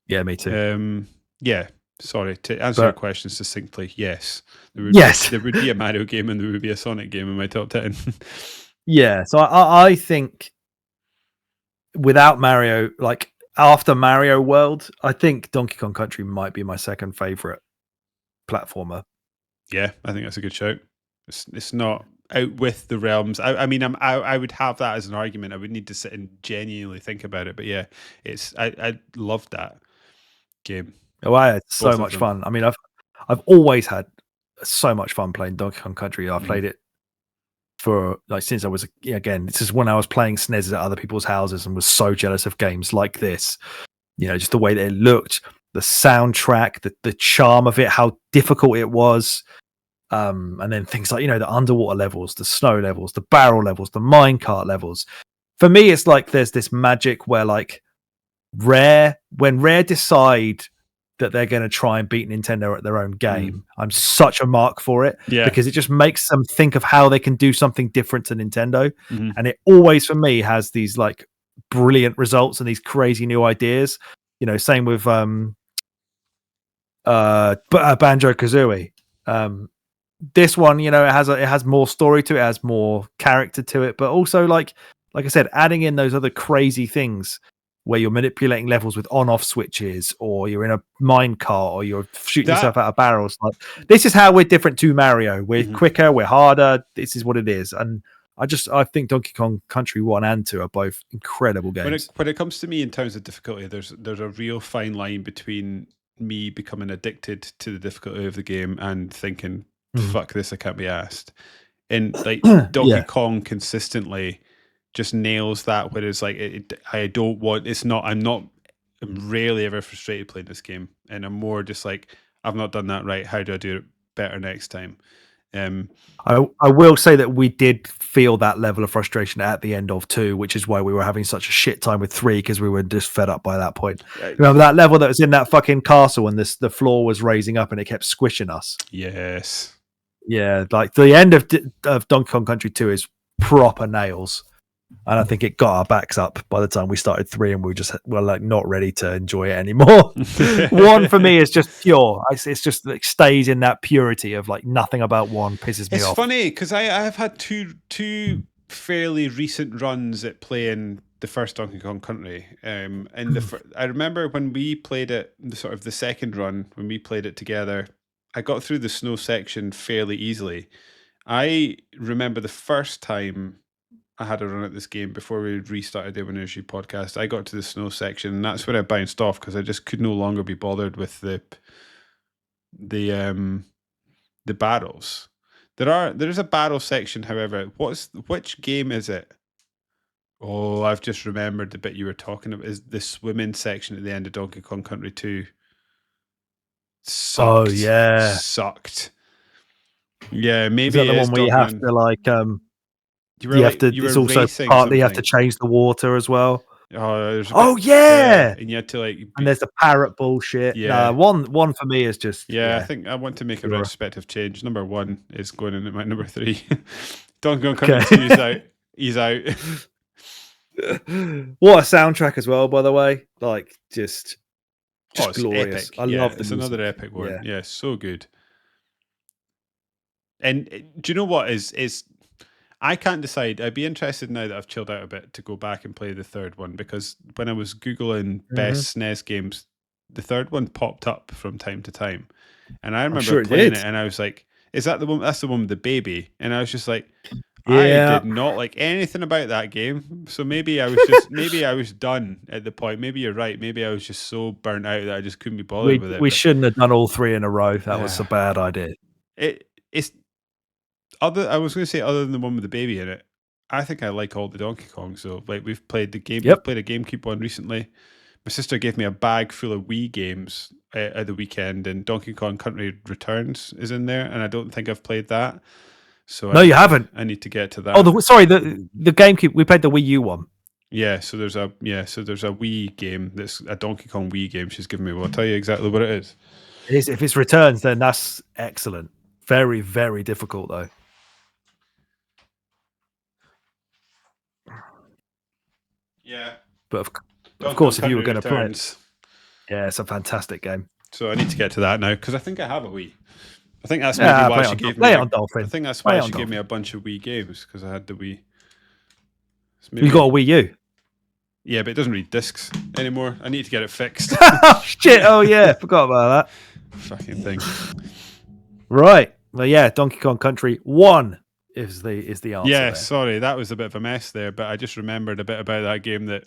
Yeah, me too. Yeah. Sorry, to answer your question succinctly, yes. There would be a Mario game and there would be a Sonic game in my top 10. Yeah, so I think without Mario, like after Mario World, I think Donkey Kong Country might be my second favorite platformer. Yeah, I think that's a good shout. It's not out with the realms. I mean, I would have that as an argument. I would need to sit and genuinely think about it. But yeah, I loved that game. Oh, I had so Both of much them. fun. I mean, I've always had so much fun playing Donkey Kong Country. I've played it for like since I was again. This is when I was playing SNES at other people's houses and was so jealous of games like this. You know, just the way that it looked, the soundtrack, the charm of it, how difficult it was. And then things like, you know, the underwater levels, the snow levels, the barrel levels, the minecart levels. For me, it's like there's this magic where like when Rare decide that they're going to try and beat Nintendo at their own game, I'm such a mark for it because it just makes them think of how they can do something different to Nintendo. And it always, for me, has these like brilliant results and these crazy new ideas. You know, same with Banjo-Kazooie. This one, you know, it has more story to it, it has more character to it, but also like I said, adding in those other crazy things where you're manipulating levels with on-off switches, or you're in a minecart, or you're shooting yourself out of barrels. Like, this is how we're different to Mario. We're quicker, we're harder. This is what it is, and I think Donkey Kong Country 1 and 2 are both incredible games. When it comes to me in terms of difficulty, there's a real fine line between me becoming addicted to the difficulty of the game and thinking, fuck this, I can't be asked. And like Donkey Kong consistently just nails that, whereas like I'm rarely ever frustrated playing this game, and I'm more just like, I've not done that right, how do I do it better next time? I will say that we did feel that level of frustration at the end of 2, which is why we were having such a shit time with 3, because we were just fed up by that point. Remember that level that was in that fucking castle and the floor was raising up and it kept squishing us? Yes. Yeah, like the end of Donkey Kong Country 2 is proper nails. And I think it got our backs up by the time we started 3, and we were like not ready to enjoy it anymore. 1 for me is just pure. It's just like stays in that purity of like nothing about 1 pisses me off. It's funny because I've had two fairly recent runs at playing the first Donkey Kong Country. And I remember when we played it, the second run, when we played it together, I got through the snow section fairly easily. I remember the first time I had a run at this game before we restarted the Energy podcast, I got to the snow section, and that's where I bounced off because I just could no longer be bothered with the battles. There is a battle section, however. Which game is it? Oh, I've just remembered the bit you were talking about. Is the swimming section at the end of Donkey Kong Country 2? Sucked. Oh yeah, sucked. Yeah, maybe is that the one where you have to like it's also partly you have to change the water as well. Yeah, and you had to like, and there's the parrot bullshit. Yeah, one for me is just I think I want to make a retrospective change. Number 1 is going in at my number 3. Donkey Kong Country 2 is out. He's out. What a soundtrack as well, by the way. Like just glorious. Epic. I love it's another epic one. Yeah, so good. And do you know what is I can't decide. I'd be interested now that I've chilled out a bit to go back and play the third one, because when I was Googling best SNES games, the third one popped up from time to time. And I remember playing it and I was like, is that the one? That's the one with the baby. And I was just like, I did not like anything about that game. So maybe I was done at the point. Maybe you're right. Maybe I was just so burnt out that I just couldn't be bothered with it. We shouldn't have done all 3 in a row. That was a bad idea. I was going to say, other than the one with the baby in it, I think I like all the Donkey Kong. So like, we've played the game. We've played a GameCube one recently. My sister gave me a bag full of Wii games at the weekend, and Donkey Kong Country Returns is in there, and I don't think I've played that. So you haven't. I need to get to that. Oh, the GameCube. We played the Wii U one. Yeah, so there's a Wii game that's a Donkey Kong Wii game she's given me. Well, I'll tell you exactly what it is. If it's Returns, then that's excellent. Very, very difficult though. Yeah, but of course, if you were going to play it, it's a fantastic game. So I need to get to that now, because I think I have a Wii. I think that's maybe why she gave me. I think that's why she gave me a bunch of Wii games, because I had the Wii. You got a Wii U? Yeah, but it doesn't read discs anymore. I need to get it fixed. Shit! Oh yeah, forgot about that. Fucking thing. Right. Well, yeah, Donkey Kong Country 1 is the answer. Yeah, there. sorry, that was a bit of a mess there, but I just remembered a bit about that game that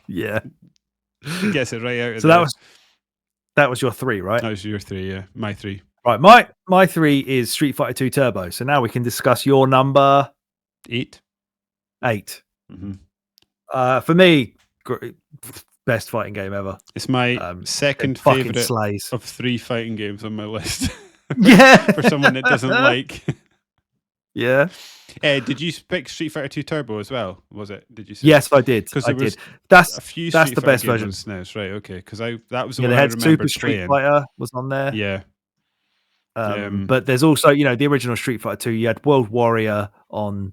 Yeah. gets it right out of So there. that was your 3, right? That was your 3, yeah. My 3. Right, my 3 is Street Fighter 2 Turbo. So now we can discuss your number 8. 8. Mm-hmm. For me, best fighting game ever. It's my second fucking favorite slays. of 3 fighting games on my list. Yeah, For someone that doesn't like. Yeah. Did you pick Street Fighter 2 Turbo as well? Was it? Did you say? Yes, I did. Because I there was did. That's a few that's Street the Fighter best games version. on SNES, right? Okay, because that was the Yeah, one they I had remember Super Street playing. Fighter was on there. Yeah. But there's also, the original Street Fighter 2. You had World Warrior on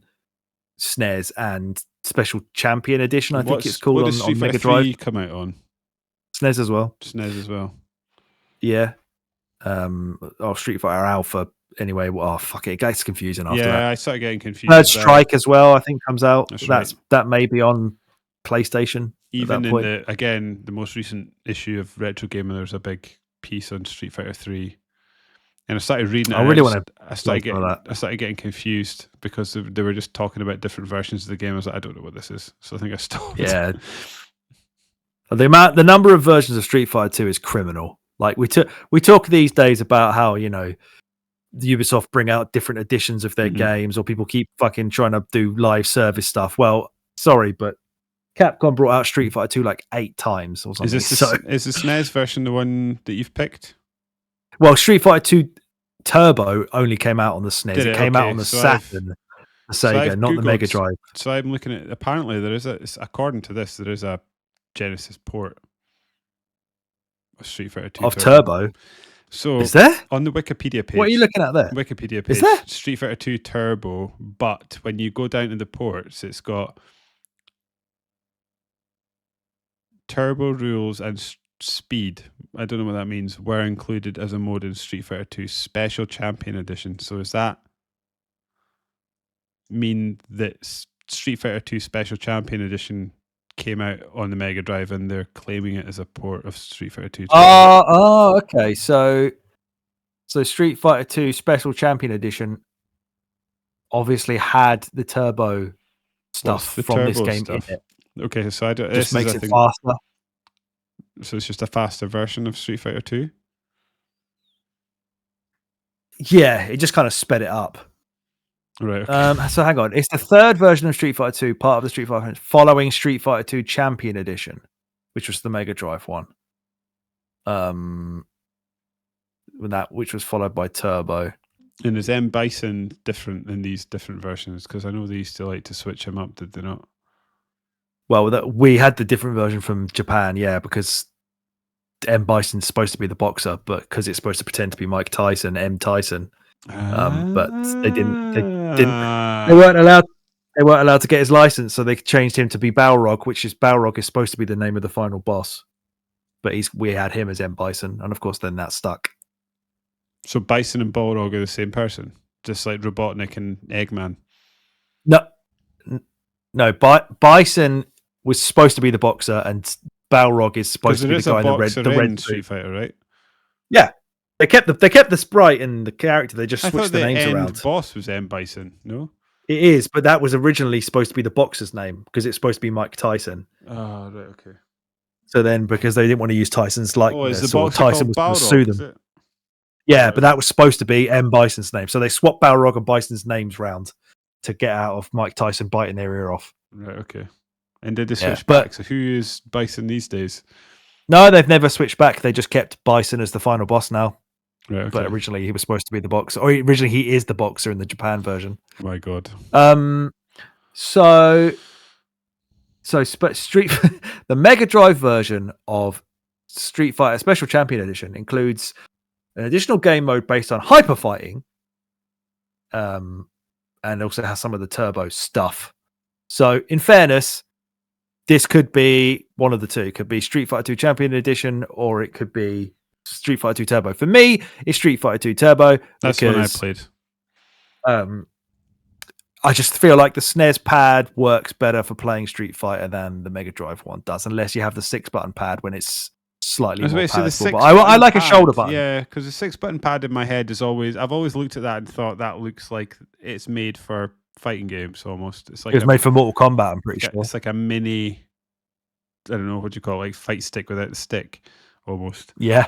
SNES and Special Champion Edition. I think it's called on Mega Drive. Come out on SNES as well. SNES as well. Yeah. Street Fighter Alpha. Anyway, fuck it gets confusing after that. Yeah, I started getting confused. Third Strike as well, I think, comes out. Right. That may be on PlayStation. Even in the most recent issue of Retro Gamer, there's a big piece on Street Fighter 3. And I started reading it. I started getting confused because they were just talking about different versions of the game. I was like, I don't know what this is. So I think I stopped. Yeah. The number of versions of Street Fighter 2 is criminal. Like we talk these days about how, Ubisoft bring out different editions of their games, or people keep fucking trying to do live service stuff. Well, sorry, but Capcom brought out Street Fighter 2 like 8 times or something. Is the SNES version the one that you've picked? Well, Street Fighter 2 Turbo only came out on the SNES. It came out on the Saturn, the Sega, not the Mega Drive. So I'm looking at. Apparently, according to this, there is a Genesis port of Street Fighter 2 of Turbo. So is there on the Wikipedia page? What are you looking at there? Wikipedia page. Is there Street Fighter 2 Turbo? But when you go down to the ports, it's got Turbo rules and speed. I don't know what that means. Were included as a mode in Street Fighter 2 Special Champion Edition. So does that mean that Street Fighter 2 Special Champion Edition came out on the Mega Drive and they're claiming it as a port of Street Fighter 2? Okay. So Street Fighter 2 Special Champion Edition obviously had the turbo stuff from this game in it. Okay, so just makes it faster. So it's just a faster version of Street Fighter 2? Yeah, it just kind of sped it up. Right. Okay. So hang on. It's the third version of Street Fighter 2, part of the Street Fighter following Street Fighter 2 Champion Edition, which was the Mega Drive one. Which was followed by Turbo. And is M Bison different in these different versions? Because I know they used to like to switch him up, did they not? Well, we had the different version from Japan, yeah, because M Bison's supposed to be the boxer, but because it's supposed to pretend to be Mike Tyson, M Tyson. But they didn't. They weren't allowed. They weren't allowed to get his license, so they changed him to be Balrog, Balrog is supposed to be the name of the final boss. But we had him as M Bison, and of course, then that stuck. So Bison and Balrog are the same person, just like Robotnik and Eggman. No. Bison was supposed to be the boxer, and Balrog is supposed to be the guy in the red Street Fighter, right? Yeah, they kept the sprite and the character. They just switched the names around. The boss was M Bison, no? It is, but that was originally supposed to be the boxer's name because it's supposed to be Mike Tyson. Oh, right, okay. So then, because they didn't want to use Tyson's likeness, or Tyson was going to sue them. Yeah, but that was supposed to be M Bison's name. So they swapped Balrog and Bison's names round to get out of Mike Tyson biting their ear off. Right, okay. And did they switch back? So who is Bison these days? No, they've never switched back. They just kept Bison as the final boss now. Right, okay. But originally he was supposed to be the boxer. Or originally he is the boxer in the Japan version. My God. So the Mega Drive version of Street Fighter Special Champion Edition includes an additional game mode based on hyper fighting, and also has some of the turbo stuff. So, in fairness, this could be one of the two. It could be Street Fighter 2 Champion Edition, or it could be Street Fighter 2 Turbo. For me, it's Street Fighter 2 Turbo. That's what I played. I just feel like the SNES pad works better for playing Street Fighter than the Mega Drive one does, unless you have the 6-button pad when it's slightly I was more about to say the palatable. But I like a shoulder button. Yeah, because the 6-button pad in my head is always. I've always looked at that and thought that looks like it's made for fighting games almost. It's like It was made for Mortal Kombat, I'm pretty sure. It's like a mini. I don't know what do you call it, like fight stick without the stick, almost. Yeah,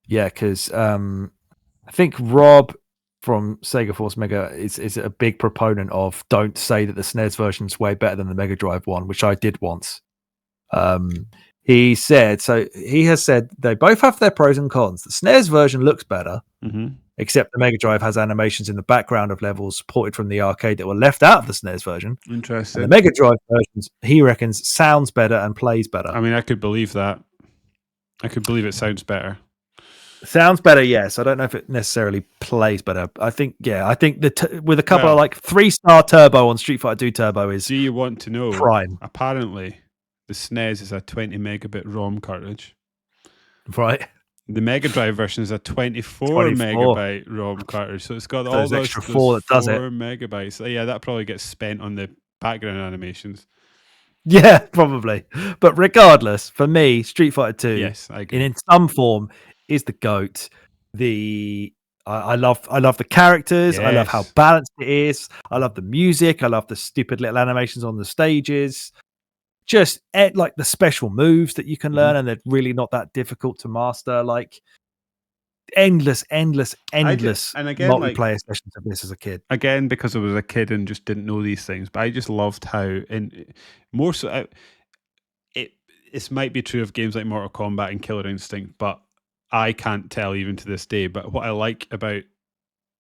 because I think Rob from Sega Force Mega is a big proponent of don't say that the SNES version's way better than the Mega Drive one, which I did once. He has said they both have their pros and cons. The SNES version looks better, except the Mega Drive has animations in the background of levels ported from the arcade that were left out of the SNES version. Interesting. And the Mega Drive version, he reckons, sounds better and plays better. I mean, I could believe that. I could believe it sounds better. Sounds better, yes. I don't know if it necessarily plays better. I think with a couple of like 3-star turbo on Street Fighter 2 Turbo is. Do you want to know? Prime. Apparently, the SNES is a 20 megabit ROM cartridge. Right. The Mega Drive version is a 24 megabyte ROM cartridge, so it's got all those extra 4 that does it. 4 megabytes. So yeah, that probably gets spent on the background animations. Yeah, probably. But regardless, for me, Street Fighter 2, yes, I agree. in some form, is the GOAT. I love the characters. Yes. I love how balanced it is. I love the music. I love the stupid little animations on the stages. Just like the special moves that you can learn, and they're really not that difficult to master. Like endless and again, multiplayer sessions of this as a kid. Again, because I was a kid and just didn't know these things, but I just loved how, and more so, this might be true of games like Mortal Kombat and Killer Instinct, but I can't tell even to this day. But what I like about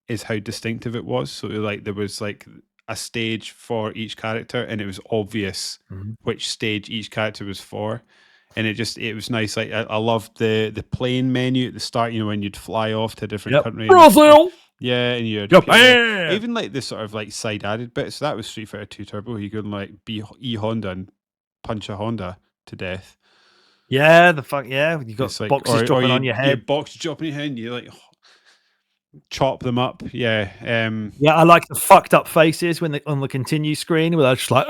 is how distinctive it was. So like there was like a stage for each character, and it was obvious which stage each character was for, and it was nice. Like I loved the plane menu at the start. You know, when you'd fly off to a different country, Brazil. Yeah, and you'd Japan. Even like the sort of like side added bits. So that was Street Fighter 2 Turbo. You could like be Honda and punch a Honda to death. Yeah, you got like, boxes dropping on your head. Yeah, boxes dropping on your head, and you like chop them up. Yeah. I like the fucked up faces when on the continue screen where they're just like,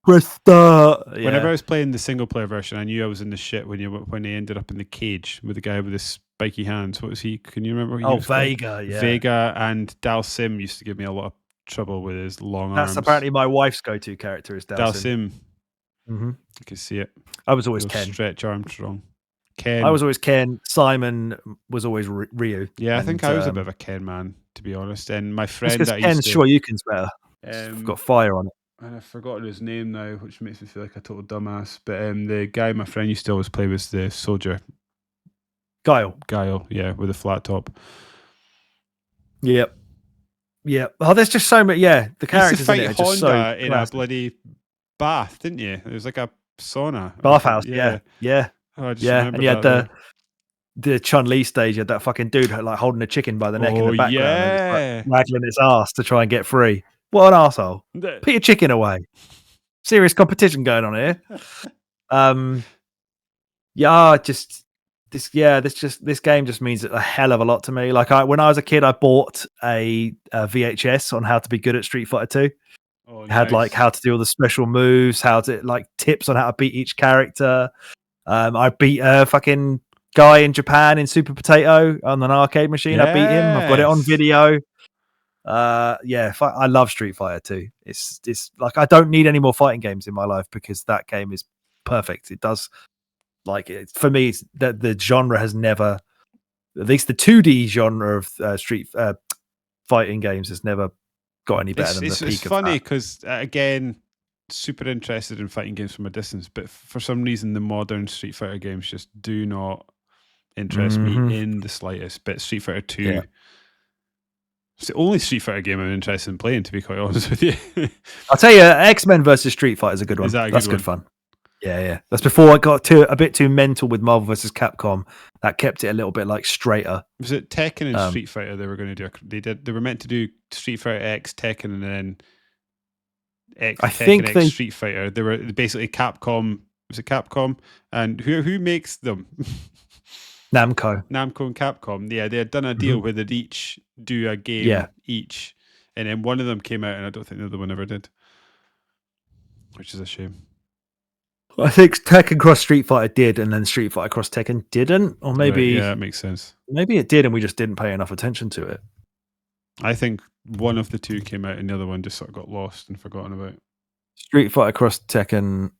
press start. Yeah. Whenever I was playing the single player version, I knew I was in the shit when he ended up in the cage with the guy with the spiky hands. What was he? Can you remember? What he was Vega. called? Yeah. Vega and Dal Sim used to give me a lot of trouble with his long arms. That's apparently my wife's go-to character is Dal Sim. You can see it. I was always Ken. Stretch Armstrong. Ken. I was always Ken. Simon was always Ryu. Yeah, I think I was a bit of a Ken man, to be honest. And my friend that Ken's sure you can's better. Got fire on it. And I've forgotten his name now, which makes me feel like a total dumbass. But the guy my friend used to always play was the soldier. Guile, yeah, with a flat top. Yep. Oh, there's just so many. Yeah, the characters used to fight in it are just Honda so in a bloody bath, didn't you? It was like a sauna. Bathhouse, yeah. Oh, and you had the Chun-Li stage, you had that fucking dude like holding a chicken by the neck in the background, and like, waggling its ass to try and get free. What an arsehole. Put your chicken away. Serious competition going on here. This game just means a hell of a lot to me. Like when I was a kid, I bought a VHS on how to be good at Street Fighter 2. Oh, It had like how to do all the special moves, how to like tips on how to beat each character. I beat a fucking guy in Japan in Super Potato on an arcade machine. I beat him. I've got it on video. I love Street Fighter 2. It's like I don't need any more fighting games in my life because that game is perfect. It does for me the genre has never, at least the 2D genre of street fighting games has never got any better than the peak of that. It's funny because again, super interested in fighting games from a distance, but for some reason the modern Street Fighter games just do not interest me in the slightest. But Street Fighter 2 it's the only Street Fighter game I'm interested in playing, to be quite honest with you. I'll tell you, X-Men versus Street Fighter is a good one. That's good fun. Yeah. That's before I got a bit too mental with Marvel versus Capcom. That kept it a little bit like straighter. Was it Tekken and Street Fighter they were going to do? They were meant to do Street Fighter X, Tekken, and then Street Fighter. They were basically Capcom. Was it Capcom? And who makes them? Namco and Capcom. Yeah, they had done a deal where they'd each do a game each, and then one of them came out, and I don't think the other one ever did, which is a shame. I think Tekken Cross Street Fighter did, and then Street Fighter Cross Tekken didn't, or maybe yeah, that makes sense. Maybe it did, and we just didn't pay enough attention to it. I think one of the two came out, and the other one just sort of got lost and forgotten about. Street Fighter Cross Tekken.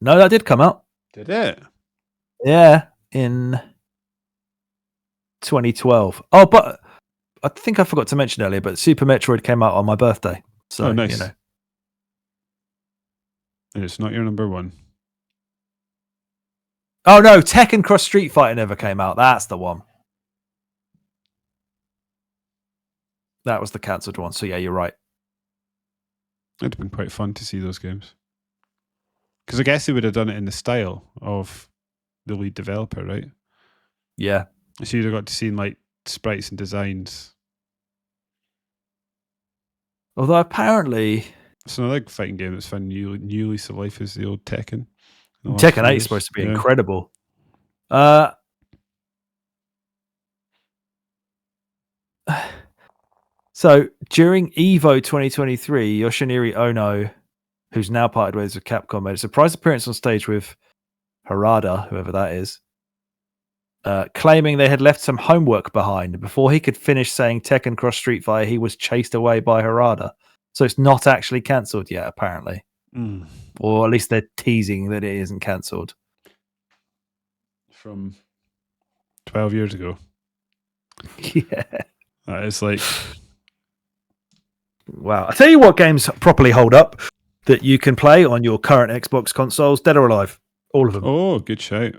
No, that did come out. Did it? Yeah, in 2012. Oh, but I think I forgot to mention earlier, but Super Metroid came out on my birthday. So, nice. you know. And it's not your number one. Oh, no, Tekken Cross Street Fighter never came out. That's the one. That was the cancelled one. So, yeah, you're right. It'd have been quite fun to see those games. Because I guess they would have done it in the style of the lead developer, right? Yeah. So you'd have got to see like sprites and designs. Although apparently... It's another fighting game that's found new lease of life is the old Tekken. Tekken 8 is supposed to be incredible. So during Evo 2023, Yoshinari Ono, who's now parted ways with Capcom, made a surprise appearance on stage with Harada, whoever that is, claiming they had left some homework behind. Before he could finish saying Tekken Cross Street Fighter, he was chased away by Harada. So it's not actually cancelled yet, apparently. Or at least they're teasing that it isn't cancelled. From 12 years ago. Yeah. That is like... Wow. I tell you what games properly hold up that you can play on your current Xbox consoles. Dead or Alive. All of them. Oh, good shout.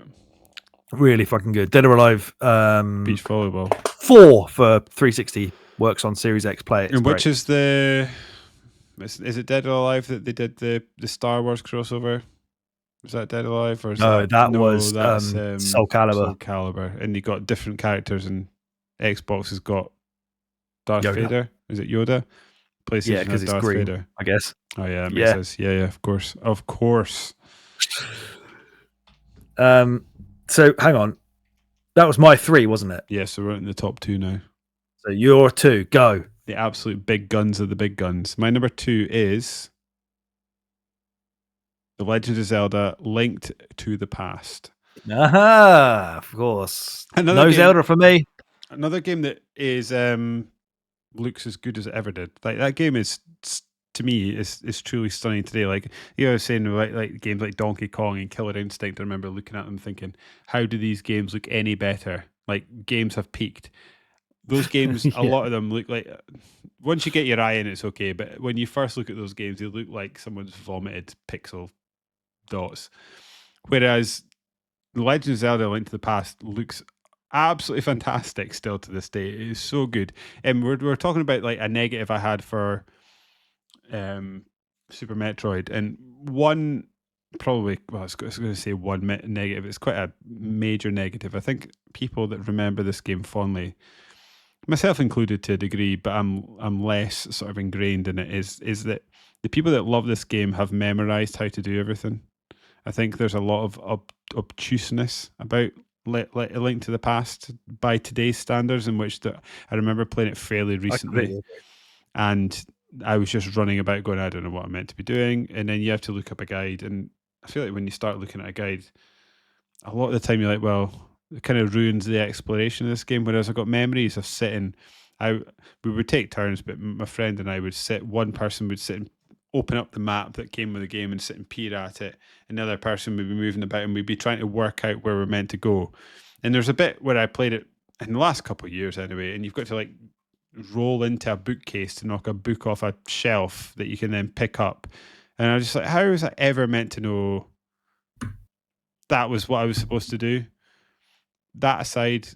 Really fucking good. Dead or Alive. Beach volleyball. 4 for 360. Works on Series X. Play it. And which is the... Is it Dead or Alive that they did the Star Wars crossover? Was that Dead or Alive? Or that was Soul Calibur. Soul Calibur. And you got different characters, and Xbox has got Darth Vader. Is it Yoda? PlayStation because it's Darth green, Vader. I guess. Oh yeah, it makes sense. Yeah, of course. So hang on, that was my 3, wasn't it? Yeah, so we're in the top 2 now. So your 2, go. The absolute big guns of the big guns. My number 2 is The Legend of Zelda: Linked to the Past. Aha, of course. No Zelda for me. Another game that is looks as good as it ever did. Like that game is, to me, is truly stunning today. Like I was saying, like games like Donkey Kong and Killer Instinct. I remember looking at them thinking, how do these games look any better? Like games have peaked. Those games, a lot of them look like, once you get your eye in, it's okay. But when you first look at those games, they look like someone's vomited pixel dots. Whereas The Legend of Zelda: Link to the Past looks absolutely fantastic still to this day. It is so good. And we're talking about like a negative I had for Super Metroid, and one probably, well, I was going to say one negative. It's quite a major negative. I think people that remember this game fondly, myself included to a degree, but I'm less sort of ingrained in it, is that the people that love this game have memorized how to do everything. I think there's a lot of obtuseness about A Link to the Past by today's standards, in which I remember playing it fairly recently, and I was just running about going, I don't know what I'm meant to be doing, and then you have to look up a guide, and I feel like when you start looking at a guide, a lot of the time you're like, well, it kind of ruins the exploration of this game. Whereas I've got memories of sitting, we would take turns, but my friend and I would sit, one person would sit and open up the map that came with the game and sit and peer at it. Another person would be moving about, and we'd be trying to work out where we're meant to go. And there's a bit where I played it in the last couple of years anyway, and you've got to like roll into a bookcase to knock a book off a shelf that you can then pick up. And I was just like, how was I ever meant to know that was what I was supposed to do? That aside,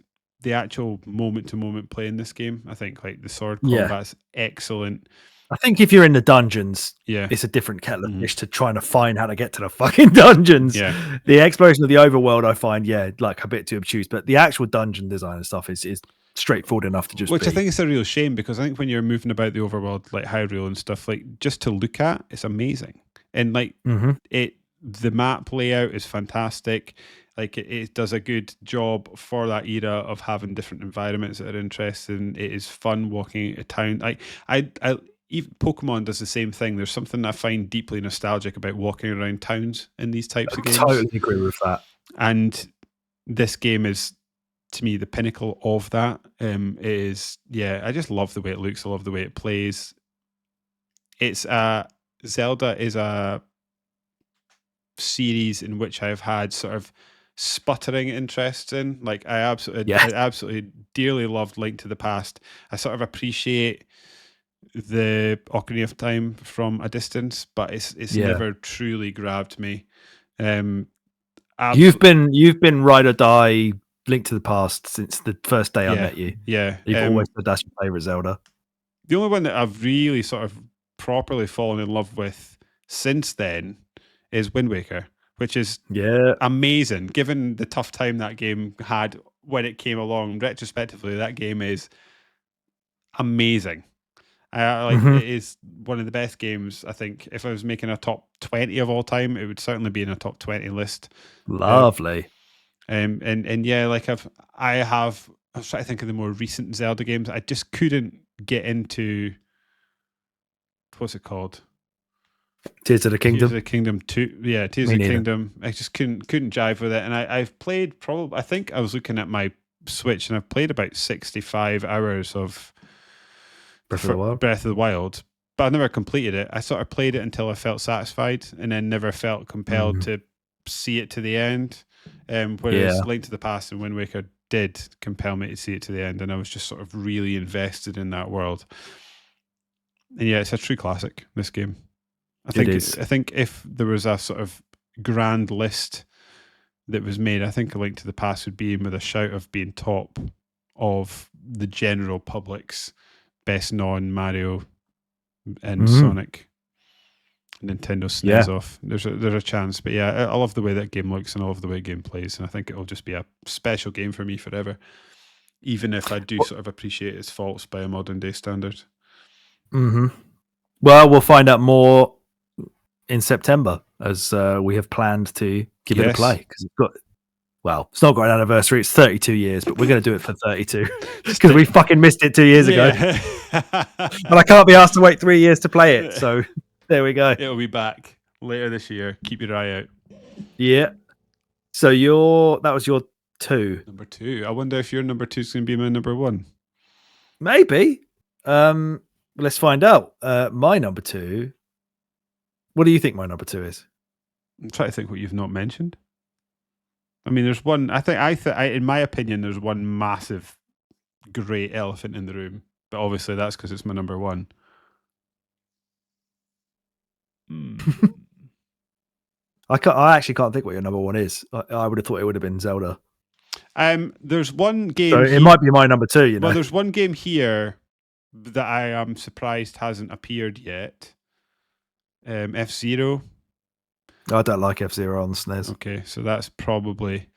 the actual moment-to-moment play in this game, I think like the sword combat's excellent. I think if you're in the dungeons, it's a different kettle of fish to trying to find how to get to the fucking dungeons. Yeah. The exploration of the overworld, I find, like a bit too obtuse, but the actual dungeon design and stuff is straightforward enough to just I think it's a real shame, because I think when you're moving about the overworld, like Hyrule and stuff, like just to look at, it's amazing. And like the map layout is fantastic. Like it does a good job for that era of having different environments that are interesting. It is fun walking a town. Like I even Pokemon does the same thing. There's something I find deeply nostalgic about walking around towns in these types of games. Totally agree with that. And this game is, to me, the pinnacle of that. It is, I just love the way it looks. I love the way it plays. It's Zelda is a series in which I've had sort of sputtering interest in. Like I absolutely dearly loved Link to the Past. I sort of appreciate the Ocarina of Time from a distance, but it's never truly grabbed me. You've been ride or die Link to the Past since the first day I met you. Yeah, you've always said that's your favorite Zelda. The only one that I've really sort of properly fallen in love with since then is Wind Waker, which is amazing. Given the tough time that game had when it came along, retrospectively, that game is amazing. It is one of the best games. I think if I was making a top 20 of all time, it would certainly be in a top 20 list. Lovely. And like I was trying to think of the more recent Zelda games. I just couldn't get into, what's it called? Tears of the Kingdom. Tears of the Kingdom 2. Yeah, Tears of the Kingdom. I just couldn't jive with it. And I've played I think I was looking at my Switch and I've played about 65 hours of Breath of the Wild, but I never completed it. I sort of played it until I felt satisfied and then never felt compelled to see it to the end. Whereas Link to the Past and Wind Waker did compel me to see it to the end, and I was just sort of really invested in that world. And it's a true classic, this game. I think if there was a sort of grand list that was made, I think A Link to the Past would be in with a shout of being top of the general public's best non-Mario and Sonic Nintendo SNES off. There's a chance, but I love the way that game looks and I love the way the game plays, and I think it'll just be a special game for me forever, even if I do sort of appreciate its faults by a modern day standard. Well, we'll find out more in September as we have planned to give it a play, because it's not got an anniversary, it's 32 years, but we're going to do it for 32 because we fucking missed it 2 years ago. But I can't be asked to wait 3 years to play it, so there we go. It'll be back later this year. Keep your eye out. Yeah. So that was your 2. Number 2. I wonder if your number 2 is going to be my number 1. Maybe. Let's find out. My number 2. What do you think my number 2 is? I'm trying to think what you've not mentioned. I mean, there's one. I think in my opinion, there's one massive, great elephant in the room. But obviously, that's because it's my number 1. I actually can't think what your number 1 is. I would have thought it would have been Zelda. There's one game. So it might be my number 2. Well, there's one game here that I am surprised hasn't appeared yet. F-Zero. I don't like F-Zero on the SNES. Okay, so that's probably...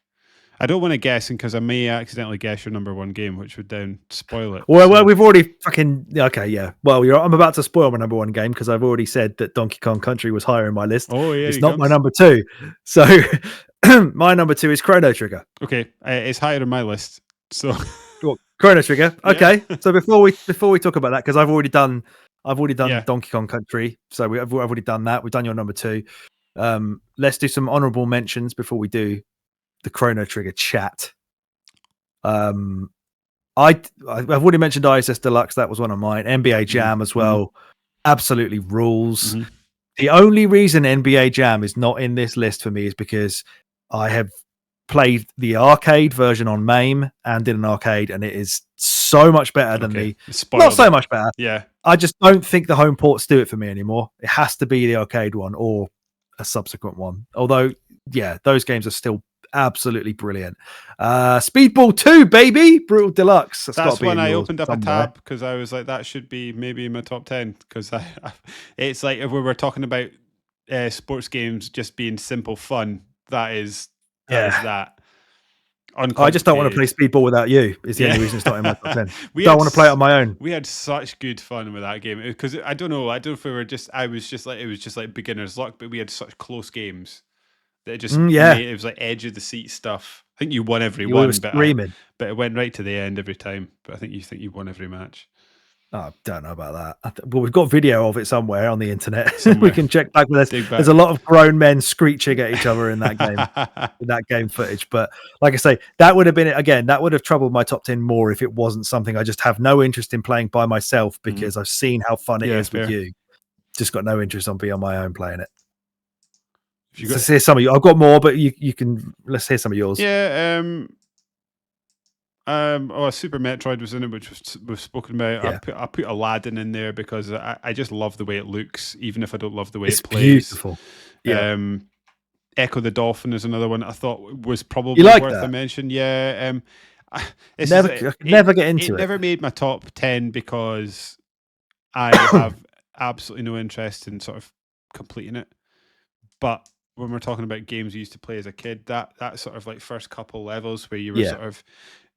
I don't want to guess because I may accidentally guess your number 1 game, which would then spoil it. Well, we've already fucking... Okay, yeah. Well, I'm about to spoil my number 1 game because I've already said that Donkey Kong Country was higher in my list. Oh, yeah. It's not my number 2. So my number 2 is Chrono Trigger. Okay, it's higher in my list. So Chrono Trigger. Okay. So before we talk about that, because I've already done Donkey Kong Country. So I've already done that. We've done your number 2. Let's do some honorable mentions before we do the Chrono Trigger chat. I've already mentioned ISS Deluxe. That was one of mine. NBA Jam as well. Absolutely rules. The only reason NBA Jam is not in this list for me is because I have played the arcade version on MAME and did an arcade, and it is so much better than not so much better. Yeah. I just don't think the home ports do it for me anymore. It has to be the arcade one or a subsequent one. Although, those games are still absolutely brilliant. Speedball 2, baby! Brutal Deluxe. That's when I opened up a tab because I was like, that should be maybe in my top 10. Because it's like if we were talking about sports games just being simple fun, that is that. I just don't want to play Speedball without you. Is the only reason it's not in my top 10. Don't want to play it on my own. We had such good fun with that game because I don't know if we were just. It was just like beginner's luck, but we had such close games that it just it was like edge of the seat stuff. I think you won every one, but it went right to the end every time. But I think you won every match. I don't know about that. Well, we've got video of it somewhere on the internet. Somewhere. We can check back with this. There's a lot of grown men screeching at each other in that game, in that game footage. But like I say, that would have been, again, that would have troubled my top 10 more if it wasn't something I just have no interest in playing by myself, because I've seen how fun it is with you. Just got no interest on being on my own playing it. Let's hear some of you. I've got more, but you can, let's hear some of yours. Yeah. Super Metroid was in it, which we've spoken about. Yeah. I put Aladdin in there because I just love the way it looks, even if I don't love the way it plays. Beautiful. Yeah. Echo the Dolphin is another one I thought was probably worth a mention. Yeah. Never get into it. It never made my top 10 because I have absolutely no interest in sort of completing it. But when we're talking about games we used to play as a kid, that sort of like first couple levels where you were sort of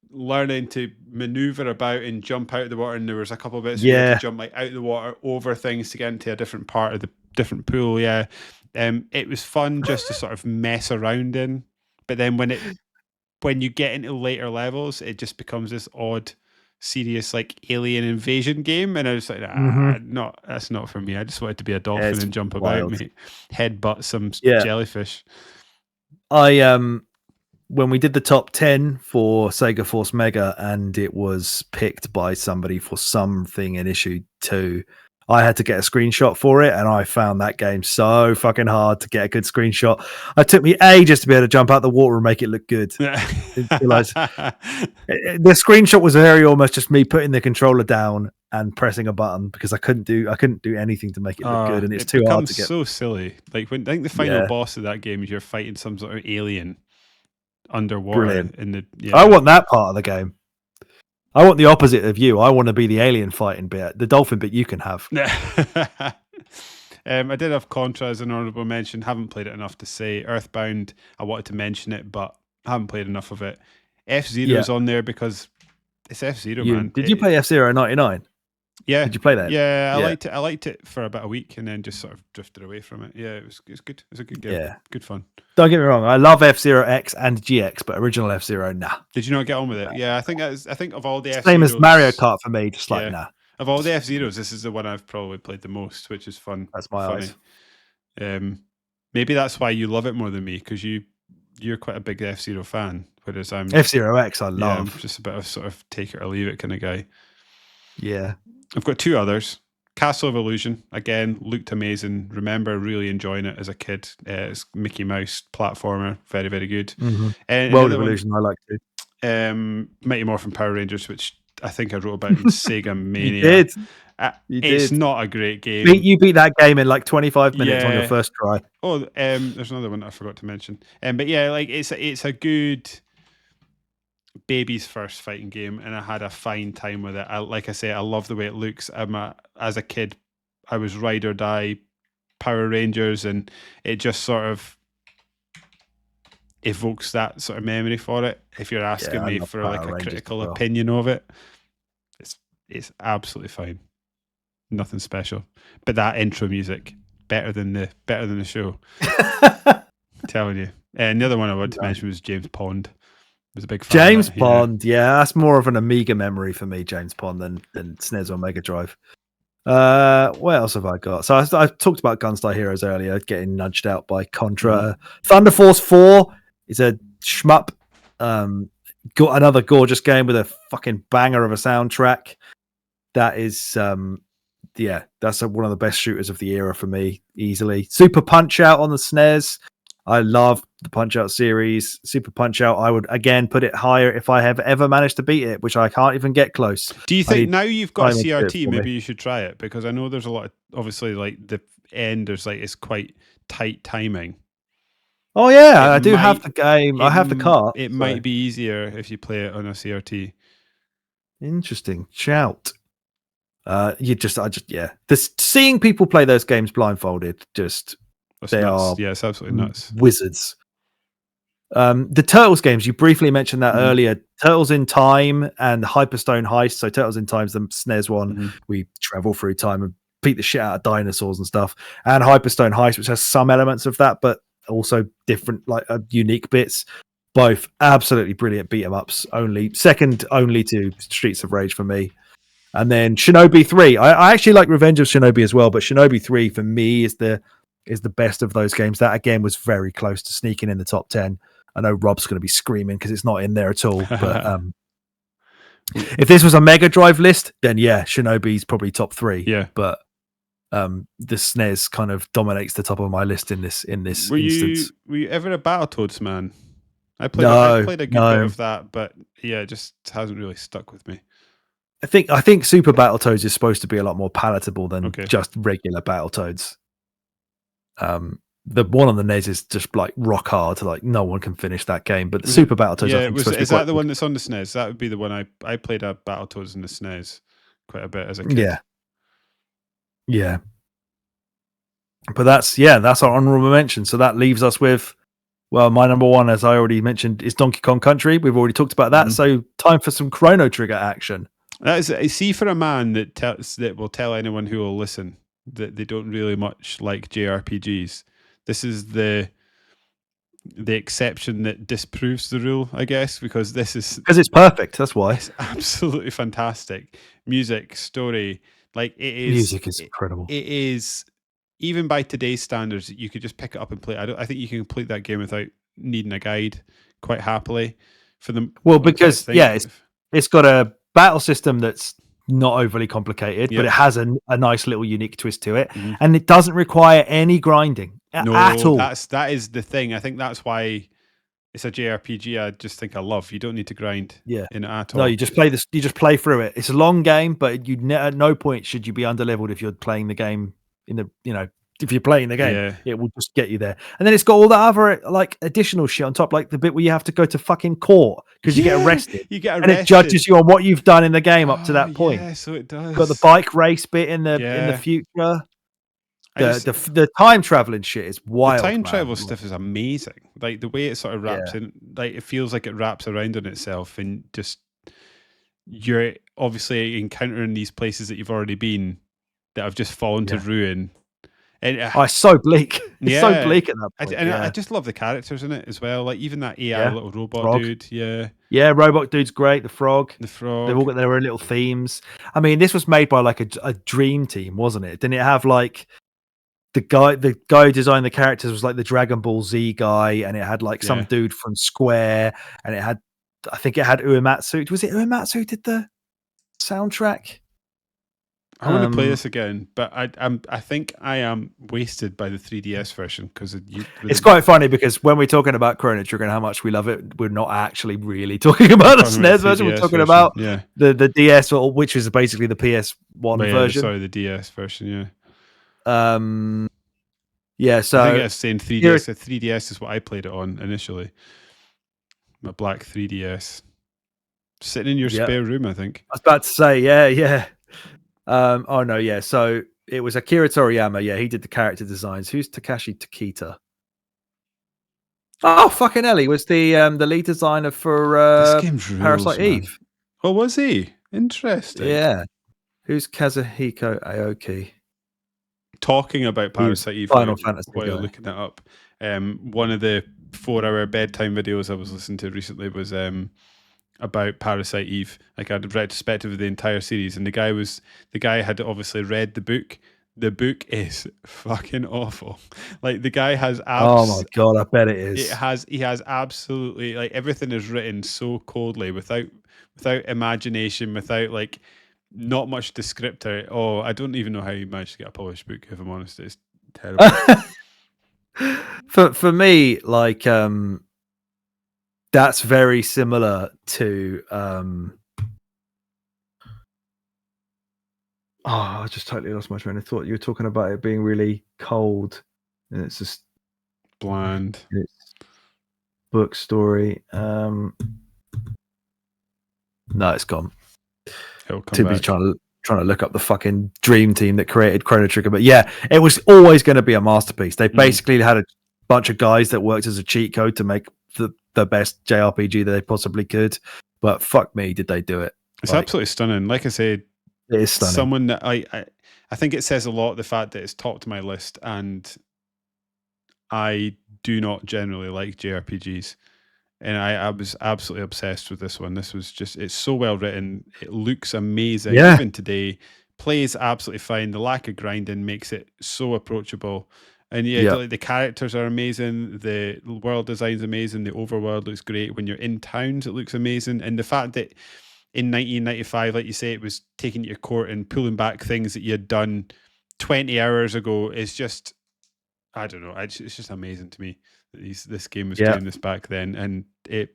learning to maneuver about and jump out of the water, and there was a couple of bits where you had to jump like out of the water over things to get into a different part of the different pool. It was fun just to sort of mess around in, but then when you get into later levels, it just becomes this odd, serious like alien invasion game, and I was like, that's not for me. I just wanted to be a dolphin and jump about, mate, headbutt some jellyfish. When we did the top 10 for Sega Force Mega and it was picked by somebody for something in issue 2, I had to get a screenshot for it, and I found that game so fucking hard to get a good screenshot. It took me ages to be able to jump out the water and make it look good. The screenshot was very almost just me putting the controller down and pressing a button, because I couldn't do anything to make it look good, and it's too hard to get. So silly. Like I think the final boss of that game is you're fighting some sort of alien underwater. Brilliant. I want that part of the game. I want the opposite of you. I want to be the alien fighting bit. The dolphin bit you can have. I did have Contra as an honorable mention. Haven't played it enough to say. Earthbound, I wanted to mention it, but I haven't played enough of it. F-Zero's on there because it's F-Zero, man. Did you play F-Zero 99? Yeah. Did you play that? Yeah, I liked it for about a week and then just sort of drifted away from it. Yeah, it was good. It was a good game. Yeah. Good fun. Don't get me wrong. I love F-Zero X and GX, but original F-Zero, nah. Did you not get on with it? Yeah, I think of all the F-Zeros, same as Mario Kart for me, just like nah. Of all the F-Zeros, this is the one I've probably played the most, which is fun. That's my eyes. Maybe that's why you love it more than me, because you're quite a big F-Zero fan, whereas I'm F-Zero X. I love. I'm just a bit of sort of take it or leave it kind of guy. Yeah, I've got 2 others. Castle of Illusion, again, looked amazing. Remember really enjoying it as a kid. It's Mickey Mouse platformer, very, very good. And World of Illusion, I like too. Mighty Morphin Power Rangers, which I think I wrote about in Sega Mania. You did. It's not a great game. You beat that game in like 25 minutes on your first try. Oh, there's another one I forgot to mention. But yeah, like it's a good baby's first fighting game, and I had a fine time with it. Like I say, I love the way it looks. As a kid, I was ride or die Power Rangers, and it just sort of evokes that sort of memory for it. If you're asking me for like a critical opinion of it, it's absolutely fine. Nothing special, but that intro music better than the show. I'm telling you. And the other one I wanted to mention was James Pond. Was a big fan James Pond, that's more of an Amiga memory for me, James Pond, than SNES or Mega Drive. What else have I got? So I talked about Gunstar Heroes earlier, getting nudged out by Contra. Thunder Force 4 is a shmup. Got another gorgeous game with a fucking banger of a soundtrack. That is, that's one of the best shooters of the era for me, easily. Super Punch Out on the SNES. I love the Punch-Out series. Super Punch-Out, I would, again, put it higher if I have ever managed to beat it, which I can't even get close. Do you think now you've got a CRT, maybe you should try it? Because I know there's a lot of, obviously, like, the end, it's quite tight timing. Oh, yeah, I do have the game. I have the cart. It might be easier if you play it on a CRT. Interesting. Shout. Seeing people play those games blindfolded, they are it's absolutely nuts. Wizards. The Turtles games, you briefly mentioned that earlier. Turtles in Time and Hyperstone Heist. So Turtles in Time's the SNES one. We travel through time and beat the shit out of dinosaurs and stuff. And Hyperstone Heist, which has some elements of that, but also different, like unique bits. Both absolutely brilliant beat 'em ups. Second only to Streets of Rage for me. And then Shinobi 3. I actually like Revenge of Shinobi as well, but Shinobi 3 for me is the best of those games. That again was very close to sneaking in the top 10. I know Rob's going to be screaming because it's not in there at all. But if this was a Mega Drive list, then yeah, Shinobi's probably top 3. Yeah. But the SNES kind of dominates the top of my list in this instance. Were you ever a Battletoads man? I played a good bit of that, but yeah, it just hasn't really stuck with me. I think Super Battletoads is supposed to be a lot more palatable than just regular Battletoads. The one on the NES is just like rock hard, like no one can finish that game. But the Super Battletoads, yeah, is that the one that's on the SNES? That would be the one I played a Battletoads in the SNES quite a bit as a kid. Yeah. But that's our honorable mention. So that leaves us with, well, my number one, as I already mentioned, is Donkey Kong Country. We've already talked about that. So time for some Chrono Trigger action. That is, see, for a man that will tell anyone who will listen that they don't really much like JRPGs, this is the exception that disproves the rule, I guess, because it's perfect. That's why it's absolutely fantastic. Music, story, like it is. Music is incredible. It is, even by today's standards, you could just pick it up and play it. I think you can complete that game without needing a guide quite happily for them. Well, because it's got a battle system that's not overly complicated, but it has a nice little unique twist to it, and it doesn't require any grinding at all. That is the thing. I think that's why it's a JRPG. I just think I love. You don't need to grind in it at all. No, you just play this. You just play through it. It's a long game, but at no point should you be underleveled if you're playing the game if you're playing the game, it will just get you there. And then it's got all that other like additional shit on top, like the bit where you have to go to fucking court because you get arrested. And it judges you on what you've done in the game up to that point. Yeah, so it does. Got the bike race bit in the future. The time traveling shit is wild. The time travel stuff is amazing. Like the way it sort of wraps in, like it feels like it wraps around on itself, and just you're obviously encountering these places that you've already been that have just fallen to ruin. And it's so bleak. It's so bleak at that point. I just love the characters in it as well. Like even that AI little robot dude. Yeah, robot dude's great. The frog. They've all got their own little themes. I mean, this was made by like a dream team, wasn't it? Didn't it have like the guy who designed the characters was like the Dragon Ball Z guy, and it had like some dude from Square, and I think it had Uematsu. Was it Uematsu who did the soundtrack? I want to play this again, but I think I am wasted by the 3DS version because it's quite funny because when we're talking about Chrono Trigger and how much we love it, we're not actually really talking about the SNES version. We're talking about the DS, which is basically the PS1 version. Sorry, the DS version. So I think it's saying 3DS. The 3DS is what I played it on initially. My black 3DS, sitting in your spare room, I think. I was about to say, yeah. So it was Akira Toriyama. Yeah, he did the character designs. Who's Takashi Takita? Oh, fucking hell. He was the lead designer for this game's rules, Parasite man. Eve. Oh, was he? Interesting. Yeah. Who's Kazuhiko Aoki? Talking about Parasite Eve Final Fantasy while you're looking that up. One of the 4-hour bedtime videos I was listening to recently was about Parasite Eve. Like I had a retrospective of the entire series, and the guy had obviously read the book. The book is fucking awful. Like the guy has oh my god, I bet it is. He has absolutely, like, everything is written so coldly, without imagination, without like not much descriptor. Oh, I don't even know how you managed to get a published book, if I'm honest. It's terrible. For me, like that's very similar to I just totally lost my train of thought. You were talking about it being really cold, and it's just bland. It's book story. No, it's gone. Too busy trying to look up the fucking dream team that created Chrono Trigger. But yeah, it was always going to be a masterpiece. They basically had a bunch of guys that worked as a cheat code to make the best JRPG that they possibly could. But fuck me, did they do it? It's absolutely stunning. Like I said, it is stunning. Someone that I think it says a lot, the fact that it's topped my list, and I do not generally like JRPGs. and I was absolutely obsessed with this one. This was it's so well written. It looks amazing, Yeah. even today. Plays absolutely fine. The lack of grinding makes it so approachable. And yeah, the characters are amazing. The world design's amazing. The overworld looks great. When you're in towns, it looks amazing. And the fact that in 1995, like you say, it was taking you to court and pulling back things that you had done 20 hours ago is just, I don't know. It's just amazing to me that this game was doing this back then. And I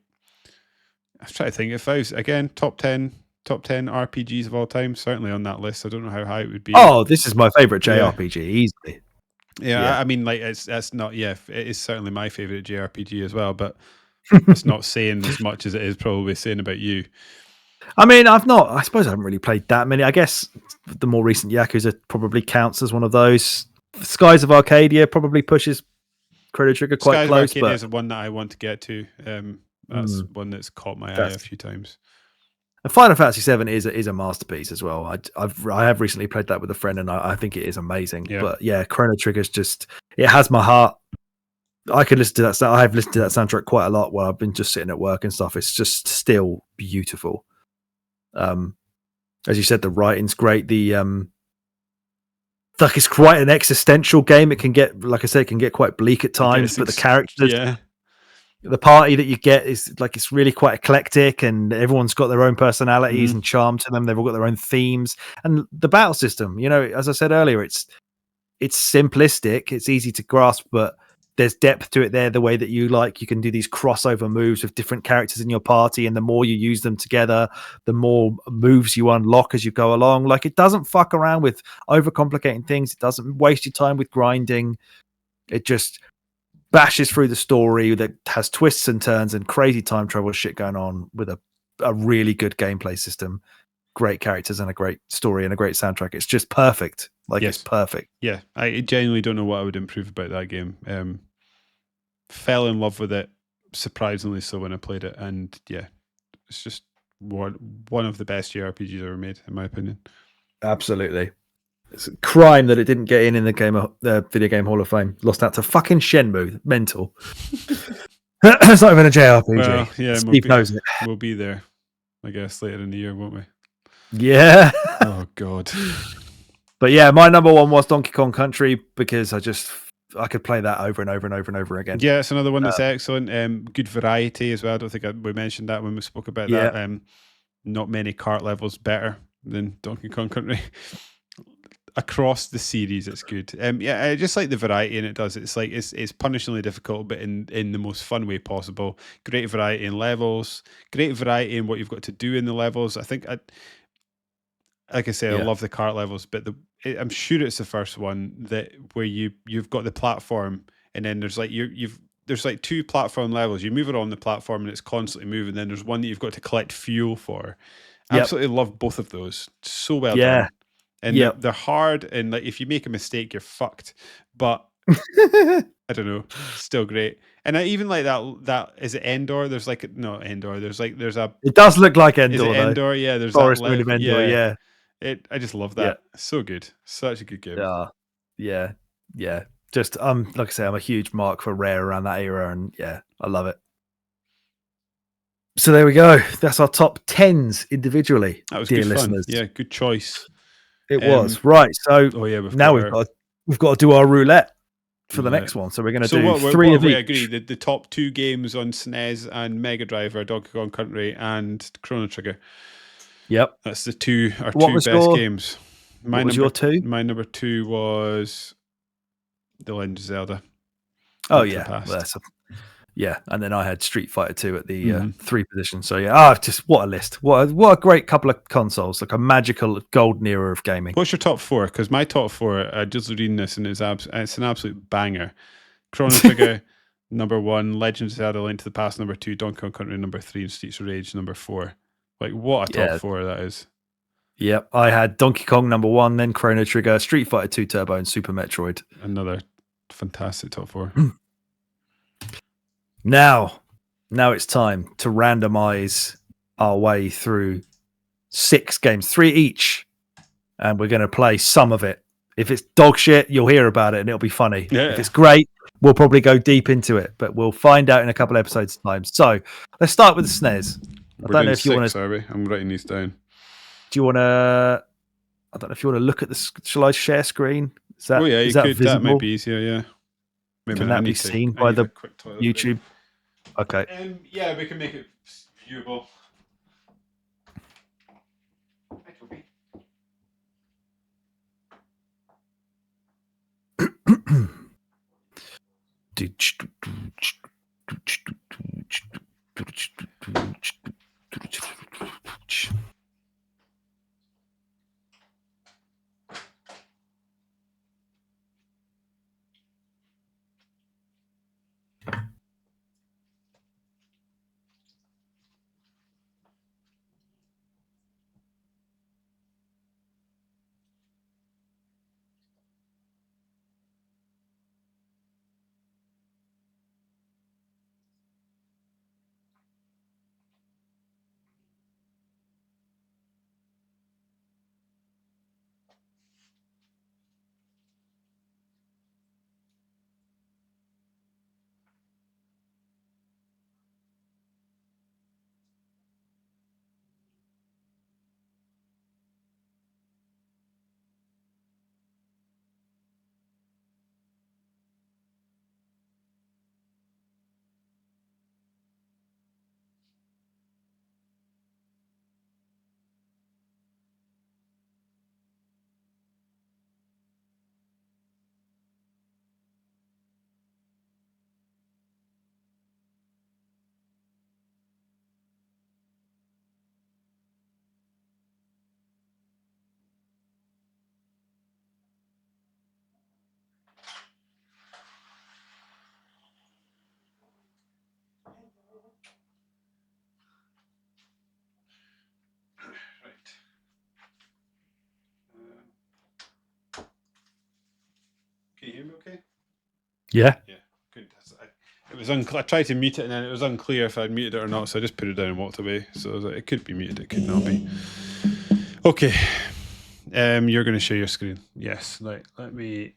was trying to think, if I was, again, top 10 RPGs of all time, certainly on that list. I don't know how high it would be. Oh, this is my favorite JRPG, easily. Yeah, I mean, like, that's not, it is certainly my favorite JRPG as well, but it's not saying as much as it is probably saying about you. I mean, I suppose I haven't really played that many. I guess the more recent Yakuza probably counts as one of those. Skies of Arcadia probably pushes Chrono Trigger quite Skies close. of Arcadia is one that I want to get to. That's one that's caught my eye a few times. And Final Fantasy VII is a masterpiece as well. I have recently played that with a friend, and I think it is amazing. Yeah. But yeah, Chrono Trigger's just, it has my heart. I could listen to that. I have listened to that soundtrack quite a lot while I've been just sitting at work and stuff. It's just still beautiful. As you said, the writing's great. The like, it's quite an existential game. It can get, like I said, it can get quite bleak at times. But the characters, the party that you get is like, it's really quite eclectic, and everyone's got their own personalities and charm to them. They've all got their own themes, and the battle system. You know, as I said earlier, it's simplistic. It's easy to grasp, but there's depth to it there. The way that you can do these crossover moves with different characters in your party, and the more you use them together, the more moves you unlock as you go along. Like, it doesn't fuck around with overcomplicating things. It doesn't waste your time with grinding. It just bashes through the story that has twists and turns and crazy time travel shit going on with a really good gameplay system, great characters, and a great story and a great soundtrack. It's just perfect. It's perfect. Yeah, I genuinely don't know what I would improve about that game. Fell in love with it, surprisingly so, when I played it, and yeah, it's just one of the best JRPGs ever made, in my opinion. Absolutely. It's a crime that it didn't get in the Video Game Hall of Fame. Lost out to fucking Shenmue. Mental. It's not even a JRPG. Well, yeah, Steve knows it. We'll be there, I guess, later in the year, won't we? Yeah. Oh, God. But yeah, my number one was Donkey Kong Country, because I could play that over and over and over and over again. Yeah, it's another one that's excellent. Good variety as well. I don't think we mentioned that when we spoke about that. Not many kart levels better than Donkey Kong Country. Across the series, it's good. I just like the variety, and it does. It's like it's punishingly difficult, but in the most fun way possible. Great variety in levels. Great variety in what you've got to do in the levels. I think, like I say, I love the kart levels, but I'm sure it's the first one where you've got the platform, and then there's like there's like two platform levels. You move it on the platform, and it's constantly moving. Then there's one that you've got to collect fuel for. Absolutely love both of those. So well done. And they're hard, and like, if you make a mistake, you're fucked. But I don't know, still great. And I even like that. Is it Endor? There's like Endor. There's a. It does look like Endor. Is it Endor? Yeah. There's Forest that Moon of Endor. Yeah. I just love that. So good. Such a good game. Yeah. Just like I say, I'm a huge mark for Rare around that era, and yeah, I love it. So there we go. That's our top 10s individually. That was dear good listeners. Fun. Yeah, good choice. It was right. So now we've got to do our roulette for the next one. So we're going to do three of each. I agree. The top two games on SNES and Mega Drive are Donkey Kong Country and Chrono Trigger. Yep, that's our two best games. What was your two? My number two was The Legend of Zelda. Oh yeah, and then I had Street Fighter 2 at the 3 position. So yeah, just what a list! What a great couple of consoles, like a magical golden era of gaming. What's your top four? Because my top four, just reading this, and it's an absolute banger. Chrono Trigger number 1, Legend of Zelda: Link to the Past number 2, Donkey Kong Country number 3, and Streets of Rage number 4. Like, what a top four that is. Yep, I had Donkey Kong number 1, then Chrono Trigger, Street Fighter 2 Turbo, and Super Metroid. Another fantastic top 4. Now it's time to randomize our way through 6 games, 3 each, and we're going to play some of it If it's dog shit, you'll hear about it and it'll be funny. Yeah. If it's great, we'll probably go deep into it, but we'll find out in a couple episodes' time. So let's start with the SNES. I don't know if you want to. Are we? I'm writing these down. Do you want to? I don't know if you want to look at the. Shall I share screen? Is that? Oh yeah, is you that could. visible? That might be easier. Yeah. Maybe Can I that be need to- seen I by need the a quick toilet YouTube? Okay. break. Yeah, we can make it viewable. Right. Can you hear me okay? Yeah. Yeah, good. It was I tried to mute it and then it was unclear if I'd muted it or not, so I just put it down and walked away. So I was like, it could be muted, it could not be. Okay. You're going to share your screen. Yes. Right. Let me.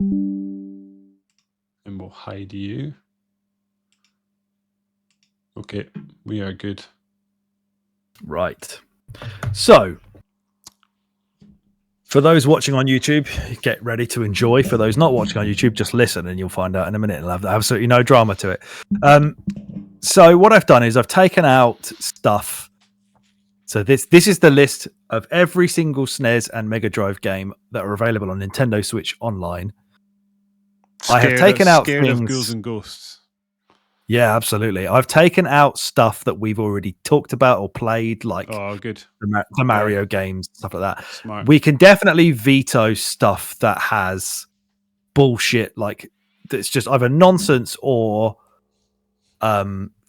And we'll hide you. Okay, we are good. Right. So, for those watching on YouTube, get ready to enjoy. For those not watching on YouTube, just listen and you'll find out in a minute. It'll have absolutely no drama to it. So what I've done is I've taken out stuff. So this is the list of every single SNES and Mega Drive game that are available on Nintendo Switch online. I have taken out scared things. of ghouls and ghosts. Yeah, absolutely. I've taken out stuff that we've already talked about or played, like good. the Mario games, stuff like that. Smart. We can definitely veto stuff that has bullshit, like that's just either nonsense or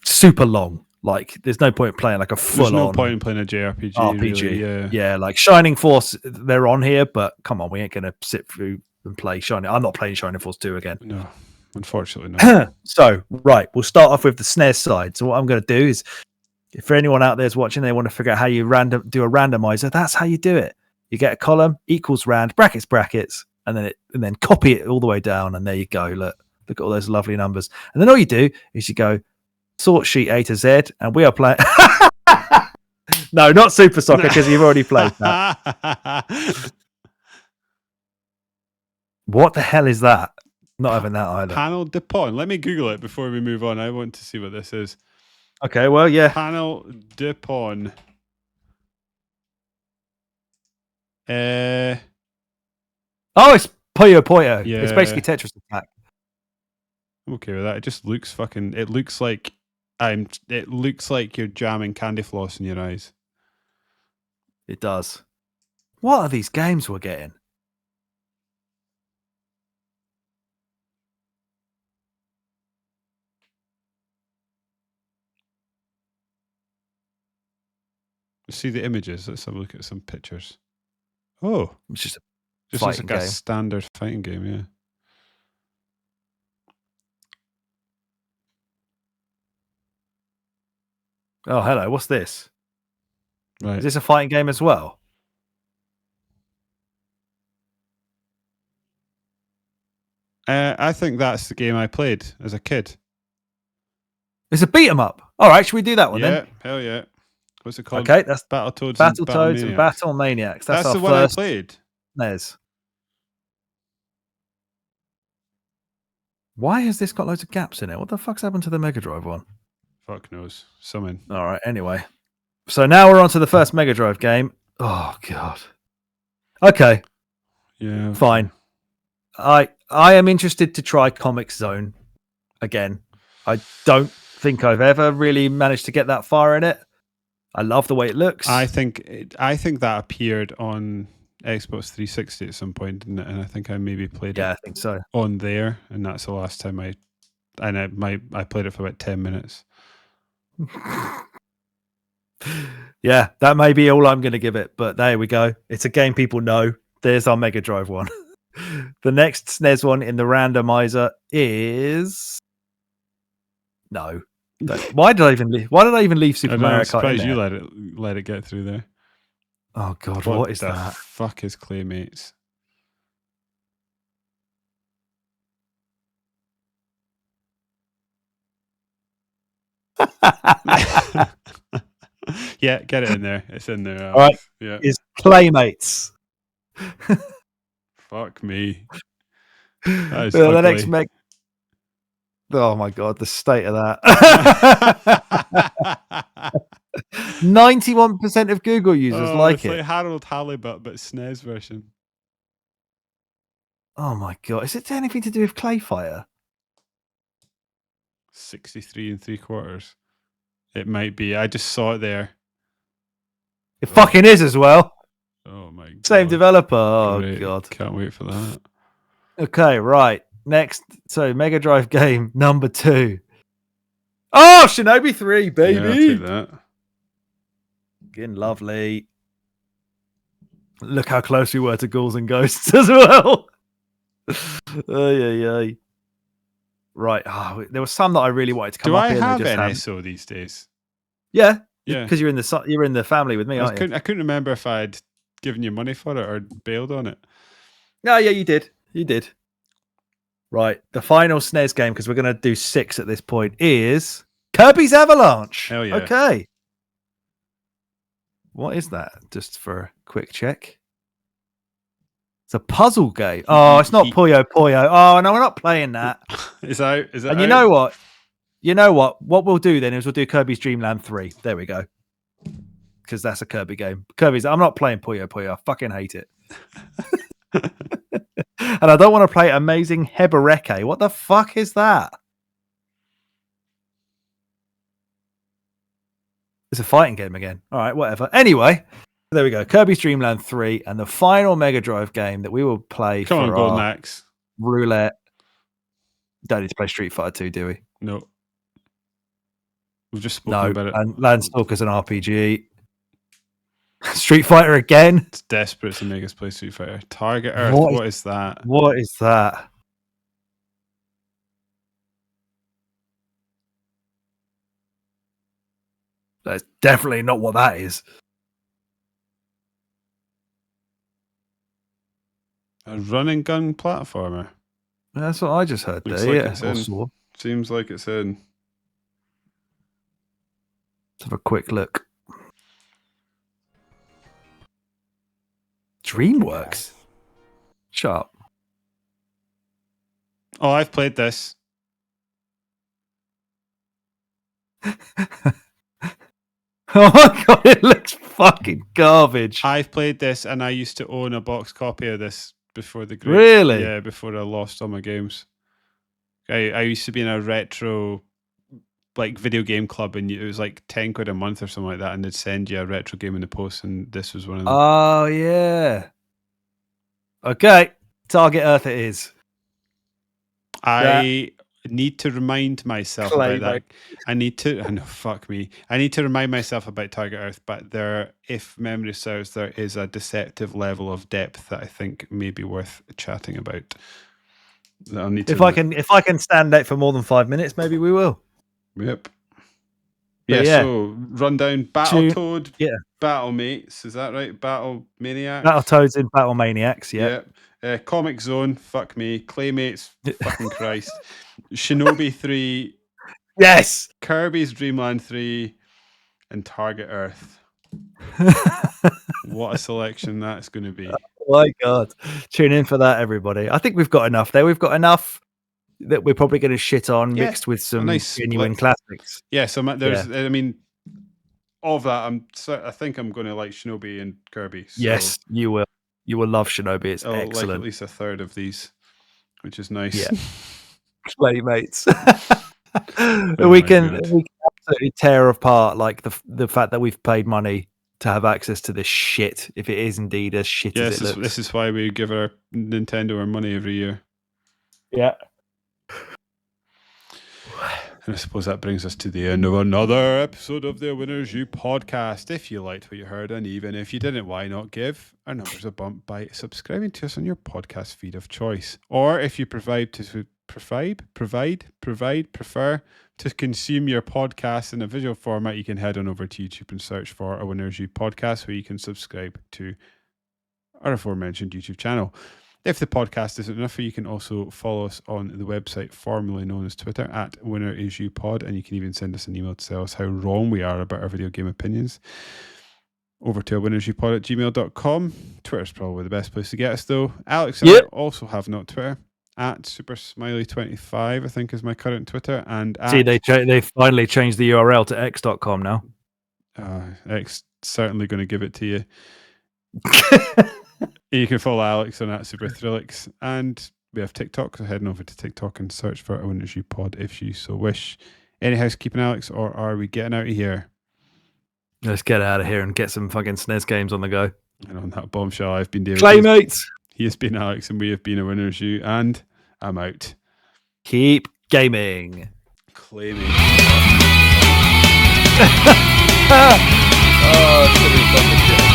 super long. Like, there's no point playing like a full There's no on point in playing a JRPG. RPG. Really, Yeah, like Shining Force, they're on here, but come on, we ain't gonna sit through and play Shining. I'm not playing Shining Force 2 again. No, unfortunately not. So, right, we'll start off with the SNES side. So what I'm going to do is, if for anyone out there is watching, they want to figure out how you do a randomizer, that's how you do it. You get a column equals rand, brackets, and then copy it all the way down, and there you go. Look at all those lovely numbers. And then all you do is you go sort sheet A to Z, and we are playing. No, not Super Soccer, because you've already played that. What the hell is that? Not having that either. Panel de Pon. Let me Google it before we move on. I want to see what this is. Okay, well, yeah. Panel de Pon. Oh, it's Puyo Puyo. Yeah. It's basically Tetris Attack. I'm okay with that. It just looks fucking. It looks like It looks like you're jamming candy floss in your eyes. It does. What are these games we're getting? See the images. Let's have a look at some pictures. Oh, It's just just looks fighting like a game. standard fighting game. Yeah. Oh, hello. What's this? Right. Is this a fighting game as well? I think that's the game I played as a kid. It's a beat 'em up. All right, should we do that one Yeah, then? hell yeah. What's it called? Okay, that's Battletoads Battletoads and and Battle Maniacs. That's our the one I first played. SNES. Why has this got loads of gaps in it? What the fuck's happened to the Mega Drive one? Fuck knows. Something. All right, anyway. So now we're on to the first Mega Drive game. Oh, God. Okay, Yeah. Okay. fine. I am interested to try Comic Zone again. I don't think I've ever really managed to get that far in it. I love the way it looks. I think that appeared on Xbox 360 at some point, and I think I maybe played Yeah, it I think so. on there, and that's the last time I played it for about 10 minutes. Yeah, that may be all I'm going to give it, but there we go. It's a game people know. There's our Mega Drive one. The next SNES one in the randomizer is no. Why did I even leave Super Mario I'm Kart in surprised there? you let it get through there. Oh God, what is the that? fuck is Claymates? Yeah, get it in there. It's in there. All right. Yeah. Is Claymates. Fuck me. That is The next ugly. Oh my God, the state of that. 91% of Google users like it's it. like Harold Halibut, but SNES version. Oh my God. Is it anything to do with Clay Fighter? 63 3/4. It might be. I just saw it there. It fucking is as well. Oh my God. Same developer. Oh Great. God. Can't wait for that. Okay, right. Next. So Mega Drive game number 2. Oh, Shinobi 3, baby. Yeah, I'll take that. Again, lovely. Look how close we were to Ghouls and Ghosts as well. Ay. Right. Oh, there were some that I really wanted to come Do up I here. have They just NSO these days? Yeah. Yeah. Because you're in the family with me, aren't you? I couldn't remember if I'd given you money for it or bailed on it. No, yeah, you did. You did. Right. The final SNES game, because we're going to do 6 at this point, is Kirby's Avalanche. Hell yeah. Okay. What is that? Just for a quick check. It's a puzzle game. Oh, it's not Puyo Puyo. Oh, no, we're not playing that. Is out? Is it? And out? you know what? You know what? What we'll do then is we'll do Kirby's Dream Land 3. There we go. Because that's a Kirby game. I'm not playing Puyo Puyo. I fucking hate it. And I don't want to play Amazing Hebereke. What the fuck is that? It's a fighting game again. All right, whatever. Anyway, there we go. Kirby's Dream Land 3 and the final Mega Drive game that we will play Come on, for Golden our Axe. roulette. Don't need to play Street Fighter 2, do we? No. We've just spoken about it. And Landstalker's an RPG. Street Fighter again. It's desperate to make us play Street Fighter. Target Earth. What is that? What is that? That's definitely not what that is. A run and gun platformer. That's what I just heard there. Looks like Yeah. it's in. Saw. Seems like it's in. Let's have a quick look. DreamWorks. Shut up. Oh, I've played this. Oh my God, it looks fucking garbage. I've played this, and I used to own a box copy of this before the great. Really? Yeah, before I lost all my games. I used to be in a retro like video game club, and it was like 10 quid a month or something like that, and they'd send you a retro game in the post, and this was one of them. Oh yeah. Okay. Target Earth it is. I need to remind myself about that. I know, fuck me. I need to remind myself about Target Earth, but there, if memory serves, there is a deceptive level of depth that I think may be worth chatting about. I'll need to If I can stand out for more than 5 minutes, maybe we will. Yep. yeah. So rundown Battletoad, Yeah. Battle Mates, is that right? Battle Maniacs. Battletoads in Battle Maniacs, yeah. Comic Zone, fuck me. Claymates, fucking Christ. Shinobi 3, Yes. Kirby's Dream Land 3, and Target Earth. What a selection that's going to be. Oh my God. Tune in for that, everybody. I think we've got enough there. We've got enough that we're probably going to shit on, mixed with some nice genuine split. classics. Yeah, so there's, I mean, of that, I think I'm going to like Shinobi and Kirby. So yes, you will. You will love Shinobi. It's excellent. Like at least a third of these, which is nice. Yeah. Playmates. we can absolutely tear apart like the fact that we've paid money to have access to this shit, if it is indeed as shit as it looks. This is why we give our Nintendo our money every year. Yeah. And I suppose that brings us to the end of another episode of the Winners You podcast. If you liked what you heard, and even if you didn't, why not give our numbers a bump by subscribing to us on your podcast feed of choice? Or if you prefer to consume your podcast in a visual format, you can head on over to YouTube and search for a Winners You podcast, where you can subscribe to our aforementioned YouTube channel. If the podcast isn't enough for you, can also follow us on the website formerly known as Twitter at WinnerIsYouPod, and you can even send us an email to tell us how wrong we are about our video game opinions over to winnersyouPod@gmail.com. Twitter's probably the best place to get us, though. Alex and I also have not Twitter. At SuperSmiley25, I think, is my current Twitter. And they finally changed the URL to x.com now. X certainly going to give it to you. You can follow Alex on @SuperThrillix, and we have TikTok, so heading over to TikTok and search for a Winners You Pod if you so wish. Any housekeeping, Alex, or are we getting out of here? Let's get out of here and get some fucking SNES games on the go. And on that bombshell, I've been David. Playmates! He has been Alex, and we have been a Winners You, and I'm out. Keep gaming. Claiming. Oh, it's gonna be fucking good.